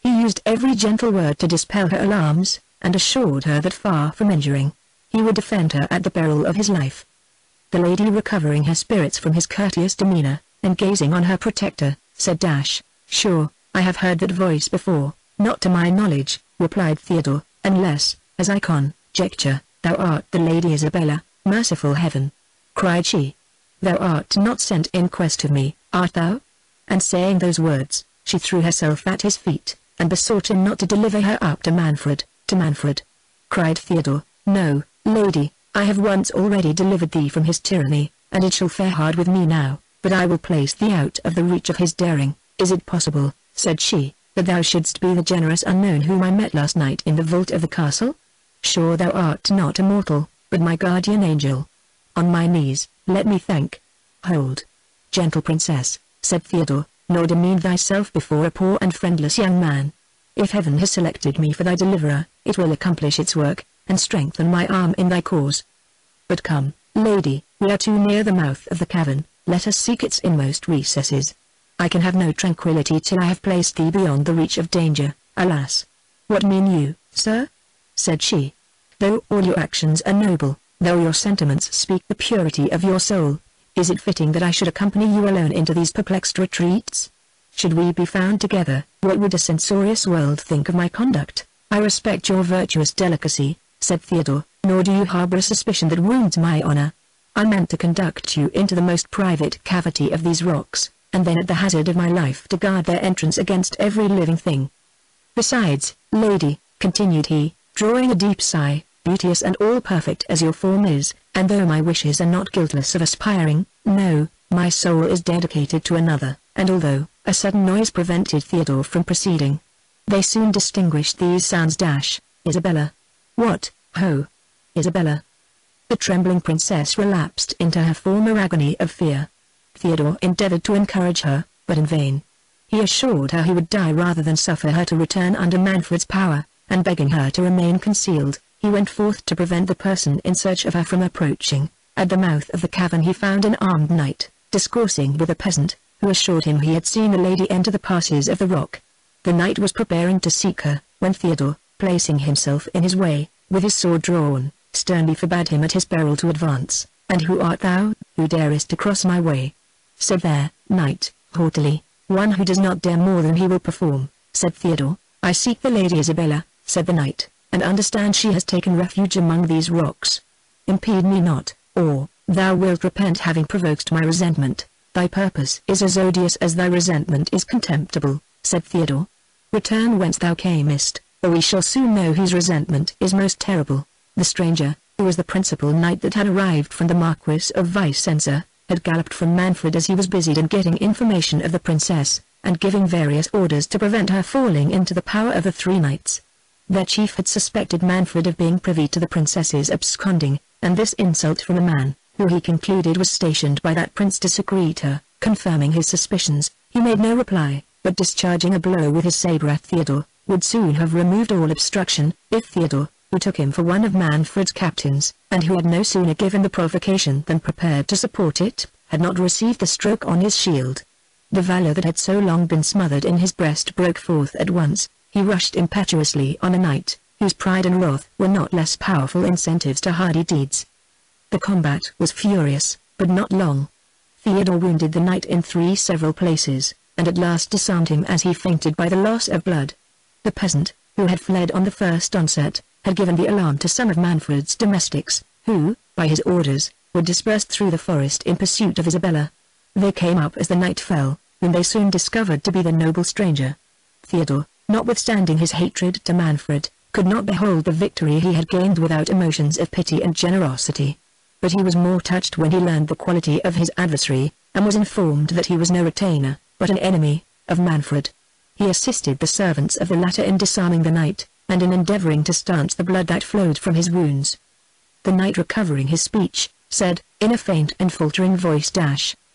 He used every gentle word to dispel her alarms, and assured her that far from injuring, he would defend her at the peril of his life. The lady, recovering her spirits from his courteous demeanour, and gazing on her protector, said, "Sure, I have heard that voice before." "Not to my knowledge," replied Theodore, "unless, as I conjecture, thou art the Lady Isabella." "Merciful heaven!" cried she. "Thou art not sent in quest of me, art thou?" And saying those words, she threw herself at his feet, and besought him not to deliver her up to Manfred. "To Manfred!" cried Theodore. "No, lady, I have once already delivered thee from his tyranny, and it shall fare hard with me now, but I will place thee out of the reach of his daring." "Is it possible," said she, "that thou shouldst be the generous unknown whom I met last night in the vault of the castle? Sure thou art not a mortal, but my guardian angel. On my knees, let me thank." "Hold, gentle princess," said Theodore, "nor demean thyself before a poor and friendless young man. If heaven has selected me for thy deliverer, it will accomplish its work, and strengthen my arm in thy cause. But come, lady, we are too near the mouth of the cavern, let us seek its inmost recesses. I can have no tranquillity till I have placed thee beyond the reach of danger." "Alas! What mean you, sir?" said she. "Though all your actions are noble, though your sentiments speak the purity of your soul, is it fitting that I should accompany you alone into these perplexed retreats? Should we be found together, what would a censorious world think of my conduct?" "I respect your virtuous delicacy," said Theodore, "nor do you harbor a suspicion that wounds my honor. I meant to conduct you into the most private cavity of these rocks, and then at the hazard of my life to guard their entrance against every living thing. Besides, lady," continued he, drawing a deep sigh, "beauteous and all perfect as your form is, and though my wishes are not guiltless of aspiring, no, my soul is dedicated to another." And although a sudden noise prevented Theodore from proceeding, they soon distinguished these sounds. "Isabella! What, ho! Isabella!" The trembling princess relapsed into her former agony of fear. Theodore endeavored to encourage her, but in vain. He assured her he would die rather than suffer her to return under Manfred's power, and begging her to remain concealed, he went forth to prevent the person in search of her from approaching. At the mouth of the cavern he found an armed knight, discoursing with a peasant, who assured him he had seen the lady enter the passes of the rock. The knight was preparing to seek her, when Theodore, placing himself in his way, with his sword drawn, sternly forbade him at his peril to advance. "And who art thou, who darest to cross my way?" said their knight, haughtily. "One who does not dare more than he will perform," said Theodore. "I seek the Lady Isabella," said the knight, "and understand she has taken refuge among these rocks. Impede me not, or thou wilt repent having provoked my resentment. Thy purpose is as odious as thy resentment is contemptible," said Theodore. "Return whence thou camest, or we shall soon know whose resentment is most terrible." The stranger, who was the principal knight that had arrived from the Marquis of Vicenza, had galloped from Manfred as he was busied in getting information of the princess, and giving various orders to prevent her falling into the power of the three knights. Their chief had suspected Manfred of being privy to the princess's absconding, and this insult from a man, who he concluded was stationed by that prince to secrete her, Confirming his suspicions, he made no reply, but discharging a blow with his sabre at Theodore, would soon have removed all obstruction, if Theodore, who took him for one of Manfred's captains, and who had no sooner given the provocation than prepared to support it, had not received the stroke on his shield. The valor that had so long been smothered in his breast broke forth at once. He rushed impetuously on a knight, whose pride and wrath were not less powerful incentives to hardy deeds. The combat was furious, but not long. Theodore wounded the knight in 3 several places, and at last disarmed him as he fainted by the loss of blood. The peasant, who had fled on the first onset, had given the alarm to some of Manfred's domestics, who, by his orders, were dispersed through the forest in pursuit of Isabella. They came up as the night fell, whom they soon discovered to be the noble stranger. Theodore, notwithstanding his hatred to Manfred, could not behold the victory he had gained without emotions of pity and generosity. But he was more touched when he learned the quality of his adversary, and was informed that he was no retainer, but an enemy, of Manfred. He assisted the servants of the latter in disarming the knight, and in endeavoring to stanch the blood that flowed from his wounds. The knight, recovering his speech, said, in a faint and faltering voice,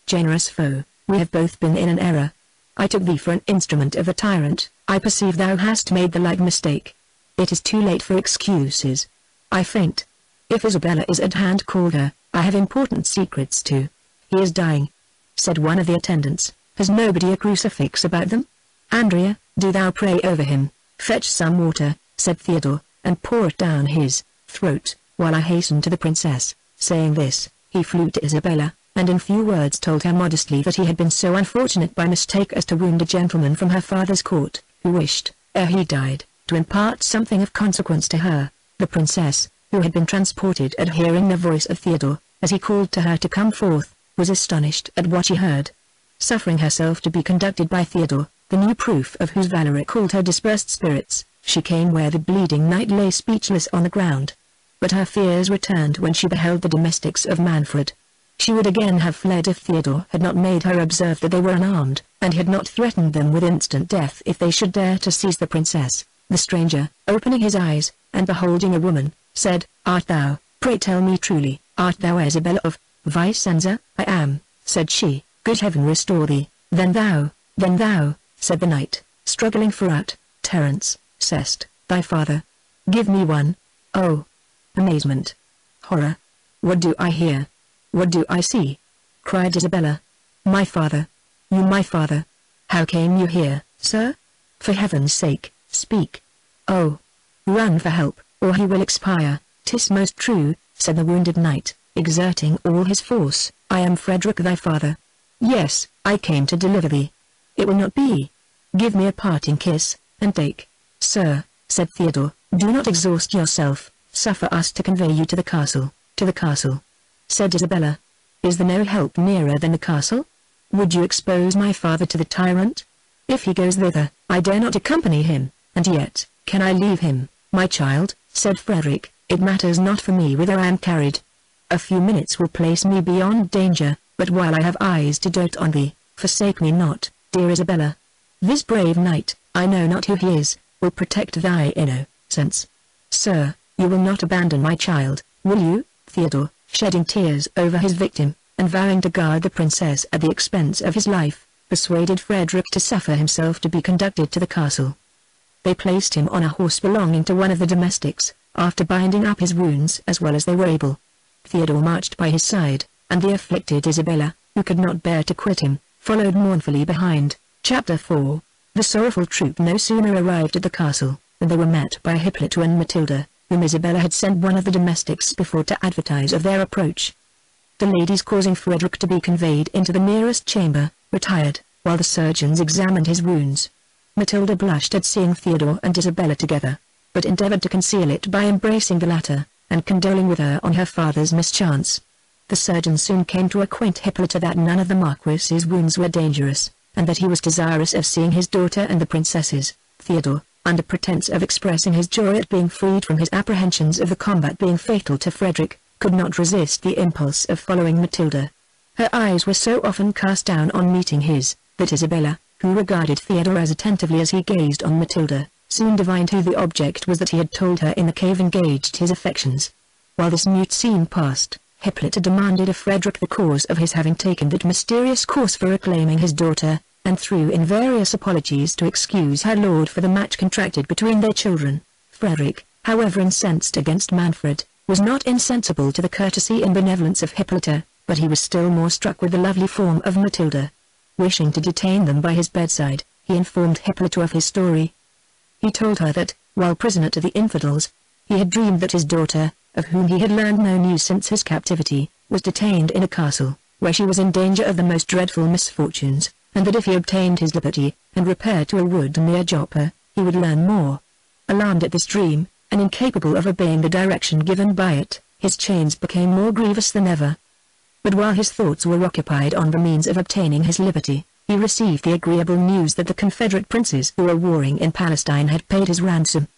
"Generous foe, we have both been in an error. I took thee for an instrument of the tyrant. I perceive thou hast made the like mistake. It is too late for excuses. I faint. If Isabella is at hand, call her. I have important secrets too." "He is dying," said one of the attendants. "Has nobody a crucifix about them? Andrea, do thou pray over him." "Fetch some water," said Theodore, "and pour it down his throat, while I hasten to the princess." Saying this, he flew to Isabella, and in few words told her modestly that he had been so unfortunate by mistake as to wound a gentleman from her father's court, who wished, ere he died, to impart something of consequence to her. The princess, who had been transported at hearing the voice of Theodore, as he called to her to come forth, was astonished at what she heard. Suffering herself to be conducted by Theodore, the new proof of whose valor recalled her dispersed spirits, she came where the bleeding knight lay speechless on the ground. But her fears returned when she beheld the domestics of Manfred. She would again have fled if Theodore had not made her observe that they were unarmed, and had not threatened them with instant death if they should dare to seize the princess. The stranger, opening his eyes, and beholding a woman, said, "Art thou, pray tell me truly, art thou Isabella of Vicenza?" "I am," said she. "Good heaven restore thee." Then thou," said the knight, struggling for utterance, "say'st, thy father. Give me one." "Oh!" Amazement. Horror. "What do I hear? What do I see?" cried Isabella. "My father. You my father? How came you here, sir? For heaven's sake, speak. Oh! Run for help, or he will expire." "'Tis most true," said the wounded knight, exerting all his force. "I am Frederick thy father. Yes, I came to deliver thee. It will not be. Give me a parting kiss, and take." "Sir," said Theodore, "do not exhaust yourself. Suffer us to convey you to the castle." "To the castle?" said Isabella. "Is there no help nearer than the castle? Would you expose my father to the tyrant? If he goes thither, I dare not accompany him, and yet, can I leave him?" "My child," said Frederick, "it matters not for me whither I am carried. A few minutes will place me beyond danger, but while I have eyes to dote on thee, forsake me not, dear Isabella. This brave knight, I know not who he is, will protect thy innocence. Sir, you will not abandon my child, will you?" Theodore, shedding tears over his victim, and vowing to guard the princess at the expense of his life, persuaded Frederick to suffer himself to be conducted to the castle. They placed him on a horse belonging to one of the domestics, after binding up his wounds as well as they were able. Theodore marched by his side, and the afflicted Isabella, who could not bear to quit him, followed mournfully behind. Chapter 4. The sorrowful troop no sooner arrived at the castle, than they were met by Hippolyta and Matilda, whom Isabella had sent one of the domestics before to advertise of their approach. The ladies, causing Frederick to be conveyed into the nearest chamber, retired, while the surgeons examined his wounds. Matilda blushed at seeing Theodore and Isabella together, but endeavored to conceal it by embracing the latter, and condoling with her on her father's mischance. The surgeons soon came to acquaint Hippolyta that none of the Marquis's wounds were dangerous, and that he was desirous of seeing his daughter and the princesses. Theodore, under pretence of expressing his joy at being freed from his apprehensions of the combat being fatal to Frederick, could not resist the impulse of following Matilda. Her eyes were so often cast down on meeting his, that Isabella, who regarded Theodore as attentively as he gazed on Matilda, soon divined who the object was that he had told her in the cave engaged his affections. While this mute scene passed, Hippolyta demanded of Frederick the cause of his having taken that mysterious course for reclaiming his daughter, and threw in various apologies to excuse her lord for the match contracted between their children. Frederick, however incensed against Manfred, was not insensible to the courtesy and benevolence of Hippolyta, but he was still more struck with the lovely form of Matilda. Wishing to detain them by his bedside, he informed Hippolyta of his story. He told her that, while prisoner to the infidels, he had dreamed that his daughter, of whom he had learned no news since his captivity, was detained in a castle, where she was in danger of the most dreadful misfortunes, and that if he obtained his liberty, and repaired to a wood near Joppa, he would learn more. Alarmed at this dream, and incapable of obeying the direction given by it, his chains became more grievous than ever. But while his thoughts were occupied on the means of obtaining his liberty, he received the agreeable news that the Confederate princes who were warring in Palestine had paid his ransom.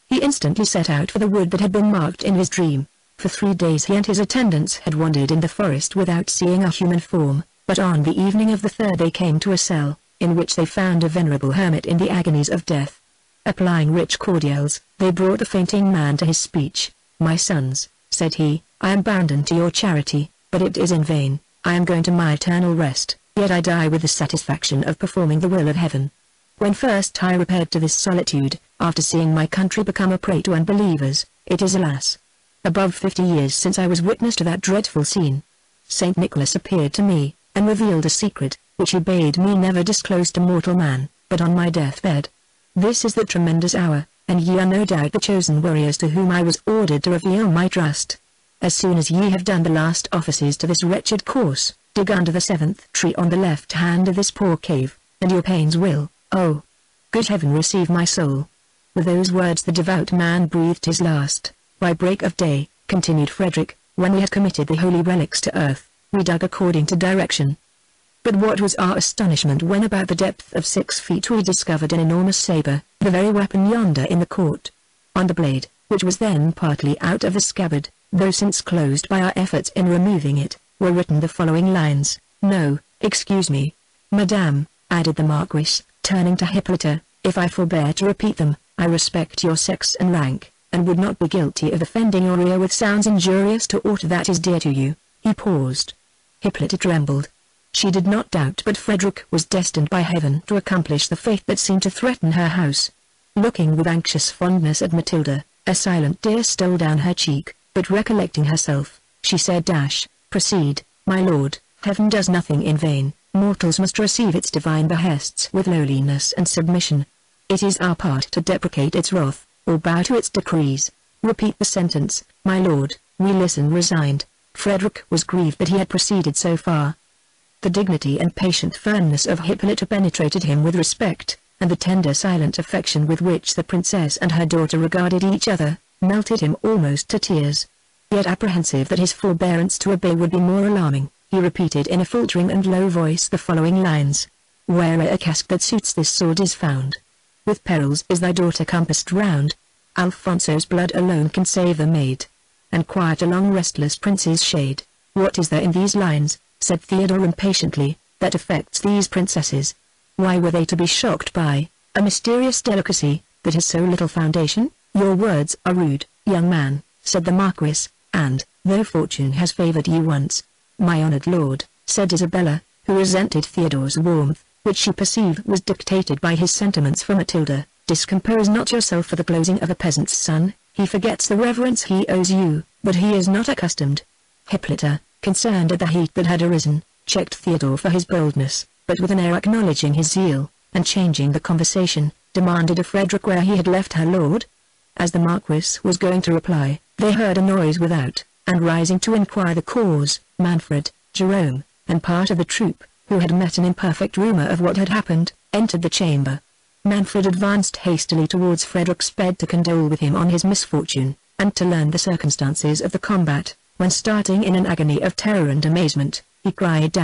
He instantly set out for the wood that had been marked in his dream. For 3 days he and his attendants had wandered in the forest without seeing a human form, but on the evening of the 3rd they came to a cell, in which they found a venerable hermit in the agonies of death. Applying rich cordials, they brought the fainting man to his speech. "My sons," said he, "I am bounden to your charity, but it is in vain. I am going to my eternal rest, yet I die with the satisfaction of performing the will of heaven. When first I repaired to this solitude, after seeing my country become a prey to unbelievers, it is alas, above 50 years since I was witness to that dreadful scene. Saint Nicholas appeared to me, and revealed a secret, which he bade me never disclose to mortal man, but on my deathbed. This is the tremendous hour, and ye are no doubt the chosen warriors to whom I was ordered to reveal my trust. As soon as ye have done the last offices to this wretched corse, dig under the 7th tree on the left hand of this poor cave, and your pains will, oh, good heaven, receive my soul." With those words the devout man breathed his last. "By break of day," continued Frederick, "when we had committed the holy relics to earth, we dug according to direction. But what was our astonishment when about the depth of 6 feet we discovered an enormous saber, the very weapon yonder in the court. On the blade, which was then partly out of the scabbard, though since closed by our efforts in removing it, were written the following lines. No, excuse me, Madame," added the Marquis, turning to Hippolyta, "if I forbear to repeat them, I respect your sex and rank, and would not be guilty of offending your ear with sounds injurious to aught that is dear to you." He paused. Hippolyta trembled. She did not doubt but Frederick was destined by heaven to accomplish the fate that seemed to threaten her house. Looking with anxious fondness at Matilda, a silent tear stole down her cheek, but recollecting herself, she said, "Proceed, my lord, heaven does nothing in vain, mortals must receive its divine behests with lowliness and submission. It is our part to deprecate its wrath, or bow to its decrees. Repeat the sentence, my lord." We listen resigned. Frederick was grieved that he had proceeded so far. The dignity and patient firmness of Hippolyta penetrated him with respect, and the tender silent affection with which the princess and her daughter regarded each other, melted him almost to tears. Yet apprehensive that his forbearance to obey would be more alarming, he repeated in a faltering and low voice the following lines. "Where a casque that suits this sword is found, with perils is thy daughter compassed round. Alfonso's blood alone can save the maid, and quiet a long restless prince's shade." "What is there in these lines," said Theodore impatiently, "that affects these princesses? Why were they to be shocked by a mysterious delicacy that has so little foundation?" "Your words are rude, young man," said the Marquis, "and, though fortune has favored you once, my honored lord," said Isabella, who resented Theodore's warmth, which she perceived was dictated by his sentiments for Matilda, "discompose not yourself for the closing of a peasant's son. He forgets the reverence he owes you, but he is not accustomed." Hippolyta, concerned at the heat that had arisen, checked Theodore for his boldness, but with an air acknowledging his zeal, and changing the conversation, demanded of Frederick where he had left her lord. As the Marquis was going to reply, they heard a noise without, and rising to inquire the cause, Manfred, Jerome, and part of the troop, who had met an imperfect rumor of what had happened, entered the chamber. Manfred advanced hastily towards Frederick's bed to condole with him on his misfortune, and to learn the circumstances of the combat, when starting in an agony of terror and amazement, he cried,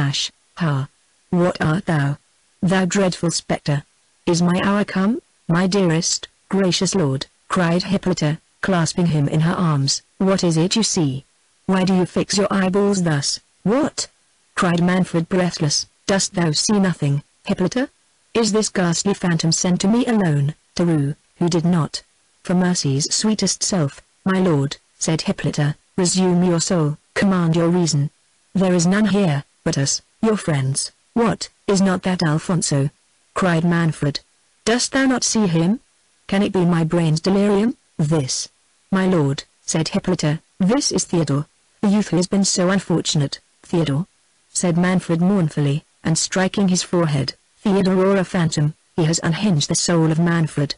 "Ha! What art thou? Thou dreadful spectre! Is my hour come, my dearest, gracious lord?" cried Hippolyta, clasping him in her arms. "What is it you see? Why do you fix your eyeballs thus?" "What?" cried Manfred breathless. "Dost thou see nothing, Hippolyta? Is this ghastly phantom sent to me alone, Taru, who did not?" "For mercy's sweetest self, my lord," said Hippolyta, "resume your soul, command your reason. There is none here, but us, your friends. What, is not that Alfonso? Cried Manfred. Dost thou not see him? Can it be my brain's delirium, this? My lord, said Hippolyta, this is Theodore, the youth who has been so unfortunate. Theodore? Said Manfred mournfully, and striking his forehead, Theodore or a phantom, he has unhinged the soul of Manfred.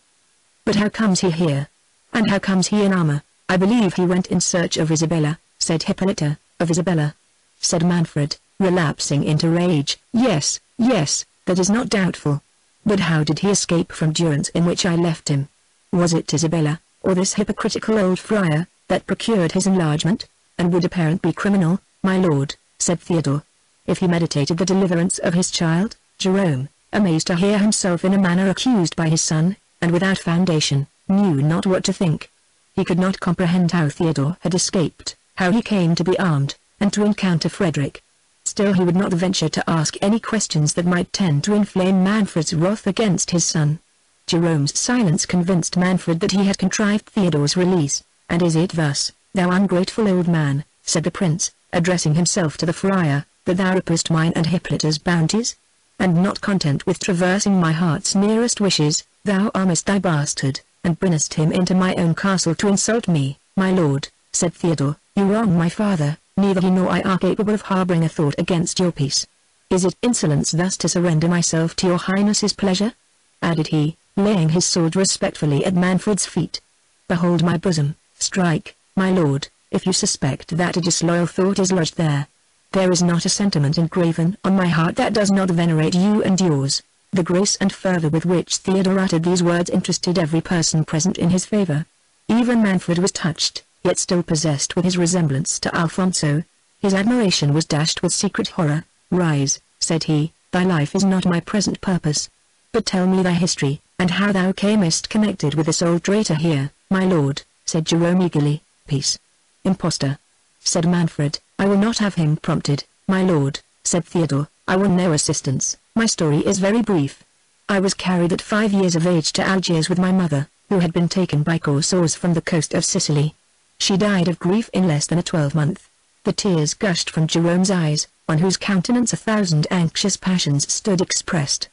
But how comes he here? And how comes he in armor? I believe he went in search of Isabella, said Hippolyta. Of Isabella? Said Manfred, relapsing into rage. Yes, yes, that is not doubtful. But how did he escape from durance in which I left him? Was it Isabella, or this hypocritical old friar, that procured his enlargement? And would a parent be criminal, my lord, said Theodore, if he meditated the deliverance of his child? Jerome, amazed to hear himself in a manner accused by his son, and without foundation, knew not what to think. He could not comprehend how Theodore had escaped, how he came to be armed, and to encounter Frederick. Still he would not venture to ask any questions that might tend to inflame Manfred's wrath against his son. Jerome's silence convinced Manfred that he had contrived Theodore's release. And is it thus, thou ungrateful old man, said the prince, addressing himself to the friar, that thou repayest mine and Hippolyta's bounties? And not content with traversing my heart's nearest wishes, thou armest thy bastard, and bringest him into my own castle to insult me. My lord, said Theodore, you wrong my father, neither he nor I are capable of harboring a thought against your peace. Is it insolence thus to surrender myself to your highness's pleasure? Added he, laying his sword respectfully at Manfred's feet. Behold my bosom, strike, my lord, if you suspect that a disloyal thought is lodged there. There is not a sentiment engraven on my heart that does not venerate you and yours. The grace and fervor with which Theodore uttered these words interested every person present in his favor. Even Manfred was touched, yet still possessed with his resemblance to Alfonso. His admiration was dashed with secret horror. Rise, said he, thy life is not my present purpose. But tell me thy history, and how thou camest connected with this old traitor here. My lord, said Jerome eagerly. Peace. Impostor, said Manfred, I will not have him prompted. My lord, said Theodore, I will no assistance. My story is very brief. I was carried at 5 years of age to Algiers with my mother, who had been taken by corsairs from the coast of Sicily. She died of grief in less than a 12-month. The tears gushed from Jerome's eyes, on whose countenance 1,000 anxious passions stood expressed.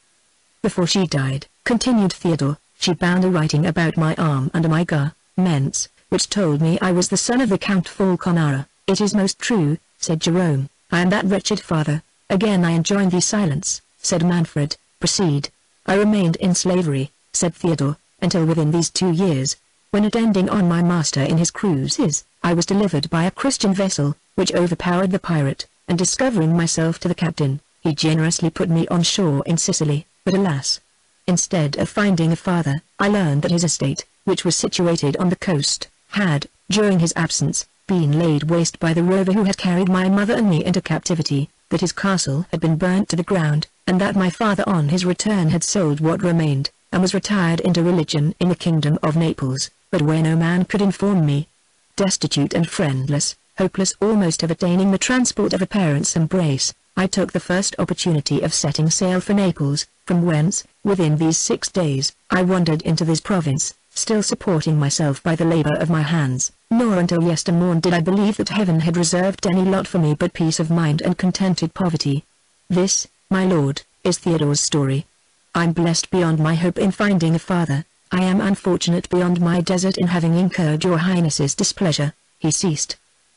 Before she died, continued Theodore, she bound a writing about my arm under my garments, which told me I was the son of the Count Falconara. It is most true, said Jerome, I am that wretched father. Again I enjoin thee silence, said Manfred. Proceed. I remained in slavery, said Theodore, until within these 2 years, when attending on my master in his cruises, I was delivered by a Christian vessel, which overpowered the pirate, and discovering myself to the captain, he generously put me on shore in Sicily. But alas! Instead of finding a father, I learned that his estate, which was situated on the coast, had, during his absence, been laid waste by the rover who had carried my mother and me into captivity, that his castle had been burnt to the ground, and that my father on his return had sold what remained, and was retired into religion in the kingdom of Naples, but where no man could inform me. Destitute and friendless, hopeless almost of attaining the transport of a parent's embrace, I took the first opportunity of setting sail for Naples, from whence, within these 6 days, I wandered into this province, still supporting myself by the labor of my hands, nor until yestermorn did I believe that heaven had reserved any lot for me but peace of mind and contented poverty. This, my lord, is Theodore's story. I'm blessed beyond my hope in finding a father. I am unfortunate beyond my desert in having incurred your highness's displeasure. He ceased.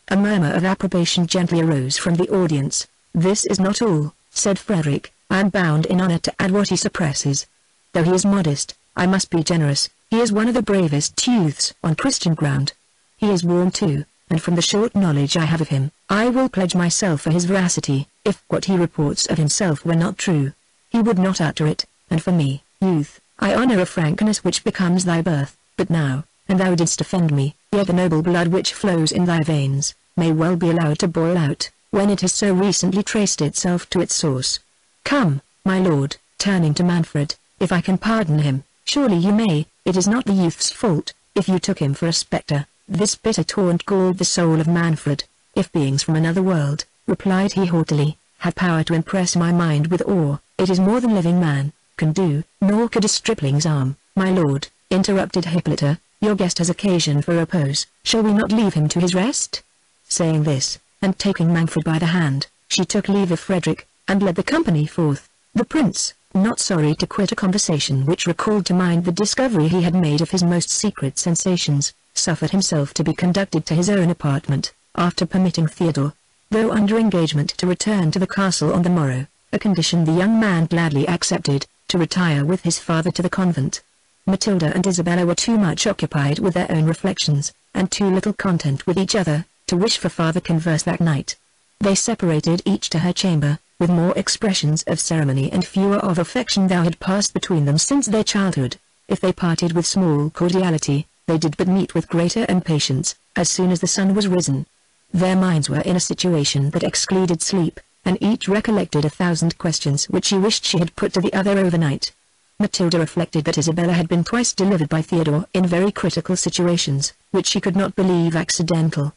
A murmur of approbation gently arose from the audience. This is not all, said Frederick. I am bound in honor to add what he suppresses. Though he is modest, I must be generous. He is one of the bravest youths on Christian ground. He is warm too, and from the short knowledge I have of him, I will pledge myself for his veracity. If what he reports of himself were not true, he would not utter it, and for me, youth, I honor a frankness which becomes thy birth. But now, and thou didst offend me, yet the noble blood which flows in thy veins, may well be allowed to boil out, when it has so recently traced itself to its source. Come, my lord, turning to Manfred, if I can pardon him, surely you may. It is not the youth's fault, if you took him for a spectre. This bitter taunt galled the soul of Manfred. If beings from another world, replied he haughtily, have power to impress my mind with awe, it is more than living man can do, nor could a stripling's arm. My lord, interrupted Hippolyta, your guest has occasion for repose, shall we not leave him to his rest? Saying this, and taking Manfred by the hand, she took leave of Frederick, and led the company forth. The prince, not sorry to quit a conversation which recalled to mind the discovery he had made of his most secret sensations, suffered himself to be conducted to his own apartment, after permitting Theodore, though under engagement to return to the castle on the morrow, a condition the young man gladly accepted, to retire with his father to the convent. Matilda and Isabella were too much occupied with their own reflections, and too little content with each other, to wish for farther converse that night. They separated each to her chamber, with more expressions of ceremony and fewer of affection than had passed between them since their childhood. If they parted with small cordiality, they did but meet with greater impatience, as soon as the sun was risen. Their minds were in a situation that excluded sleep, and each recollected 1,000 questions which she wished she had put to the other overnight. Matilda reflected that Isabella had been twice delivered by Theodore in very critical situations, which she could not believe accidental.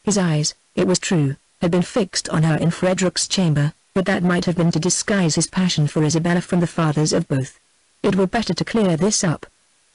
His eyes, it was true, had been fixed on her in Frederick's chamber, but that might have been to disguise his passion for Isabella from the fathers of both. It were better to clear this up.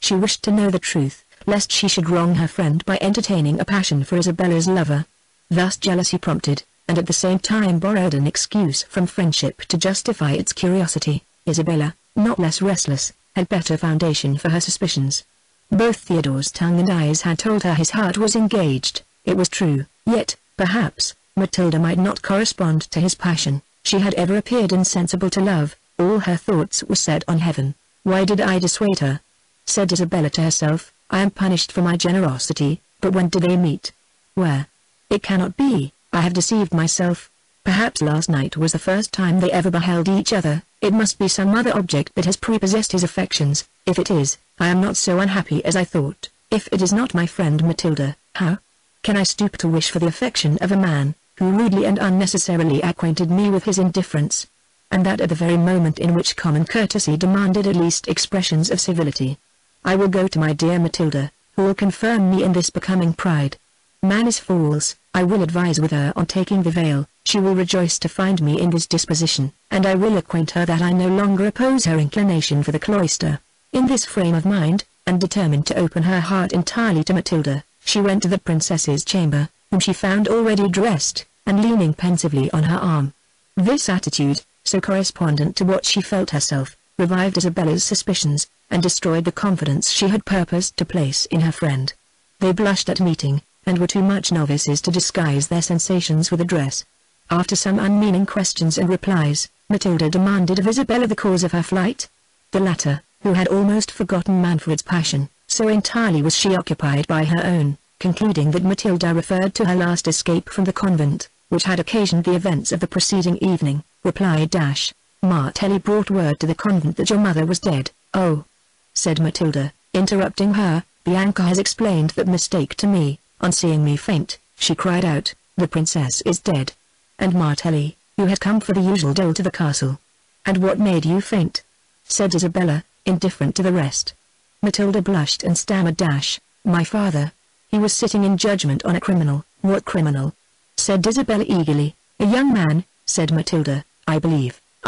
She wished to know the truth, lest she should wrong her friend by entertaining a passion for Isabella's lover. Thus jealousy prompted, and at the same time borrowed an excuse from friendship to justify its curiosity. Isabella, not less restless, had better foundation for her suspicions. Both Theodore's tongue and eyes had told her his heart was engaged, it was true, yet, perhaps, Matilda might not correspond to his passion. She had ever appeared insensible to love, all her thoughts were set on heaven. Why did I dissuade her? Said Isabella to herself, I am punished for my generosity, but when did they meet? Where? It cannot be, I have deceived myself. Perhaps last night was the first time they ever beheld each other. It must be some other object that has prepossessed his affections. If it is, I am not so unhappy as I thought. If it is not my friend Matilda, how can I stoop to wish for the affection of a man who rudely and unnecessarily acquainted me with his indifference? And that at the very moment in which common courtesy demanded at least expressions of civility. I will go to my dear Matilda, who will confirm me in this becoming pride. Man is false, I will advise with her on taking the veil, she will rejoice to find me in this disposition, and I will acquaint her that I no longer oppose her inclination for the cloister. In this frame of mind, and determined to open her heart entirely to Matilda, she went to the princess's chamber, whom she found already dressed, and leaning pensively on her arm. This attitude, so correspondent to what she felt herself, revived Isabella's suspicions, and destroyed the confidence she had purposed to place in her friend. They blushed at meeting, and were too much novices to disguise their sensations with address. After some unmeaning questions and replies, Matilda demanded of Isabella the cause of her flight. The latter, who had almost forgotten Manfred's passion, so entirely was she occupied by her own, concluding that Matilda referred to her last escape from the convent, which had occasioned the events of the preceding evening, replied Martelli brought word to the convent that your mother was dead. Oh, said Matilda, interrupting her, Bianca has explained that mistake to me. On seeing me faint, she cried out, the princess is dead. And Martelli, who had come for the usual dole to the castle. And what made you faint? Said Isabella, indifferent to the rest. Matilda blushed and stammered my father. He was sitting in judgment on a criminal. What criminal? Said Isabella eagerly. A young man, said Matilda, I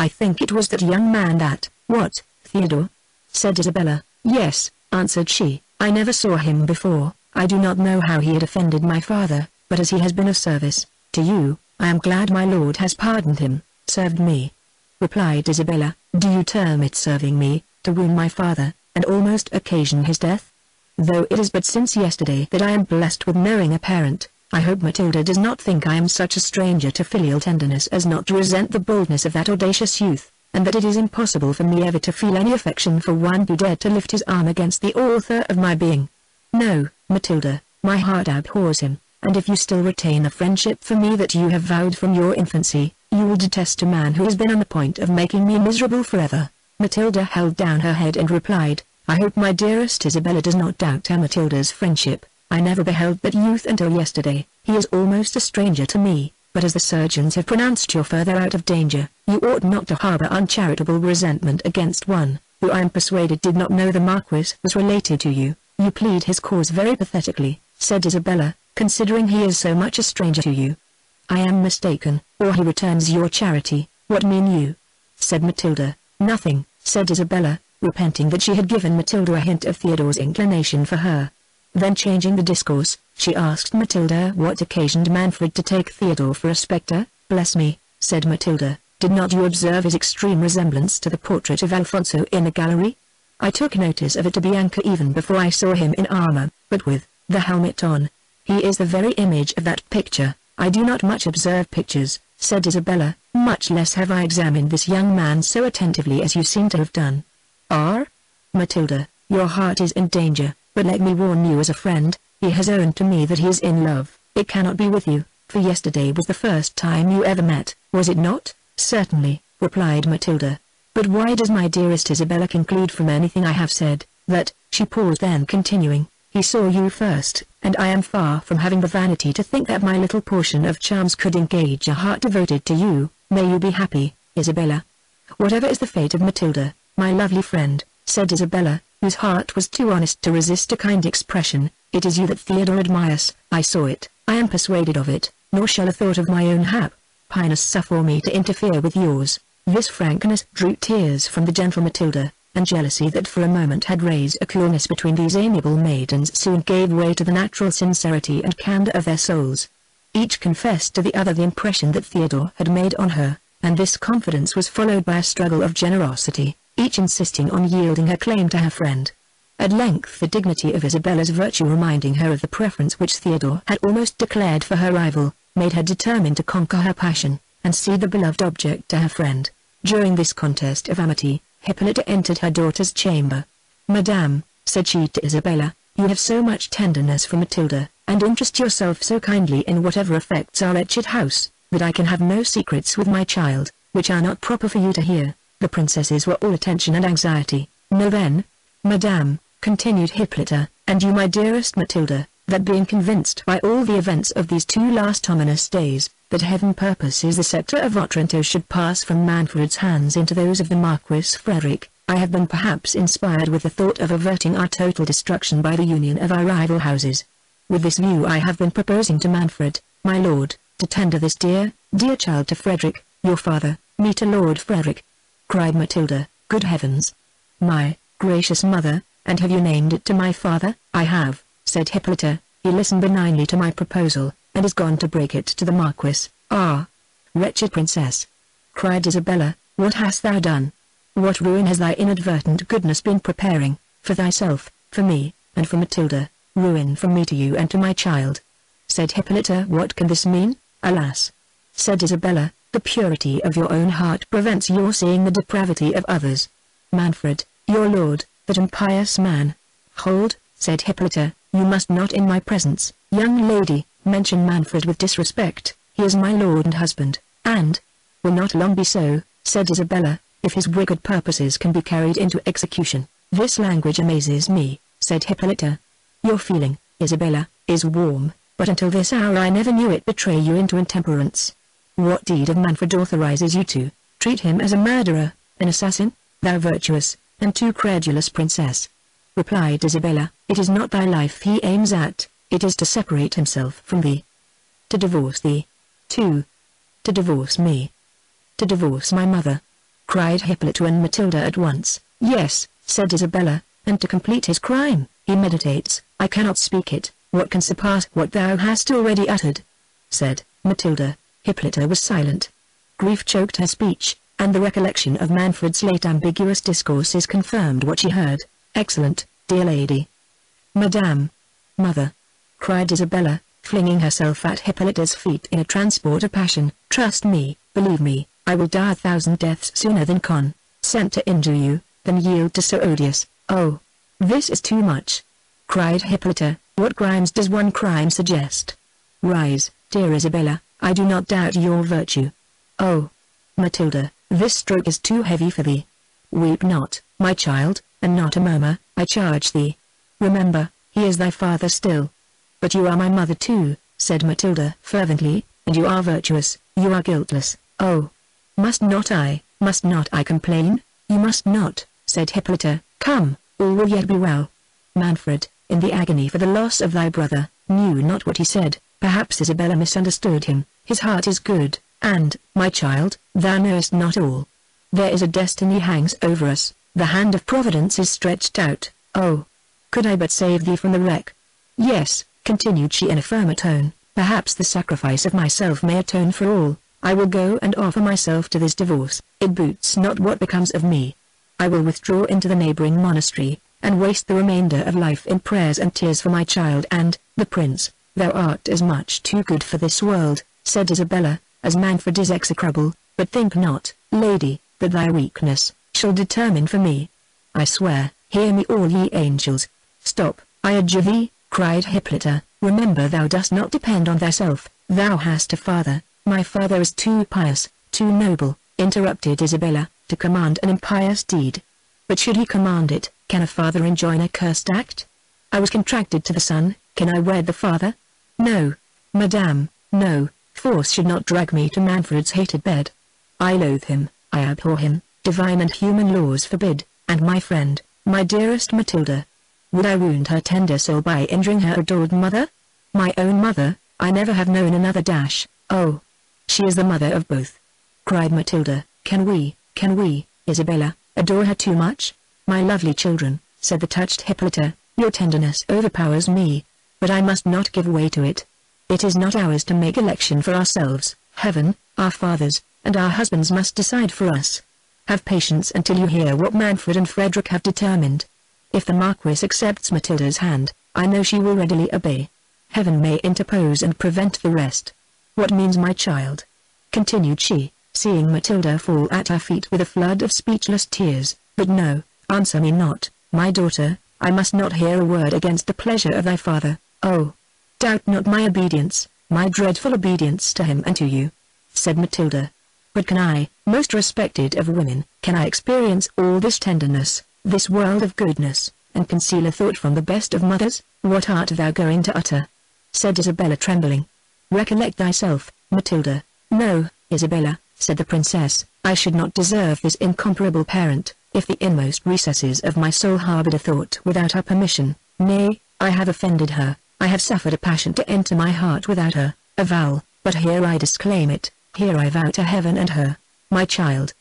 think it was that young man that, what, Theodore? Said Isabella. Yes, answered she, I never saw him before. I do not know how he had offended my father, but as he has been of service to you, I am glad my lord has pardoned him. Served me, replied Isabella. Do you term it serving me, to wound my father, and almost occasion his death? Though it is but since yesterday that I am blessed with knowing a parent, I hope Matilda does not think I am such a stranger to filial tenderness as not to resent the boldness of that audacious youth, and that it is impossible for me ever to feel any affection for one who dared to lift his arm against the author of my being. No, Matilda, my heart abhors him, and if you still retain the friendship for me that you have vowed from your infancy, you will detest a man who has been on the point of making me miserable forever. Matilda held down her head and replied, I hope my dearest Isabella does not doubt her Matilda's friendship. I never beheld that youth until yesterday. He is almost a stranger to me, but as the surgeons have pronounced you further out of danger, you ought not to harbor uncharitable resentment against one, who I am persuaded did not know the Marquis was related to you. You plead his cause very pathetically, said Isabella, considering he is so much a stranger to you. I am mistaken, or he returns your charity. What mean you? Said Matilda. Nothing, said Isabella, repenting that she had given Matilda a hint of Theodore's inclination for her. Then changing the discourse, she asked Matilda what occasioned Manfred to take Theodore for a spectre. "Bless me," said Matilda, "did not you observe his extreme resemblance to the portrait of Alfonso in the gallery? I took notice of it to Bianca even before I saw him in armor, but with the helmet on. He is the very image of that picture." "I do not much observe pictures," said Isabella, "much less have I examined this young man so attentively as you seem to have done." "Ah? Matilda, your heart is in danger, but let me warn you as a friend, he has owned to me that he is in love. It cannot be with you, for yesterday was the first time you ever met, was it not?" "Certainly," replied Matilda. "But why does my dearest Isabella conclude from anything I have said, that," she paused, then continuing, "he saw you first, and I am far from having the vanity to think that my little portion of charms could engage a heart devoted to you. May you be happy, Isabella." "Whatever is the fate of Matilda, my lovely friend," said Isabella, whose heart was too honest to resist a kind expression, "it is you that Theodore admires. I saw it, I am persuaded of it, nor shall a thought of my own happiness suffer me to interfere with yours." This frankness drew tears from the gentle Matilda, and jealousy that for a moment had raised a coolness between these amiable maidens soon gave way to the natural sincerity and candor of their souls. Each confessed to the other the impression that Theodore had made on her, and this confidence was followed by a struggle of generosity, each insisting on yielding her claim to her friend. At length the dignity of Isabella's virtue, reminding her of the preference which Theodore had almost declared for her rival, made her determined to conquer her passion, and cede the beloved object to her friend. During this contest of amity, Hippolyta entered her daughter's chamber. "Madame," said she to Isabella, "you have so much tenderness for Matilda, and interest yourself so kindly in whatever affects our wretched house, that I can have no secrets with my child, which are not proper for you to hear." The princesses were all attention and anxiety. "Know then, Madame," continued Hippolyta, "and you my dearest Matilda, that being convinced by all the events of these 2 last ominous days, that heaven purposes the sceptre of Otranto should pass from Manfred's hands into those of the Marquis Frederick, I have been perhaps inspired with the thought of averting our total destruction by the union of our rival houses. With this view I have been proposing to Manfred, my lord, to tender this dear child to Frederick, your father." "Me to Lord Frederick!" cried Matilda. "Good heavens! My gracious mother, and have you named it to my father?" "I have," said Hippolyta. "He listened benignly to my proposal, and is gone to break it to the Marquis." "Ah! Wretched princess!" cried Isabella, "what hast thou done? What ruin has thy inadvertent goodness been preparing, for thyself, for me, and for Matilda?" "Ruin from me to you and to my child," said Hippolyta. "What can this mean?" "Alas!" said Isabella, "the purity of your own heart prevents your seeing the depravity of others. Manfred, your lord, that impious man—" "Hold," said Hippolyta, "you must not in my presence, young lady, mention Manfred with disrespect. He is my lord and husband, and will not long be so," said Isabella, "if his wicked purposes can be carried into execution." "This language amazes me," said Hippolyta. "Your feeling, Isabella, is warm, but until this hour I never knew it betray you into intemperance. What deed of Manfred authorizes you to treat him as a murderer, an assassin, thou virtuous, and too credulous princess?" replied Isabella. "It is not thy life he aims at, it is to separate himself from thee. To divorce thee. To divorce me. To divorce my mother," cried Hippolyta and Matilda at once. "Yes," said Isabella, "and to complete his crime, he meditates, I cannot speak it, what can surpass what thou hast already uttered," said Matilda. Hippolyta was silent. Grief choked her speech, and the recollection of Manfred's late ambiguous discourses confirmed what she heard. "Excellent, dear lady." "Madame, mother," cried Isabella, flinging herself at Hippolyta's feet in a transport of passion, "trust me, believe me, I will die 1,000 deaths sooner than consent to injure you, than yield to so odious—" "Oh, this is too much!" cried Hippolyta. "What crimes does one crime suggest? Rise, dear Isabella, I do not doubt your virtue." "Oh, Matilda, this stroke is too heavy for thee. Weep not, my child, and not a murmur, I charge thee. Remember, he is thy father still." "But you are my mother too," said Matilda fervently, "and you are virtuous, you are guiltless." "Oh, must not I complain?" "You must not," said Hippolyta. "Come, all will yet be well." Manfred, in the agony for the loss of thy brother, knew not what he said. Perhaps Isabella misunderstood him. "His heart is good, and, my child, thou knowest not all. There is a destiny hangs over us, the hand of Providence is stretched out. Oh, could I but save thee from the wreck!" "Yes, continued she in a firmer tone, perhaps the sacrifice of myself may atone for all. I will go and offer myself to this divorce. It boots not what becomes of me. I will withdraw into the neighboring monastery, and waste the remainder of life in prayers and tears for my child and the prince. Thou art as much too good for this world, said Isabella, as Manfred is execrable, but think not, lady, that thy weakness shall determine for me. I swear, hear me all ye angels. Stop, I adjure thee, cried Hippolyta, remember thou dost not depend on thyself, thou hast a father. My father is too pious, too noble, interrupted Isabella, to command an impious deed. But should he command it, can a father enjoin a cursed act? I was contracted to the son, can I wed the father? No, madame, no, force should not drag me to Manfred's hated bed. I loathe him, I abhor him, divine and human laws forbid, and my friend, my dearest Matilda. Would I wound her tender soul by injuring her adored mother? My own mother, I never have known another dash, oh! She is the mother of both, cried Matilda. Can we, Isabella, adore her too much? My lovely children, said the touched Hippolyta, your tenderness overpowers me, but I must not give way to it. It is not ours to make election for ourselves, heaven, our fathers, and our husbands must decide for us. Have patience until you hear what Manfred and Frederick have determined. If the Marquis accepts Matilda's hand, I know she will readily obey. Heaven may interpose and prevent the rest. What means my child? Continued she, seeing Matilda fall at her feet with a flood of speechless tears. But no, answer me not, my daughter, I must not hear a word against the pleasure of thy father. Oh! Doubt not my obedience, my dreadful obedience to him and to you, said Matilda. But can I, most respected of women, can I experience all this tenderness, this world of goodness, and conceal a thought from the best of mothers? What art thou going to utter? Said Isabella trembling. Recollect thyself, Matilda. No, Isabella, said the princess, I should not deserve this incomparable parent, if the inmost recesses of my soul harbored a thought without her permission. Nay, I have offended her, I have suffered a passion to enter my heart without her avowal, but here I disclaim it, here I vow to heaven and her. My child,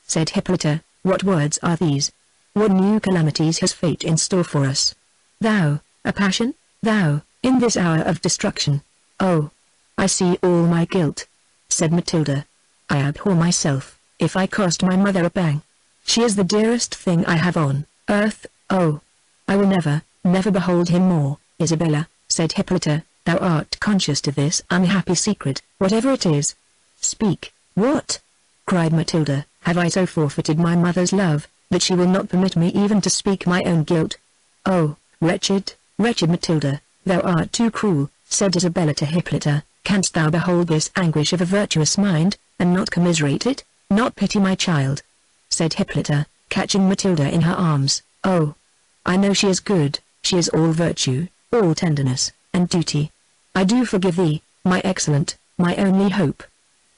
said Hippolyta, what words are these? What new calamities has fate in store for us? Thou, a passion? Thou, in this hour of destruction? Oh! I see all my guilt, said Matilda. I abhor myself, if I cost my mother a pang. She is the dearest thing I have on earth, oh! I will never, never behold him more. Isabella, said Hippolyta, thou art conscious to this unhappy secret, whatever it is. Speak. What? Cried Matilda, have I so forfeited my mother's love, that she will not permit me even to speak my own guilt? Oh, wretched, wretched Matilda, thou art too cruel, said Isabella to Hippolyta. Canst thou behold this anguish of a virtuous mind, and not commiserate it, not pity my child? Said Hippolyta, catching Matilda in her arms. Oh! I know she is good, she is all virtue, all tenderness, and duty. I do forgive thee, my excellent, my only hope.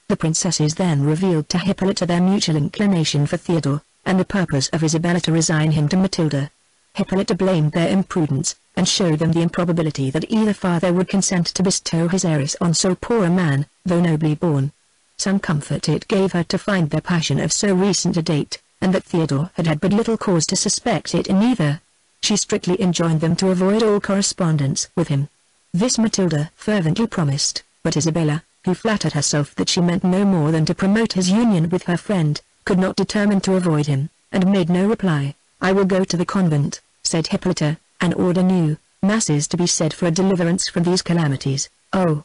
The princesses then revealed to Hippolyta their mutual inclination for Theodore, and the purpose of Isabella to resign him to Matilda. Hippolyta blamed their imprudence, and showed them the improbability that either father would consent to bestow his heiress on so poor a man, though nobly born. Some comfort it gave her to find their passion of so recent a date, and that Theodore had had but little cause to suspect it in either. She strictly enjoined them to avoid all correspondence with him. This Matilda fervently promised, but Isabella, who flattered herself that she meant no more than to promote his union with her friend, could not determine to avoid him, and made no reply. I will go to the convent, said Hippolyta, and order new masses to be said for a deliverance from these calamities. Oh!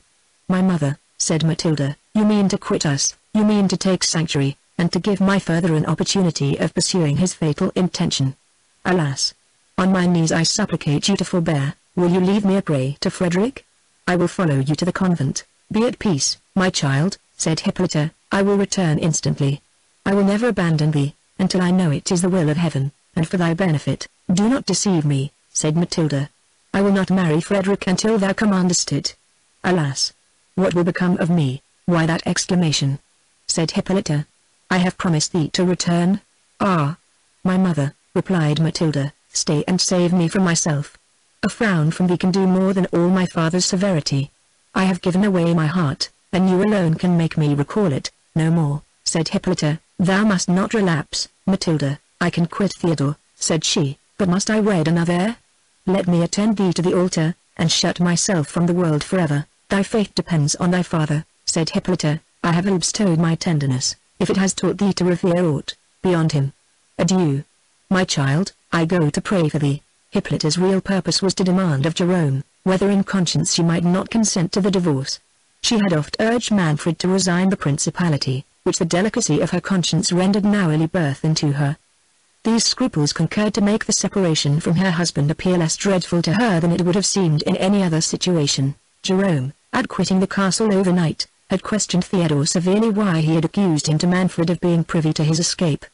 My mother, said Matilda, you mean to quit us, you mean to take sanctuary, and to give my father an opportunity of pursuing his fatal intention. Alas! On my knees I supplicate you to forbear. Will you leave me a prey to Frederick? I will follow you to the convent. Be at peace, my child, said Hippolyta, I will return instantly. I will never abandon thee, until I know it is the will of heaven, and for thy benefit. Do not deceive me, said Matilda. I will not marry Frederick until thou commandest it. Alas! What will become of me? Why that exclamation? Said Hippolyta. I have promised thee to return. Ah! My mother, replied Matilda, stay and save me from myself. A frown from thee can do more than all my father's severity. I have given away my heart, and you alone can make me recall it, no more, said Hippolyta. Thou must not relapse, Matilda. I can quit Theodore, said she, but must I wed another heir? Let me attend thee to the altar, and shut myself from the world forever. Thy fate depends on thy father, said Hippolyta. I have bestowed my tenderness, if it has taught thee to revere aught beyond him. Adieu. My child, I go to pray for thee. Hippolyta's real purpose was to demand of Jerome, whether in conscience she might not consent to the divorce. She had oft urged Manfred to resign the principality, which the delicacy of her conscience rendered now early birth into her. These scruples concurred to make the separation from her husband appear less dreadful to her than it would have seemed in any other situation. Jerome, at quitting the castle overnight, had questioned Theodore severely why he had accused him to Manfred of being privy to his escape.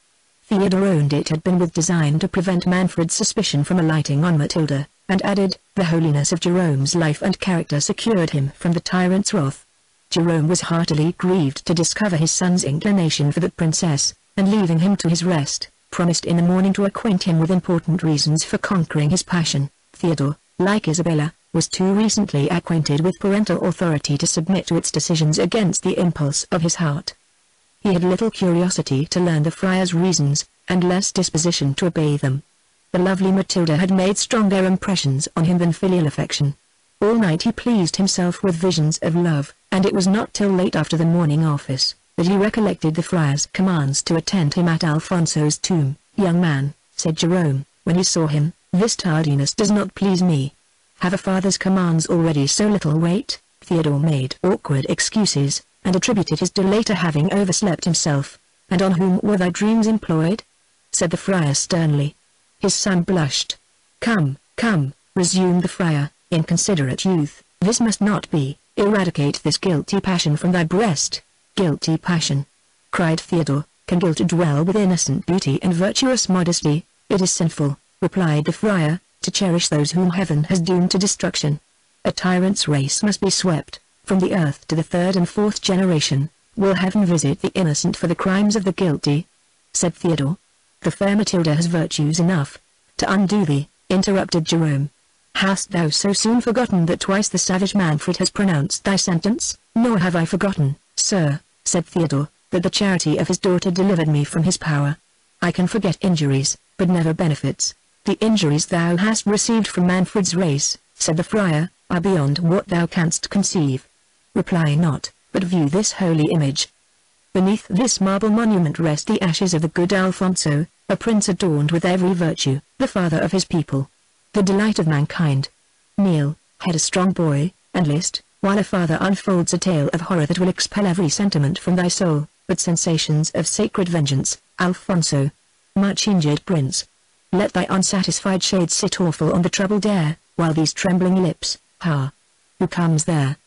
Theodore owned it had been with design to prevent Manfred's suspicion from alighting on Matilda, and added, the holiness of Jerome's life and character secured him from the tyrant's wrath. Jerome was heartily grieved to discover his son's inclination for the princess, and leaving him to his rest, promised in the morning to acquaint him with important reasons for conquering his passion. Theodore, like Isabella, was too recently acquainted with parental authority to submit to its decisions against the impulse of his heart. He had little curiosity to learn the friar's reasons, and less disposition to obey them. The lovely Matilda had made stronger impressions on him than filial affection. All night he pleased himself with visions of love, and it was not till late after the morning office that he recollected the friar's commands to attend him at Alfonso's tomb. Young man, said Jerome, when he saw him, this tardiness does not please me. Have a father's commands already so little weight? Theodore made awkward excuses, and attributed his delay to having overslept himself. And on whom were thy dreams employed? Said the friar sternly. His son blushed. Come, come, resumed the friar, inconsiderate youth, this must not be. Eradicate this guilty passion from thy breast. Guilty passion, cried Theodore. Can guilt dwell with innocent beauty and virtuous modesty? It is sinful, replied the friar, to cherish those whom heaven has doomed to destruction. A tyrant's race must be swept from the earth to the third and fourth generation. Will heaven visit the innocent for the crimes of the guilty? Said Theodore. The fair Matilda has virtues enough to undo thee, interrupted Jerome. Hast thou so soon forgotten that twice the savage Manfred has pronounced thy sentence? Nor have I forgotten, sir, said Theodore, that the charity of his daughter delivered me from his power. I can forget injuries, but never benefits. The injuries thou hast received from Manfred's race, said the friar, are beyond what thou canst conceive. Reply not, but view this holy image. Beneath this marble monument rest the ashes of the good Alfonso, a prince adorned with every virtue, the father of his people, the delight of mankind. Kneel, head a strong boy, and list, while a father unfolds a tale of horror that will expel every sentiment from thy soul, but sensations of sacred vengeance. Alfonso, much injured prince, let thy unsatisfied shade sit awful on the troubled air, while these trembling lips, who comes there?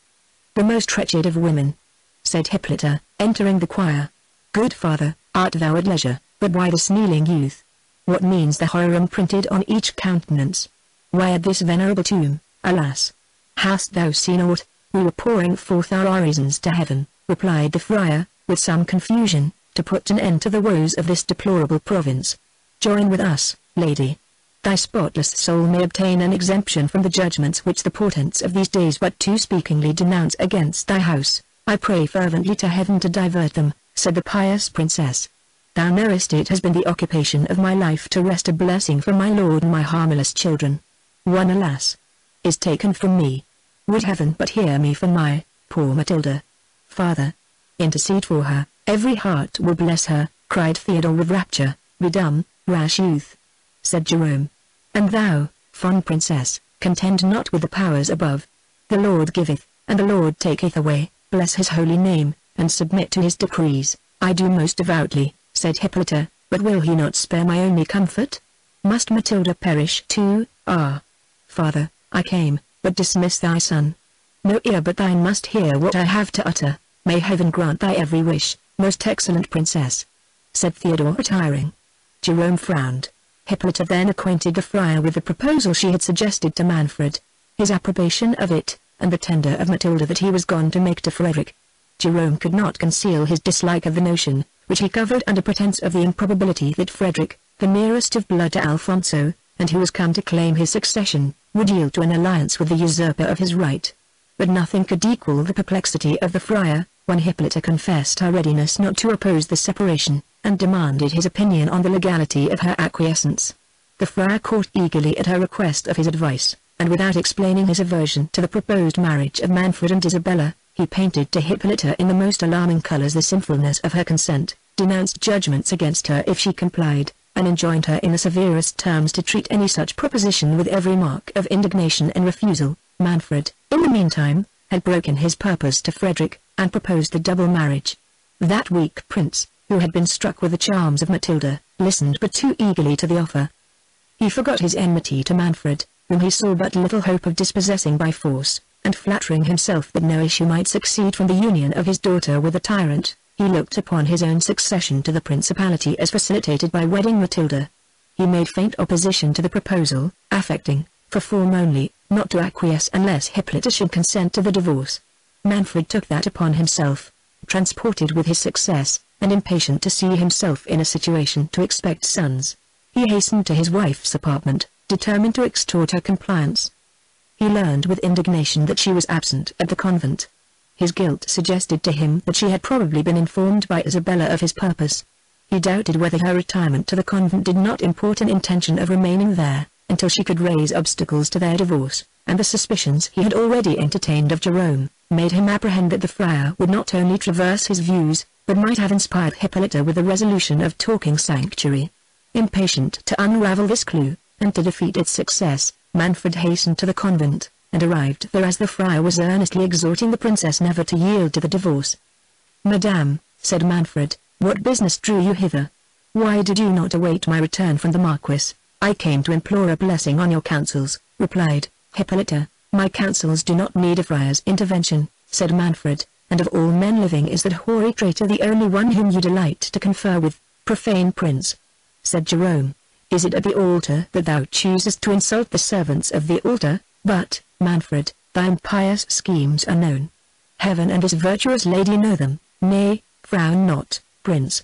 The most wretched of women, said Hippolyta, entering the choir. Good father, art thou at leisure, but why this kneeling youth? What means the horror imprinted on each countenance? Why at this venerable tomb, alas? Hast thou seen aught? We were pouring forth our orisons to heaven, replied the friar, with some confusion, to put an end to the woes of this deplorable province. Join with us, lady. Thy spotless soul may obtain an exemption from the judgments which the portents of these days but too speakingly denounce against thy house. I pray fervently to heaven to divert them, said the pious princess. Thou knowest it has been the occupation of my life to wrest a blessing from my lord and my harmless children. One, alas, is taken from me. Would heaven but hear me for my poor Matilda. Father, intercede for her, every heart will bless her, cried Theodore with rapture. Be dumb, rash youth, said Jerome. And thou, fond princess, contend not with the powers above. The Lord giveth, and the Lord taketh away, bless his holy name, and submit to his decrees. I do most devoutly, said Hippolyta, but will he not spare my only comfort? Must Matilda perish too? Ah, father, I came, but dismiss thy son. No ear but thine must hear what I have to utter. May heaven grant thy every wish, most excellent princess, said Theodore retiring. Jerome frowned. Hippolyta then acquainted the friar with the proposal she had suggested to Manfred, his approbation of it, and the tender of Matilda that he was gone to make to Frederick. Jerome could not conceal his dislike of the notion, which he covered under pretence of the improbability that Frederick, the nearest of blood to Alfonso, and who was come to claim his succession, would yield to an alliance with the usurper of his right. But nothing could equal the perplexity of the friar, when Hippolyta confessed her readiness not to oppose the separation, and demanded his opinion on the legality of her acquiescence. The friar caught eagerly at her request of his advice, and without explaining his aversion to the proposed marriage of Manfred and Isabella, he painted to Hippolyta in the most alarming colors the sinfulness of her consent, denounced judgments against her if she complied, and enjoined her in the severest terms to treat any such proposition with every mark of indignation and refusal. Manfred, in the meantime, had broken his purpose to Frederick, and proposed a double marriage. That weak prince, who had been struck with the charms of Matilda, listened but too eagerly to the offer. He forgot his enmity to Manfred, whom he saw but little hope of dispossessing by force, and flattering himself that no issue might succeed from the union of his daughter with a tyrant, he looked upon his own succession to the principality as facilitated by wedding Matilda. He made faint opposition to the proposal, affecting, for form only, not to acquiesce unless Hippolyta should consent to the divorce. Manfred took that upon himself, transported with his success, and impatient to see himself in a situation to expect sons. He hastened to his wife's apartment, determined to extort her compliance. He learned with indignation that she was absent at the convent. His guilt suggested to him that she had probably been informed by Isabella of his purpose. He doubted whether her retirement to the convent did not import an intention of remaining there, until she could raise obstacles to their divorce, and the suspicions he had already entertained of Jerome, made him apprehend that the friar would not only traverse his views, but might have inspired Hippolyta with the resolution of talking sanctuary. Impatient to unravel this clue, and to defeat its success, Manfred hastened to the convent, and arrived there as the friar was earnestly exhorting the princess never to yield to the divorce. "Madame," said Manfred, "what business drew you hither? Why did you not await my return from the marquis?" "I came to implore a blessing on your counsels," replied Hippolyta. "My counsels do not need a friar's intervention," said Manfred, "and of all men living is that hoary traitor the only one whom you delight to confer with." "Profane prince," said Jerome, "is it at the altar that thou choosest to insult the servants of the altar? But, Manfred, thy impious schemes are known. Heaven and this virtuous lady know them. Nay, frown not, prince.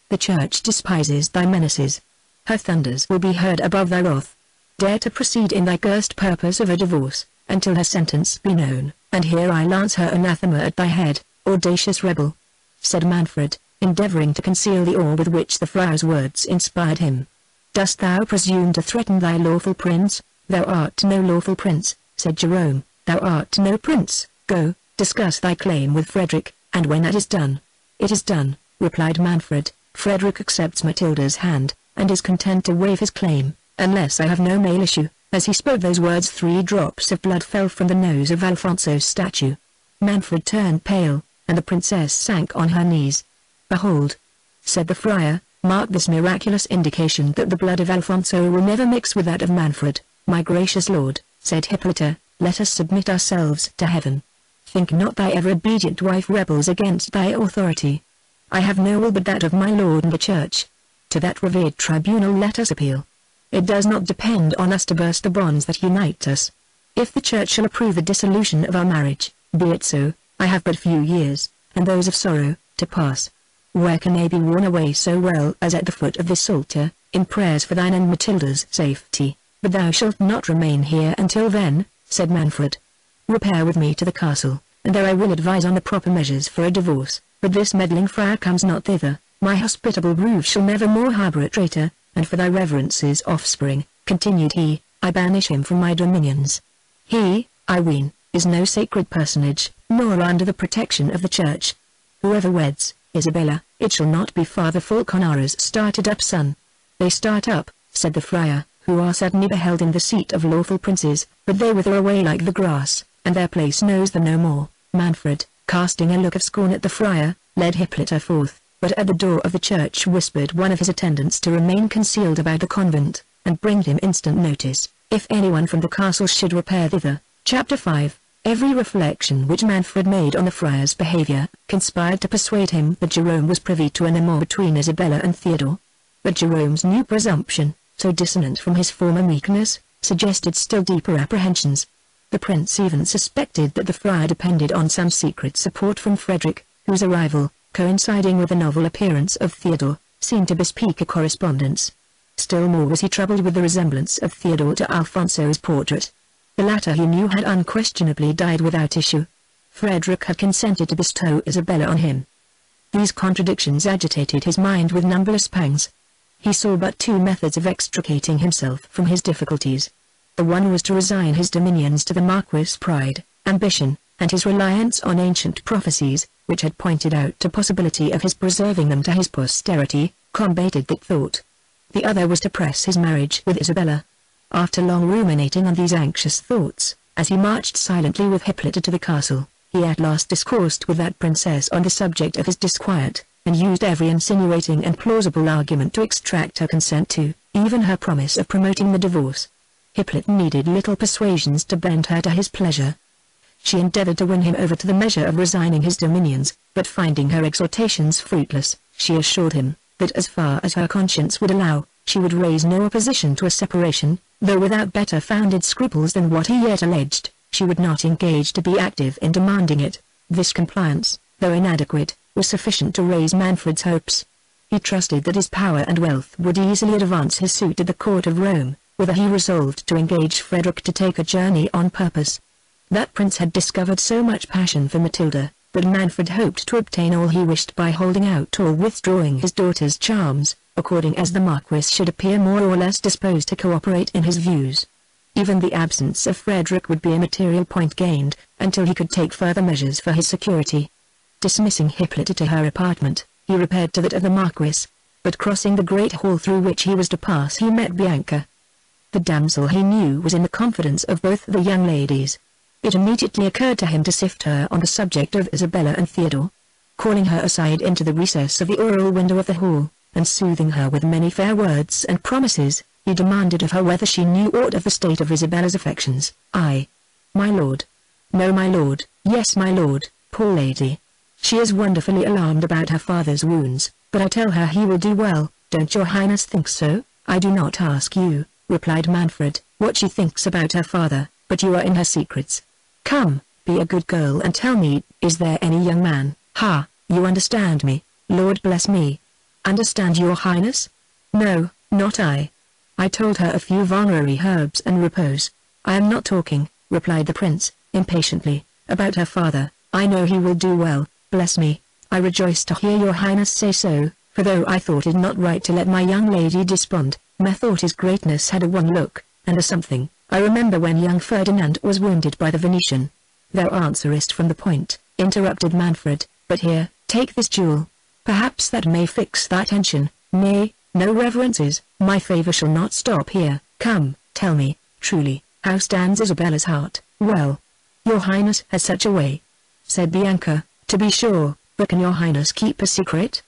The church despises thy menaces. Her thunders will be heard above thy wrath. Dare to proceed in thy cursed purpose of a divorce, until her sentence be known, and here I lance her anathema at thy head, audacious rebel," said Manfred, endeavoring to conceal the awe with which the friar's words inspired him. "Dost thou presume to threaten thy lawful prince? Thou art no lawful prince," said Jerome, "thou art no prince. Go, discuss thy claim with Frederick, and when that is done—" "It is done," replied Manfred. "Frederick accepts Matilda's hand, and is content to waive his claim, unless I have no male issue." As he spoke those words 3 drops of blood fell from the nose of Alfonso's statue. Manfred turned pale, and the princess sank on her knees. "Behold," said the friar, "mark this miraculous indication that the blood of Alfonso will never mix with that of Manfred." "My gracious lord," said Hippolyta, "let us submit ourselves to heaven. Think not thy ever-obedient wife rebels against thy authority. I have no will but that of my lord and the church. To that revered tribunal let us appeal. It does not depend on us to burst the bonds that unite us. If the church shall approve the dissolution of our marriage, be it so. I have but few years, and those of sorrow, to pass. Where can they be worn away so well as at the foot of this altar, in prayers for thine and Matilda's safety? But thou shalt not remain here until then," said Manfred. "Repair with me to the castle, and there I will advise on the proper measures for a divorce. But this meddling friar comes not thither. My hospitable roof shall never more harbour a traitor, and for thy reverence's offspring," continued he, "I banish him from my dominions. He, I ween, is no sacred personage, nor under the protection of the church. Whoever weds Isabella, it shall not be Father Falconara's started-up son." "They start up," said the friar, "who are suddenly beheld in the seat of lawful princes, but they wither away like the grass, and their place knows them no more." Manfred, casting a look of scorn at the friar, led Hippolyta forth, but at the door of the church whispered one of his attendants to remain concealed about the convent, and bring him instant notice, if anyone from the castle should repair thither. Chapter 5. Every reflection which Manfred made on the friar's behavior, conspired to persuade him that Jerome was privy to an amour between Isabella and Theodore. But Jerome's new presumption, so dissonant from his former meekness, suggested still deeper apprehensions. The prince even suspected that the friar depended on some secret support from Frederick, whose arrival, coinciding with the novel appearance of Theodore, seemed to bespeak a correspondence. Still more was he troubled with the resemblance of Theodore to Alfonso's portrait. The latter he knew had unquestionably died without issue. Frederick had consented to bestow Isabella on him. These contradictions agitated his mind with numberless pangs. He saw but 2 methods of extricating himself from his difficulties. The one was to resign his dominions to the Marquis' pride, ambition, and his reliance on ancient prophecies, which had pointed out the possibility of his preserving them to his posterity, combated that thought. The other was to press his marriage with Isabella. After long ruminating on these anxious thoughts, as he marched silently with Hippolyta to the castle, he at last discoursed with that princess on the subject of his disquiet, and used every insinuating and plausible argument to extract her consent to, even her promise of promoting the divorce. Hippolyta needed little persuasions to bend her to his pleasure. She endeavored to win him over to the measure of resigning his dominions, but finding her exhortations fruitless, she assured him, that as far as her conscience would allow, she would raise no opposition to a separation, though without better founded scruples than what he yet alleged, she would not engage to be active in demanding it. This compliance, though inadequate, was sufficient to raise Manfred's hopes. He trusted that his power and wealth would easily advance his suit at the court of Rome, whither he resolved to engage Frederick to take a journey on purpose. That prince had discovered so much passion for Matilda, that Manfred hoped to obtain all he wished by holding out or withdrawing his daughter's charms, according as the Marquis should appear more or less disposed to cooperate in his views. Even the absence of Frederick would be a material point gained, until he could take further measures for his security. Dismissing Hippolyta to her apartment, he repaired to that of the Marquis, but crossing the great hall through which he was to pass he met Bianca. The damsel he knew was in the confidence of both the young ladies. It immediately occurred to him to sift her on the subject of Isabella and Theodore. Calling her aside into the recess of the oriel window of the hall, and soothing her with many fair words and promises, he demanded of her whether she knew aught of the state of Isabella's affections. "I, my lord." "No, my lord." "Yes, my lord, poor lady. She is wonderfully alarmed about her father's wounds, but I tell her he will do well. Don't your highness think so?" "I do not ask you," replied Manfred, "what she thinks about her father, but you are in her secrets. Come, be a good girl and tell me, is there any young man—" "Ha, you understand me, Lord bless me." "Understand your highness?" "No, not I. I told her a few vulnerary herbs and repose." "I am not talking," replied the prince, impatiently, "about her father. I know he will do well, bless me. I rejoice to hear your highness say so, for though I thought it not right to let my young lady despond, methought his greatness had a one look, and a something. I remember when young Ferdinand was wounded by the Venetian." "Thou answerest from the point," interrupted Manfred, "but here, take this jewel. Perhaps that may fix thy attention." "Nay, no reverences, my favour shall not stop here. Come, tell me, truly, how stands Isabella's heart?" "Well, your highness has such a way," said Bianca. "To be sure, but can your highness keep a secret?"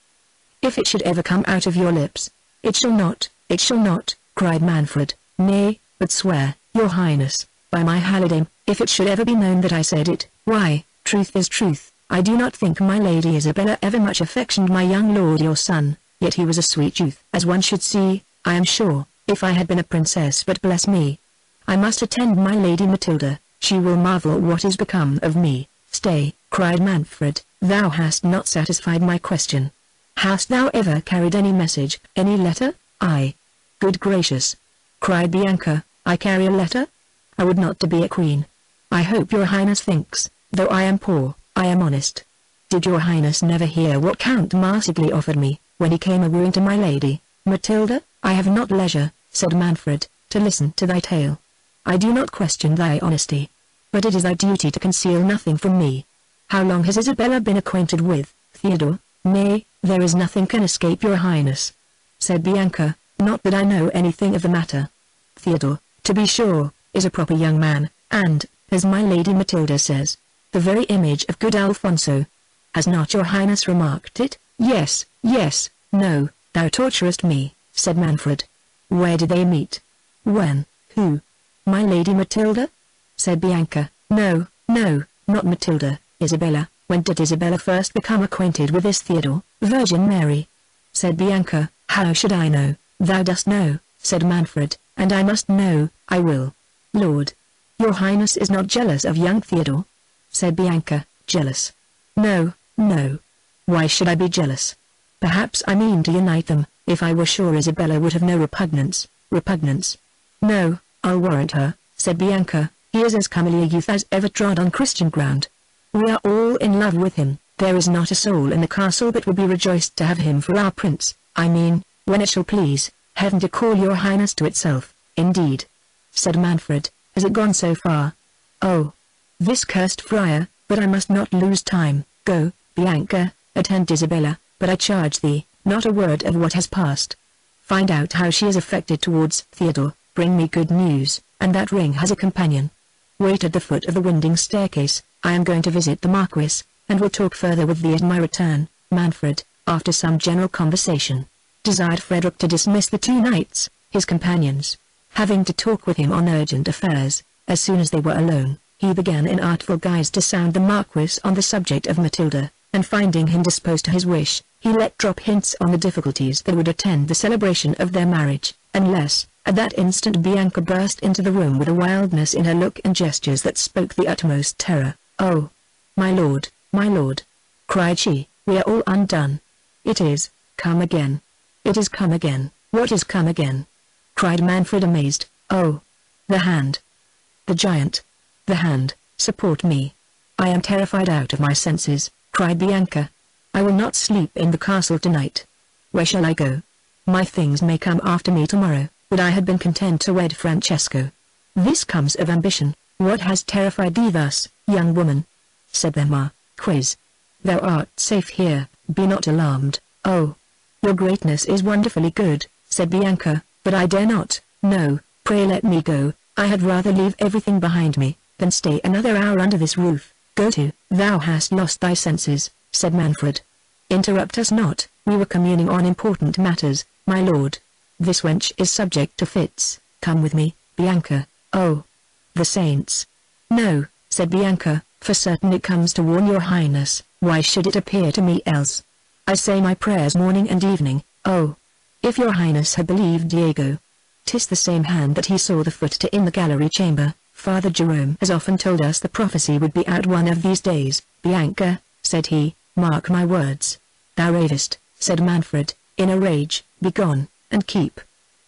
"If it should ever come out of your lips—" "It shall not, it shall not," cried Manfred. "Nay, but swear, your highness, by my halidame, if it should ever be known that I said it, why, truth is truth. I do not think my lady Isabella ever much affectioned my young lord your son, yet he was a sweet youth, as one should see, I am sure, if I had been a princess. But bless me, I must attend my lady Matilda, she will marvel what is become of me." "Stay," cried Manfred, "thou hast not satisfied my question. Hast thou ever carried any message, any letter?" "I." "Good gracious!" cried Bianca, "I carry a letter? I would not to be a queen. I hope your highness thinks, though I am poor, I am honest. Did your highness never hear what Count Marsigli offered me, when he came a-wooing to my lady, Matilda?" "I have not leisure," said Manfred, "to listen to thy tale. I do not question thy honesty, but it is thy duty to conceal nothing from me. How long has Isabella been acquainted with Theodore?" "Nay, there is nothing can escape your highness," said Bianca, "not that I know anything of the matter. Theodore, to be sure, is a proper young man, and, as my lady Matilda says, the very image of good Alfonso. Has not your highness remarked it?" "Yes, yes." "No, thou torturest me," said Manfred. "Where did they meet? When? Who?" "My lady Matilda?" said Bianca. "No, no, not Matilda, Isabella. When did Isabella first become acquainted with this Theodore?" "Virgin Mary," said Bianca. "How should I know?" "Thou dost know," said Manfred, "and I must know." "I will." "Lord, your highness is not jealous of young Theodore?" said Bianca. "Jealous? No, no. Why should I be jealous? Perhaps I mean to unite them, if I were sure Isabella would have no repugnance." "Repugnance? No, I'll warrant her," said Bianca. "He is as comely a youth as ever trod on Christian ground. We are all in love with him. There is not a soul in the castle but will be rejoiced to have him for our prince. I mean, when it shall please Heaven to call your highness to itself, indeed." said Manfred. "Has it gone so far? Oh, this cursed friar, but I must not lose time. Go, Bianca, attend Isabella, but I charge thee, not a word of what has passed. Find out how she is affected towards Theodore, bring me good news, and that ring has a companion. Wait at the foot of the winding staircase, I am going to visit the Marquis, and will talk further with thee at my return." Manfred, after some general conversation, desired Frederick to dismiss the two knights, his companions, having to talk with him on urgent affairs. As soon as they were alone, he began in artful guise to sound the Marquis on the subject of Matilda, and finding him disposed to his wish, he let drop hints on the difficulties that would attend the celebration of their marriage, unless, at that instant Bianca burst into the room with a wildness in her look and gestures that spoke the utmost terror. "Oh, my lord, cried she, "we are all undone. It is come again. It is come again." "What is come again?" cried Manfred amazed. "Oh, the hand. The giant. The hand, support me. I am terrified out of my senses," cried Bianca. "I will not sleep in the castle tonight. Where shall I go? My things may come after me tomorrow, but I had been content to wed Francesco. This comes of ambition. What has terrified thee thus, young woman?" said the Marquis. "Thou art safe here, be not alarmed." "Oh, your greatness is wonderfully good," said Bianca, "but I dare not. No, pray let me go. I had rather leave everything behind me, than stay another hour under this roof." "Go to, thou hast lost thy senses," said Manfred. "Interrupt us not, we were communing on important matters, my lord. This wench is subject to fits. Come with me, Bianca." "Oh, the saints." "No," said Bianca, "for certain it comes to warn your highness. Why should it appear to me else? I say my prayers morning and evening." "Oh, if your highness had believed Diego. 'Tis the same hand that he saw the foot to in the gallery chamber. Father Jerome has often told us the prophecy would be out one of these days." "Bianca," said he, "mark my words." "Thou ravest," said Manfred, in a rage. "Begone, and keep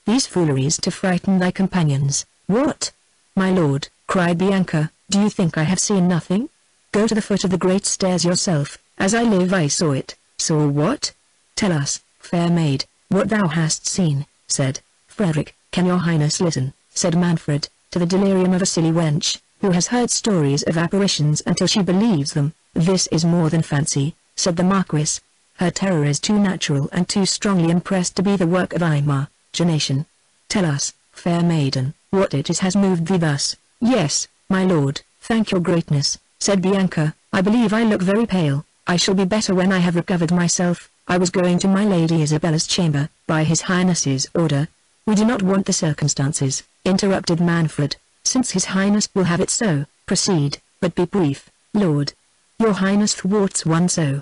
these fooleries to frighten thy companions." "What? My lord," cried Bianca, "do you think I have seen nothing? Go to the foot of the great stairs yourself. As I live I saw it." "Saw what? Tell us, fair maid, what thou hast seen," said Frederick. "Can your highness listen," said Manfred, "to the delirium of a silly wench, who has heard stories of apparitions until she believes them?" "This is more than fancy," said the Marquis. "Her terror is too natural and too strongly impressed to be the work of imagination. Tell us, fair maiden, what it is has moved thee thus." "Yes, my lord, thank your greatness," said Bianca. "I believe I look very pale. I shall be better when I have recovered myself. I was going to my Lady Isabella's chamber, by his highness's order." "We do not want the circumstances," interrupted Manfred. "Since his highness will have it so, proceed, but be brief." "Lord, your highness thwarts one so,"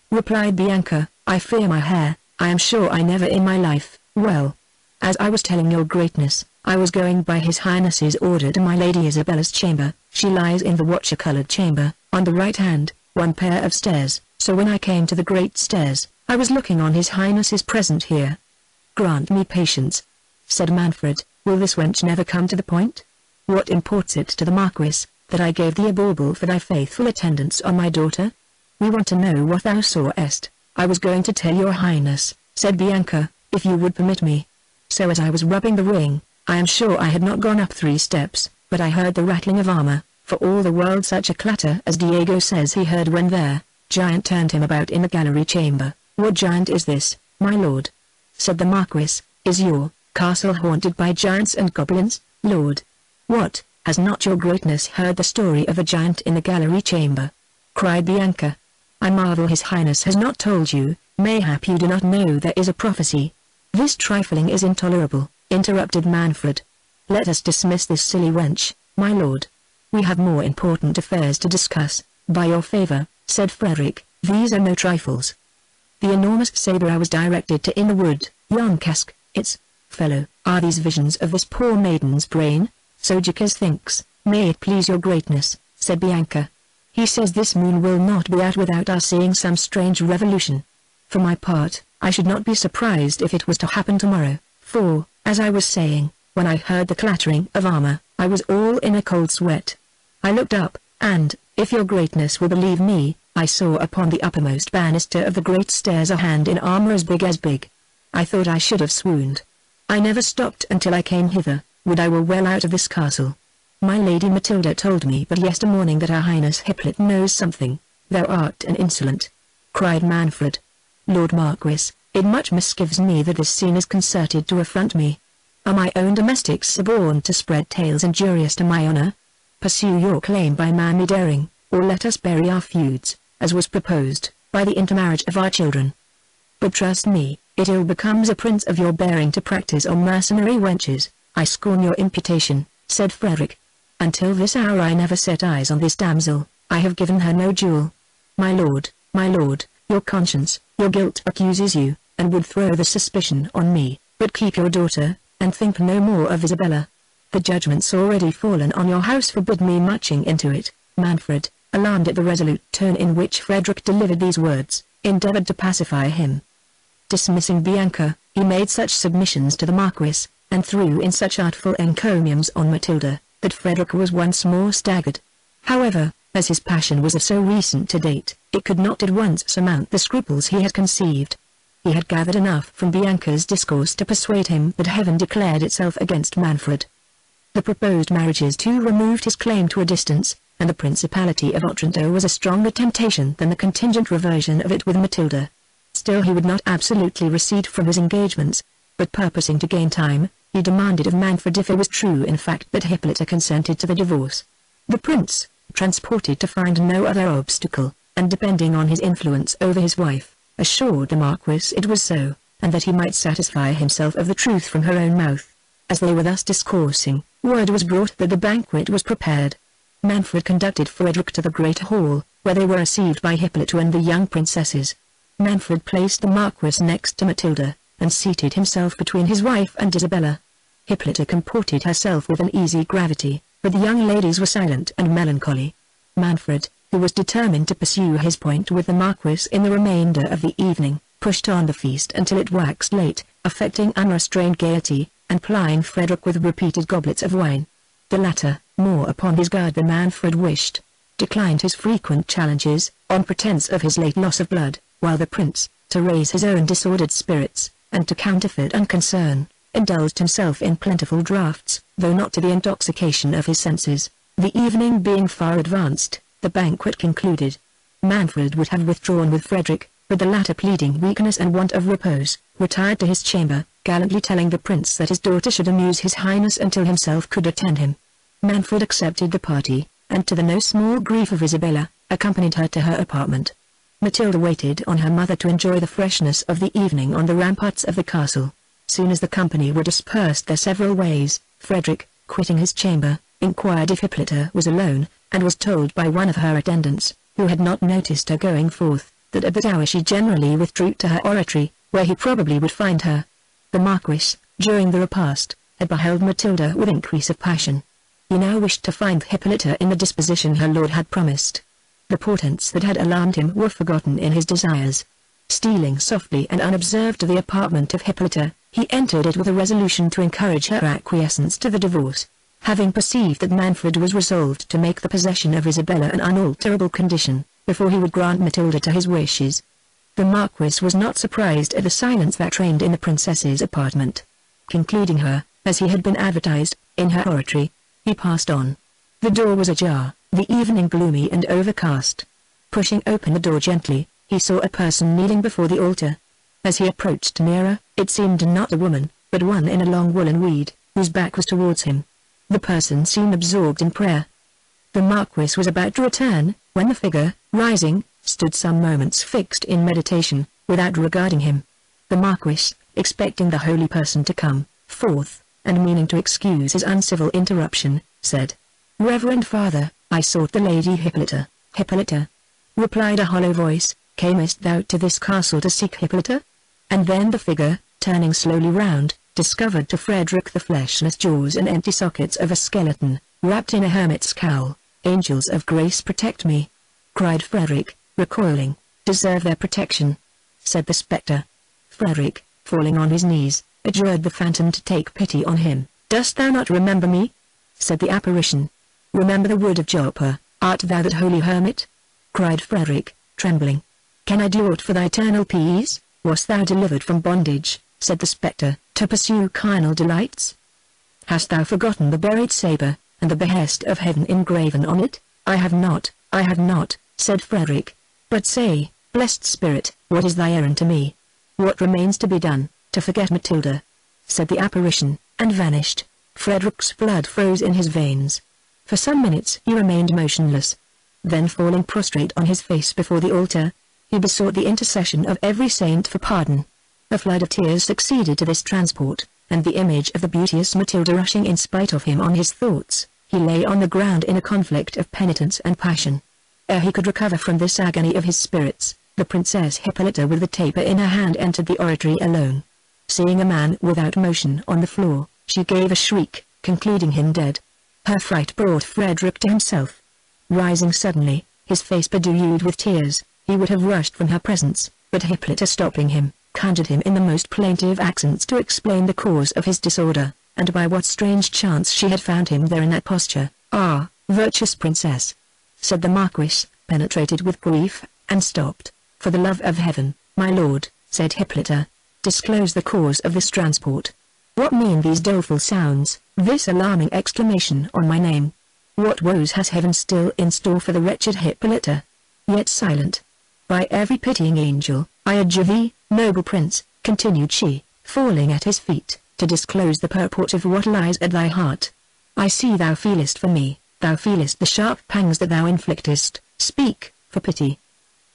replied Bianca. "I fear my hair. I am sure I never in my life." "Well, as I was telling your greatness, I was going by his highness's order to my Lady Isabella's chamber. She lies in the watcher-coloured chamber, on the right hand, one pair of stairs. So when I came to the great stairs, I was looking on his highness's present here." "Grant me patience," said Manfred. "Will this wench never come to the point? What imports it to the Marquis, that I gave thee a bauble for thy faithful attendance on my daughter? We want to know what thou sawest." "I was going to tell your highness," said Bianca, "if you would permit me. So as I was rubbing the ring, I am sure I had not gone up 3 steps, but I heard the rattling of armor, for all the world such a clatter as Diego says he heard when their giant turned him about in the gallery chamber." "What giant is this, my lord?" said the Marquis. "Is your castle haunted by giants and goblins, lord?" "What, has not your greatness heard the story of a giant in the gallery chamber?" cried Bianca. "I marvel his highness has not told you. Mayhap you do not know there is a prophecy." "This trifling is intolerable," interrupted Manfred. "Let us dismiss this silly wench, my lord. We have more important affairs to discuss." "By your favour," said Frederick, "these are no trifles. The enormous sabre I was directed to in the wood, yon cask, its fellow, are these visions of this poor maiden's brain?" "So Jacques thinks." "May it please your greatness," said Bianca. "He says this moon will not be out without our seeing some strange revolution. For my part, I should not be surprised if it was to happen tomorrow, for, as I was saying, when I heard the clattering of armor, I was all in a cold sweat. I looked up, and, if your greatness will believe me, I saw upon the uppermost banister of the great stairs a hand in armor as big as big. I thought I should have swooned. I never stopped until I came hither. would I were well out of this castle. My Lady Matilda told me but yestermorning that Her Highness Hippolyte knows something. Thou art an insolent!" cried Manfred. "Lord Marquis, it much misgives me that this scene is concerted to affront me. Are my own domestics suborned to spread tales injurious to my honour? Pursue your claim by manly daring, or let us bury our feuds, as was proposed, by the intermarriage of our children. But trust me, it ill becomes a prince of your bearing to practice on mercenary wenches." "I scorn your imputation," said Frederick. "Until this hour I never set eyes on this damsel. I have given her no jewel. My lord, your conscience, your guilt accuses you, and would throw the suspicion on me, but keep your daughter, and think no more of Isabella. The judgments already fallen on your house forbid me marching into it." Manfred, alarmed at the resolute tone in which Frederick delivered these words, endeavored to pacify him. Dismissing Bianca, he made such submissions to the Marquis, and threw in such artful encomiums on Matilda, that Frederick was once more staggered. However, as his passion was of so recent a date, it could not at once surmount the scruples he had conceived. He had gathered enough from Bianca's discourse to persuade him that heaven declared itself against Manfred. The proposed marriages too removed his claim to a distance, and the Principality of Otranto was a stronger temptation than the contingent reversion of it with Matilda. Still he would not absolutely recede from his engagements, but purposing to gain time, he demanded of Manfred if it was true in fact that Hippolyte consented to the divorce. The prince, transported to find no other obstacle, and depending on his influence over his wife, assured the Marquis it was so, and that he might satisfy himself of the truth from her own mouth. As they were thus discoursing, word was brought that the banquet was prepared. Manfred conducted Frederick to the great hall, where they were received by Hippolyte and the young princesses. Manfred placed the Marquis next to Matilda, and seated himself between his wife and Isabella. Hippolyte comported herself with an easy gravity, but the young ladies were silent and melancholy. Manfred, who was determined to pursue his point with the Marquis in the remainder of the evening, pushed on the feast until it waxed late, affecting unrestrained gaiety, and plying Frederick with repeated goblets of wine. The latter, more upon his guard than Manfred wished, declined his frequent challenges, on pretence of his late loss of blood, while the prince, to raise his own disordered spirits, and to counterfeit unconcern, indulged himself in plentiful draughts, though not to the intoxication of his senses. The evening being far advanced, the banquet concluded. Manfred would have withdrawn with Frederick, but the latter, pleading weakness and want of repose, retired to his chamber, gallantly telling the prince that his daughter should amuse his highness until himself could attend him. Manfred accepted the party, and to the no small grief of Isabella, accompanied her to her apartment. Matilda waited on her mother to enjoy the freshness of the evening on the ramparts of the castle. Soon as the company were dispersed their several ways, Frederick, quitting his chamber, inquired if Hippolyte was alone, and was told by one of her attendants, who had not noticed her going forth, that at that hour she generally withdrew to her oratory, where he probably would find her. The Marquis, during the repast, had beheld Matilda with increase of passion. He now wished to find Hippolyte in the disposition her lord had promised. The portents that had alarmed him were forgotten in his desires. Stealing softly and unobserved to the apartment of Hippolyte, he entered it with a resolution to encourage her acquiescence to the divorce. Having perceived that Manfred was resolved to make the possession of Isabella an unalterable condition, before he would grant Matilda to his wishes, the Marquis was not surprised at the silence that reigned in the princess's apartment. Concluding her, as he had been advertised, in her oratory, he passed on. The door was ajar, the evening gloomy and overcast. Pushing open the door gently, he saw a person kneeling before the altar. As he approached nearer, it seemed not a woman, but one in a long woolen weed, whose back was towards him. The person seemed absorbed in prayer. The Marquis was about to return, when the figure, rising, stood some moments fixed in meditation, without regarding him. The Marquis, expecting the holy person to come forth, and meaning to excuse his uncivil interruption, said, "Reverend Father, I sought the Lady Hippolyte." "Hippolyte?" replied a hollow voice, "camest thou to this castle to seek Hippolyte?" And then the figure, turning slowly round, discovered to Frederick the fleshless jaws and empty sockets of a skeleton, wrapped in a hermit's cowl. "Angels of grace protect me!" cried Frederick, recoiling. "Deserve their protection," said the spectre. Frederick, falling on his knees, adjured the phantom to take pity on him. "Dost thou not remember me?" said the apparition. "Remember the wood of Joppa, art thou that holy hermit?" cried Frederick, trembling. "Can I do aught for thy eternal peace? Wast thou delivered from bondage," said the spectre, "to pursue carnal delights?" Hast thou forgotten the buried saber, and the behest of heaven engraven on it? I have not, said Frederick. But say, blessed spirit, what is thy errand to me? What remains to be done? To forget Matilda, said the apparition, and vanished. Frederick's blood froze in his veins. For some minutes he remained motionless. Then falling prostrate on his face before the altar, he besought the intercession of every saint for pardon. A flood of tears succeeded to this transport, and the image of the beauteous Matilda rushing in spite of him on his thoughts, he lay on the ground in a conflict of penitence and passion. Ere he could recover from this agony of his spirits, the Princess Hippolyta with the taper in her hand entered the oratory alone. Seeing a man without motion on the floor, she gave a shriek, concluding him dead. Her fright brought Frederick to himself. Rising suddenly, his face bedewed with tears, he would have rushed from her presence, but Hippolyta stopping him, conjured him in the most plaintive accents to explain the cause of his disorder, and by what strange chance she had found him there in that posture. "Ah, virtuous princess," said the Marquis, penetrated with grief, and stopped. "For the love of heaven, my lord," said Hippolyta, "disclose the cause of this transport. What mean these doleful sounds, this alarming exclamation on my name? What woes has heaven still in store for the wretched Hippolyta? Yet silent. By every pitying angel, I adjure thee, noble prince," continued she, falling at his feet, "to disclose the purport of what lies at thy heart. I see thou feelest for me, thou feelest the sharp pangs that thou inflictest. Speak, for pity.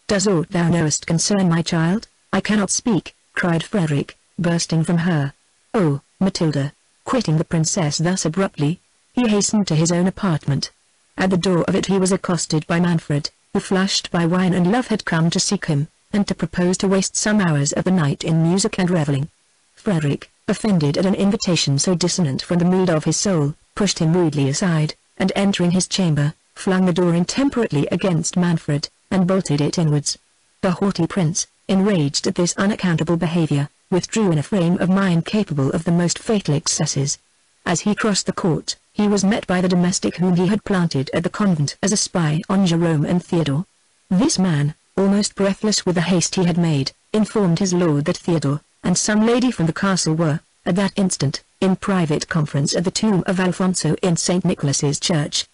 Does aught thou knowest concern my child?" "I cannot speak," cried Frederick, bursting from her. "Oh, Matilda!" Quitting the princess thus abruptly, he hastened to his own apartment. At the door of it he was accosted by Manfred, who flushed by wine and love had come to seek him, and to propose to waste some hours of the night in music and revelling. Frederick, offended at an invitation so dissonant from the mood of his soul, pushed him rudely aside, and entering his chamber, flung the door intemperately against Manfred, and bolted it inwards. The haughty prince, enraged at this unaccountable behavior, withdrew in a frame of mind capable of the most fatal excesses. As he crossed the court, he was met by the domestic whom he had planted at the convent as a spy on Jerome and Theodore. This man, almost breathless with the haste he had made, informed his lord that Theodore, and some lady from the castle were, at that instant, in private conference at the tomb of Alfonso in St. Nicholas's church.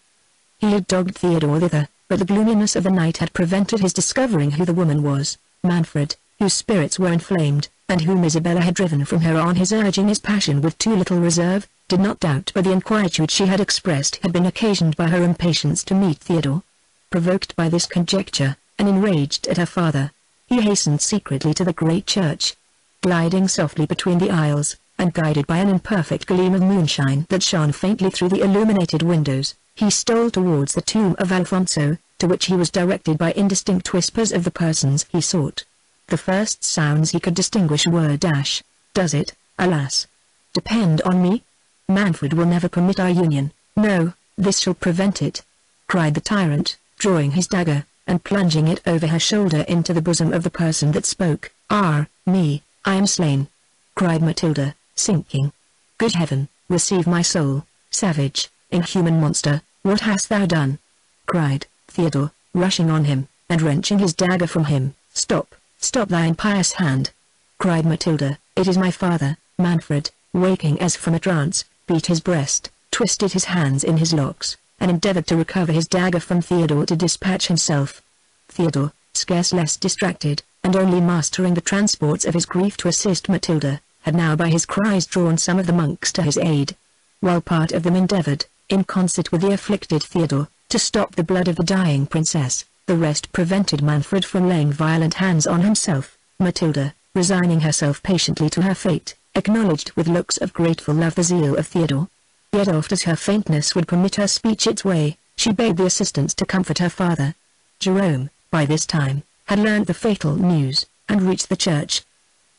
He had dogged Theodore thither, but the gloominess of the night had prevented his discovering who the woman was. Manfred, whose spirits were inflamed, and whom Isabella had driven from her on his urging his passion with too little reserve, did not doubt but the inquietude she had expressed had been occasioned by her impatience to meet Theodore. Provoked by this conjecture, and enraged at her father, he hastened secretly to the great church. Gliding softly between the aisles, and guided by an imperfect gleam of moonshine that shone faintly through the illuminated windows, he stole towards the tomb of Alfonso, to which he was directed by indistinct whispers of the persons he sought. The first sounds he could distinguish were "Does it, alas, depend on me? Manfred will never permit our union. No, this shall prevent it," cried the tyrant, drawing his dagger, and plunging it over her shoulder into the bosom of the person that spoke. "Ah, me, I am slain," cried Matilda, sinking. "Good heaven, receive my soul, savage, inhuman monster, what hast thou done?" cried Theodore, rushing on him, and wrenching his dagger from him. "Stop, stop thy impious hand," cried Matilda. "It is my father." Manfred, waking as from a trance, beat his breast, twisted his hands in his locks, and endeavored to recover his dagger from Theodore to dispatch himself. Theodore, scarce less distracted, and only mastering the transports of his grief to assist Matilda, had now by his cries drawn some of the monks to his aid. While part of them endeavored, in concert with the afflicted Theodore, to stop the blood of the dying princess, the rest prevented Manfred from laying violent hands on himself. Matilda, resigning herself patiently to her fate, acknowledged with looks of grateful love the zeal of Theodore. Yet oft as her faintness would permit her speech its way, she begged the assistants to comfort her father. Jerome, by this time, had learned the fatal news, and reached the church.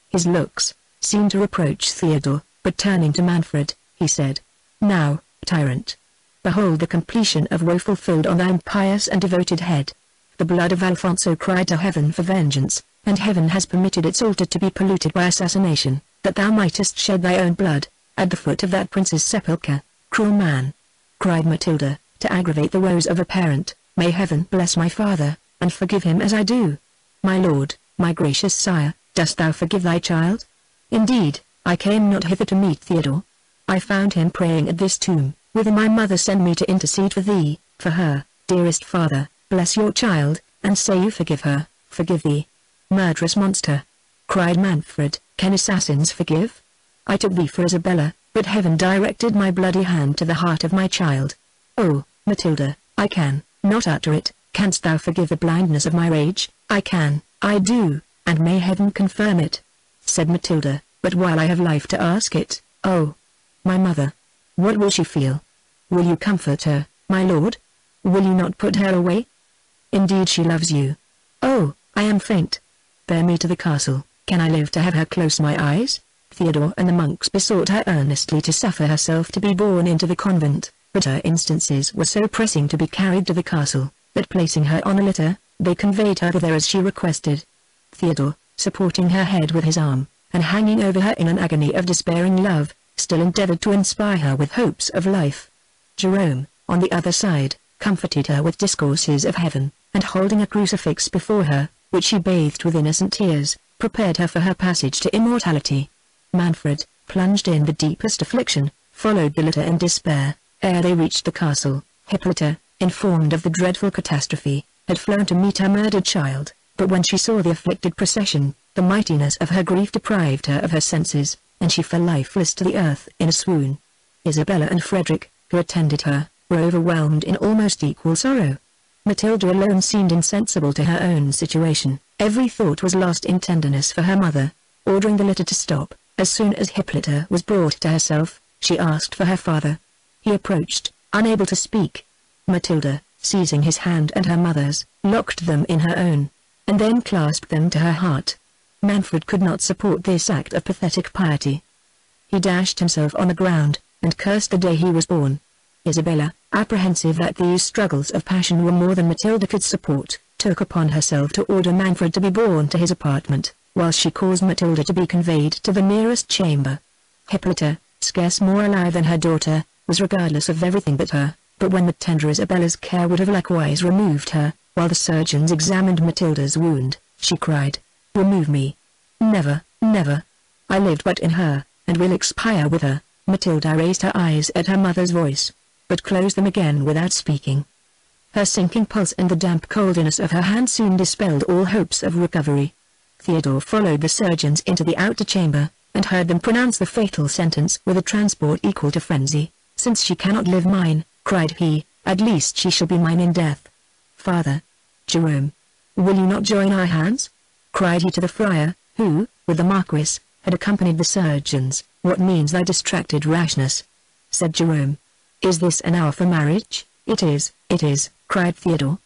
His looks seemed to reproach Theodore, but turning to Manfred, he said, "Now, tyrant, behold the completion of woe fulfilled on thy impious and devoted head. The blood of Alfonso cried to heaven for vengeance, and heaven has permitted its altar to be polluted by assassination, that thou mightest shed thy own blood, at the foot of that prince's sepulchre. Cruel man!" cried Matilda, to aggravate the woes of a parent. "May heaven bless my father, and forgive him as I do." "My lord, my gracious sire, dost thou forgive thy child?" "Indeed, I came not hither to meet Theodore. I found him praying at this tomb. Whither my mother sent me to intercede for thee, for her, dearest father. Bless your child, and say you forgive her, forgive thee. Murderous monster! Cried Manfred. Can assassins forgive? I took thee for Isabella, but heaven directed my bloody hand to the heart of my child. Oh, Matilda, I can not utter it. Canst thou forgive the blindness of my rage? I can, I do, and may heaven confirm it, said Matilda, but while I have life to ask it, oh, my mother, what will she feel? Will you comfort her, my lord? Will you not put her away? Indeed she loves you. Oh, I am faint. Bear me to the castle. Can I live to have her close my eyes? Theodore and the monks besought her earnestly to suffer herself to be borne into the convent, but her instances were so pressing to be carried to the castle, that placing her on a litter, they conveyed her thither as she requested. Theodore, supporting her head with his arm, and hanging over her in an agony of despairing love, still endeavored to inspire her with hopes of life. Jerome, on the other side, comforted her with discourses of heaven, and holding a crucifix before her, which she bathed with innocent tears, prepared her for her passage to immortality. Manfred, plunged in the deepest affliction, followed the litter in despair. Ere they reached the castle, Hippolyta, informed of the dreadful catastrophe, had flown to meet her murdered child, but when she saw the afflicted procession, the mightiness of her grief deprived her of her senses, and she fell lifeless to the earth in a swoon. Isabella and Frederick, who attended her, were overwhelmed in almost equal sorrow. Matilda alone seemed insensible to her own situation. Every thought was lost in tenderness for her mother. Ordering the litter to stop, as soon as Hippolyta was brought to herself, she asked for her father. He approached, unable to speak. Matilda, seizing his hand and her mother's, locked them in her own, and then clasped them to her heart. Manfred could not support this act of pathetic piety. He dashed himself on the ground, and cursed the day he was born. Isabella, apprehensive that these struggles of passion were more than Matilda could support, took upon herself to order Manfred to be borne to his apartment, whilst she caused Matilda to be conveyed to the nearest chamber. Hippolyta, scarce more alive than her daughter, was regardless of everything but her, but when the tender Isabella's care would have likewise removed her, while the surgeons examined Matilda's wound, she cried, "Remove me! Never, never! I lived but in her, and will expire with her." Matilda raised her eyes at her mother's voice, but closed them again without speaking. Her sinking pulse and the damp coldness of her hand soon dispelled all hopes of recovery. Theodore followed the surgeons into the outer chamber, and heard them pronounce the fatal sentence with a transport equal to frenzy. "Since she cannot live mine," cried he, "at least she shall be mine in death. Father Jerome, will you not join our hands?" cried he to the friar, who, with the Marquis, had accompanied the surgeons. "What means thy distracted rashness?" said Jerome. "Is this an hour for marriage?" It is, cried Theodore.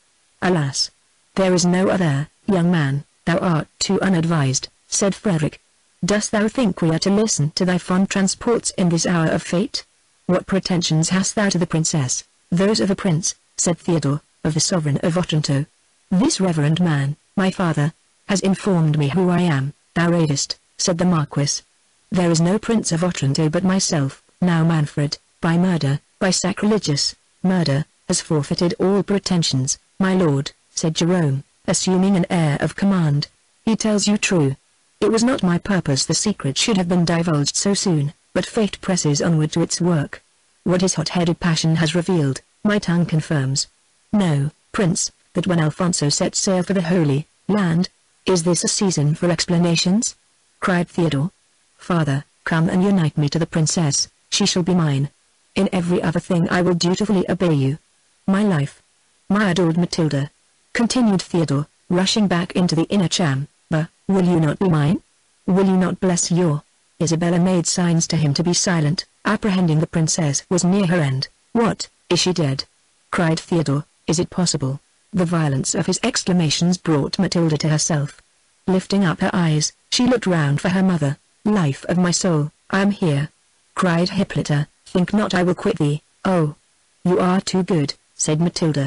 "Alas! There is no other." "Young man, thou art too unadvised," said Frederick. "Dost thou think we are to listen to thy fond transports in this hour of fate? What pretensions hast thou to the princess?" "Those of a prince," said Theodore, "of the sovereign of Otranto. This reverend man, my father, has informed me who I am." "Thou ravest," said the Marquis. "There is no prince of Otranto but myself." Now Manfred, by murder, by sacrilegious murder, has forfeited all pretensions. "My lord," said Jerome, assuming an air of command, "he tells you true. It was not my purpose the secret should have been divulged so soon, but fate presses onward to its work. What his hot-headed passion has revealed, my tongue confirms. Know, prince, that when Alfonso set sail for the Holy Land—" "Is this a season for explanations?" cried Theodore. "Father, come and unite me to the princess. She shall be mine. In every other thing I will dutifully obey you. My life, my adored Matilda," continued Theodore, rushing back into the inner chamber, "will you not be mine? Will you not bless your—" Isabella made signs to him to be silent, apprehending the princess was near her end. "What, is she dead?" cried Theodore. "Is it possible?" The violence of his exclamations brought Matilda to herself. Lifting up her eyes, she looked round for her mother. "Life of my soul, I am here," cried Hippolyta. "Think not I will quit thee." "Oh, you are too good," said Matilda.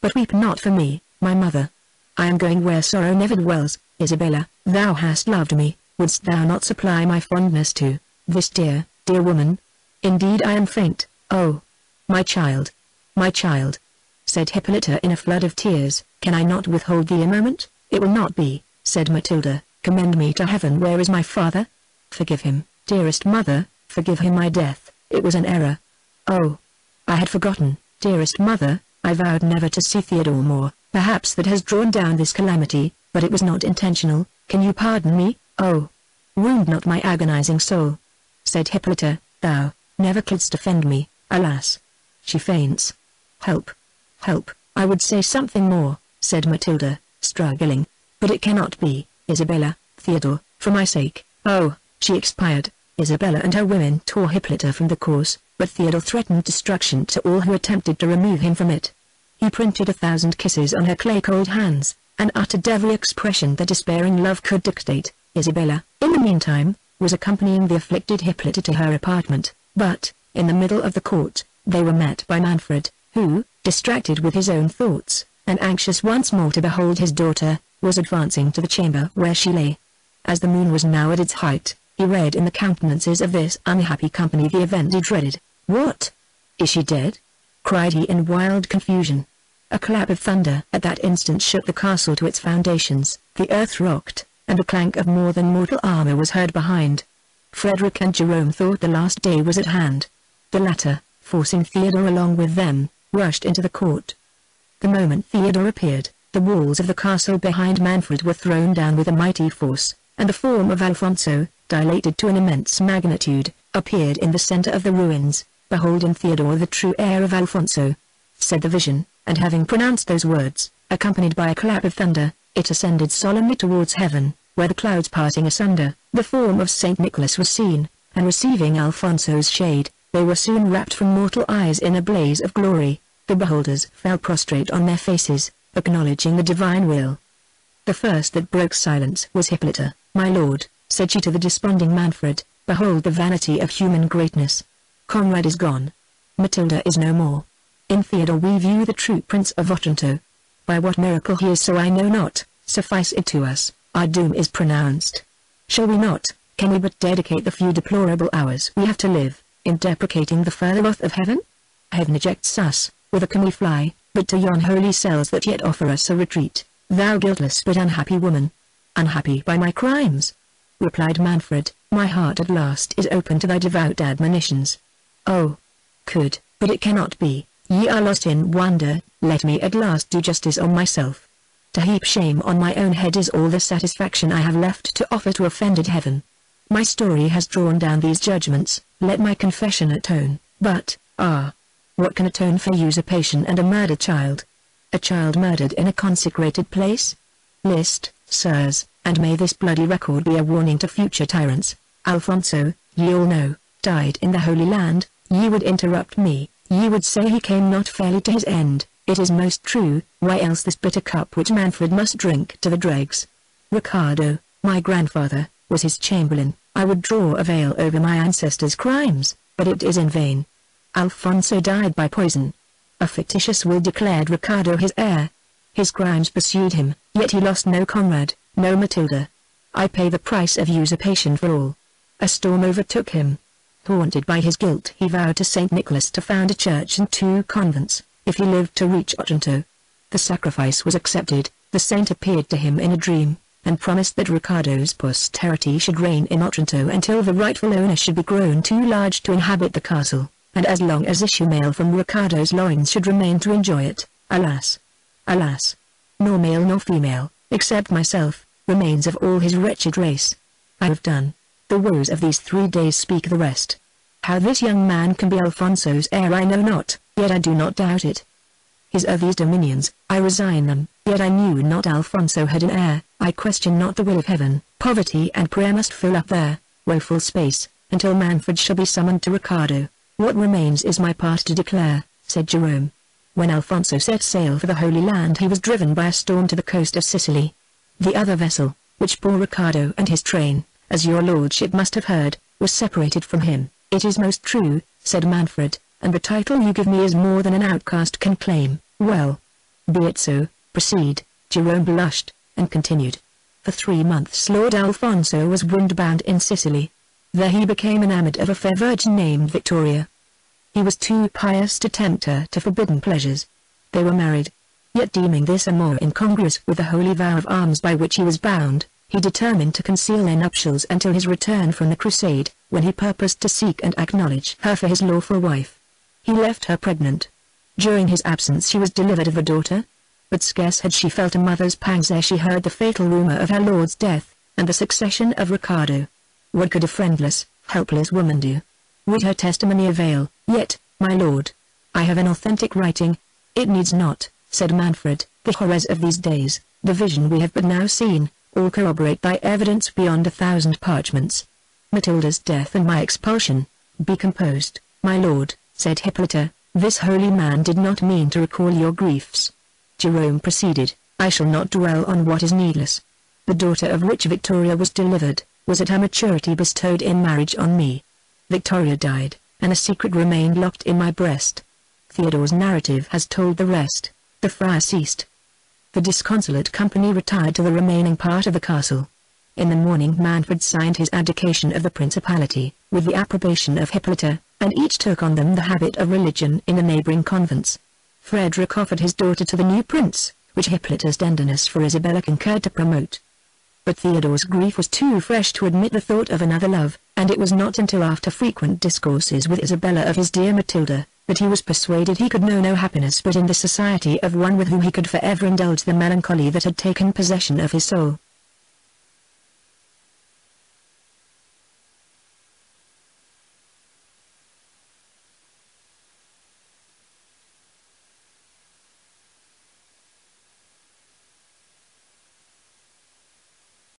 "But weep not for me, my mother. I am going where sorrow never dwells." "Isabella, thou hast loved me, wouldst thou not supply my fondness to this dear, dear woman?" "Indeed I am faint." "Oh, my child, said Hippolyta in a flood of tears. "Can I not withhold thee a moment?" "It will not be," said Matilda. "Commend me to heaven. Where is my father? Forgive him, dearest mother, forgive him my death." It was an error. Oh, I had forgotten, dearest mother, I vowed never to see Theodore more. Perhaps that has drawn down this calamity, but it was not intentional. Can you pardon me? Oh, wound not my agonizing soul, said Hippolyta, thou never couldst offend me, alas. She faints. Help! Help! I would say something more, said Matilda, struggling. But it cannot be, Isabella, Theodore, for my sake. Oh, she expired. Isabella and her women tore Hippolyta from the corse, but Theodore threatened destruction to all who attempted to remove him from it. He printed 1,000 kisses on her clay-cold hands, and uttered every expression that despairing love could dictate. Isabella, in the meantime, was accompanying the afflicted Hippolyta to her apartment, but, in the middle of the court, they were met by Manfred, who, distracted with his own thoughts, and anxious once more to behold his daughter, was advancing to the chamber where she lay. As the moon was now at its height, he read in the countenances of this unhappy company the event he dreaded. "What? Is she dead?" cried he in wild confusion. A clap of thunder at that instant shook the castle to its foundations, the earth rocked, and the clank of more than mortal armor was heard behind. Frederick and Jerome thought the last day was at hand. The latter, forcing Theodore along with them, rushed into the court. The moment Theodore appeared, the walls of the castle behind Manfred were thrown down with a mighty force, and the form of Alfonso, dilated to an immense magnitude, appeared in the center of the ruins. "Behold in Theodore the true heir of Alfonso," said the vision, and having pronounced those words, accompanied by a clap of thunder, it ascended solemnly towards heaven, where the clouds parting asunder, the form of Saint Nicholas was seen, and receiving Alfonso's shade, they were soon wrapped from mortal eyes in a blaze of glory. The beholders fell prostrate on their faces, acknowledging the divine will. The first that broke silence was Hippolyta. "My lord," said she to the desponding Manfred, "behold the vanity of human greatness. Conrad is gone. Matilda is no more. In Theodore we view the true Prince of Otranto. By what miracle he is so I know not, suffice it to us, our doom is pronounced. Shall we not, can we but dedicate the few deplorable hours we have to live, in deprecating the further wrath of heaven? Heaven ejects us, whither can we fly, but to yon holy cells that yet offer us a retreat, thou guiltless but unhappy woman." "Unhappy by my crimes?" replied Manfred, "my heart at last is open to thy devout admonitions. Oh, but it cannot be, ye are lost in wonder, let me at last do justice on myself. To heap shame on my own head is all the satisfaction I have left to offer to offended heaven. My story has drawn down these judgments, let my confession atone, but, what can atone for usurpation and a murdered child? A child murdered in a consecrated place? List, sirs, and may this bloody record be a warning to future tyrants. Alfonso, ye all know, died in the Holy Land. Ye would interrupt me, ye would say he came not fairly to his end. It is most true, why else this bitter cup which Manfred must drink to the dregs? Riccardo, my grandfather, was his chamberlain. I would draw a veil over my ancestors' crimes, but it is in vain. Alfonso died by poison. A fictitious will declared Riccardo his heir. His crimes pursued him, yet he lost no Conrad, no Matilda. I pay the price of usurpation for all. A storm overtook him. Haunted by his guilt he vowed to St. Nicholas to found a church and 2 convents, if he lived to reach Otranto. The sacrifice was accepted, the saint appeared to him in a dream, and promised that Riccardo's posterity should reign in Otranto until the rightful owner should be grown too large to inhabit the castle, and as long as issue male from Riccardo's loins should remain to enjoy it. Alas! Alas! Nor male nor female, except myself, remains of all his wretched race. I have done. The woes of these 3 days speak the rest. How this young man can be Alfonso's heir I know not, yet I do not doubt it. His are these dominions, I resign them, yet I knew not Alfonso had an heir. I question not the will of heaven. Poverty and prayer must fill up their woeful space, until Manfred shall be summoned to Riccardo. What remains is my part to declare, said Jerome. When Alfonso set sail for the Holy Land he was driven by a storm to the coast of Sicily. The other vessel, which bore Riccardo and his train, as your lordship must have heard, was separated from him. It is most true, said Manfred, and the title you give me is more than an outcast can claim. Well, be it so, proceed. Jerome blushed, and continued. For 3 months Lord Alfonso was windbound in Sicily. There he became enamored of a fair virgin named Victoria. He was too pious to tempt her to forbidden pleasures. They were married. Yet deeming this amour incongruous with the holy vow of arms by which he was bound, He determined to conceal their nuptials until his return from the crusade, when he purposed to seek and acknowledge her for his lawful wife. He left her pregnant. During his absence she was delivered of a daughter. But scarce had she felt a mother's pangs ere she heard the fatal rumor of her lord's death, and the succession of Riccardo. What could a friendless, helpless woman do? Would her testimony avail? Yet, my lord, I have an authentic writing. It needs not, said Manfred, the horrors of these days, the vision we have but now seen, all corroborate thy evidence beyond 1,000 parchments. Matilda's death and my expulsion. Be composed, my lord, said Hippolyta, this holy man did not mean to recall your griefs. Jerome proceeded, I shall not dwell on what is needless. The daughter of which Victoria was delivered, was at her maturity bestowed in marriage on me. Victoria died, and a secret remained locked in my breast. Theodore's narrative has told the rest. The friar ceased. The disconsolate company retired to the remaining part of the castle. In the morning Manfred signed his abdication of the principality, with the approbation of Hippolyta, and each took on them the habit of religion in the neighboring convents. Frederick offered his daughter to the new prince, which Hippolyta's tenderness for Isabella concurred to promote. But Theodore's grief was too fresh to admit the thought of another love, and it was not until after frequent discourses with Isabella of his dear Matilda, that he was persuaded he could know no happiness but in the society of one with whom he could forever indulge the melancholy that had taken possession of his soul.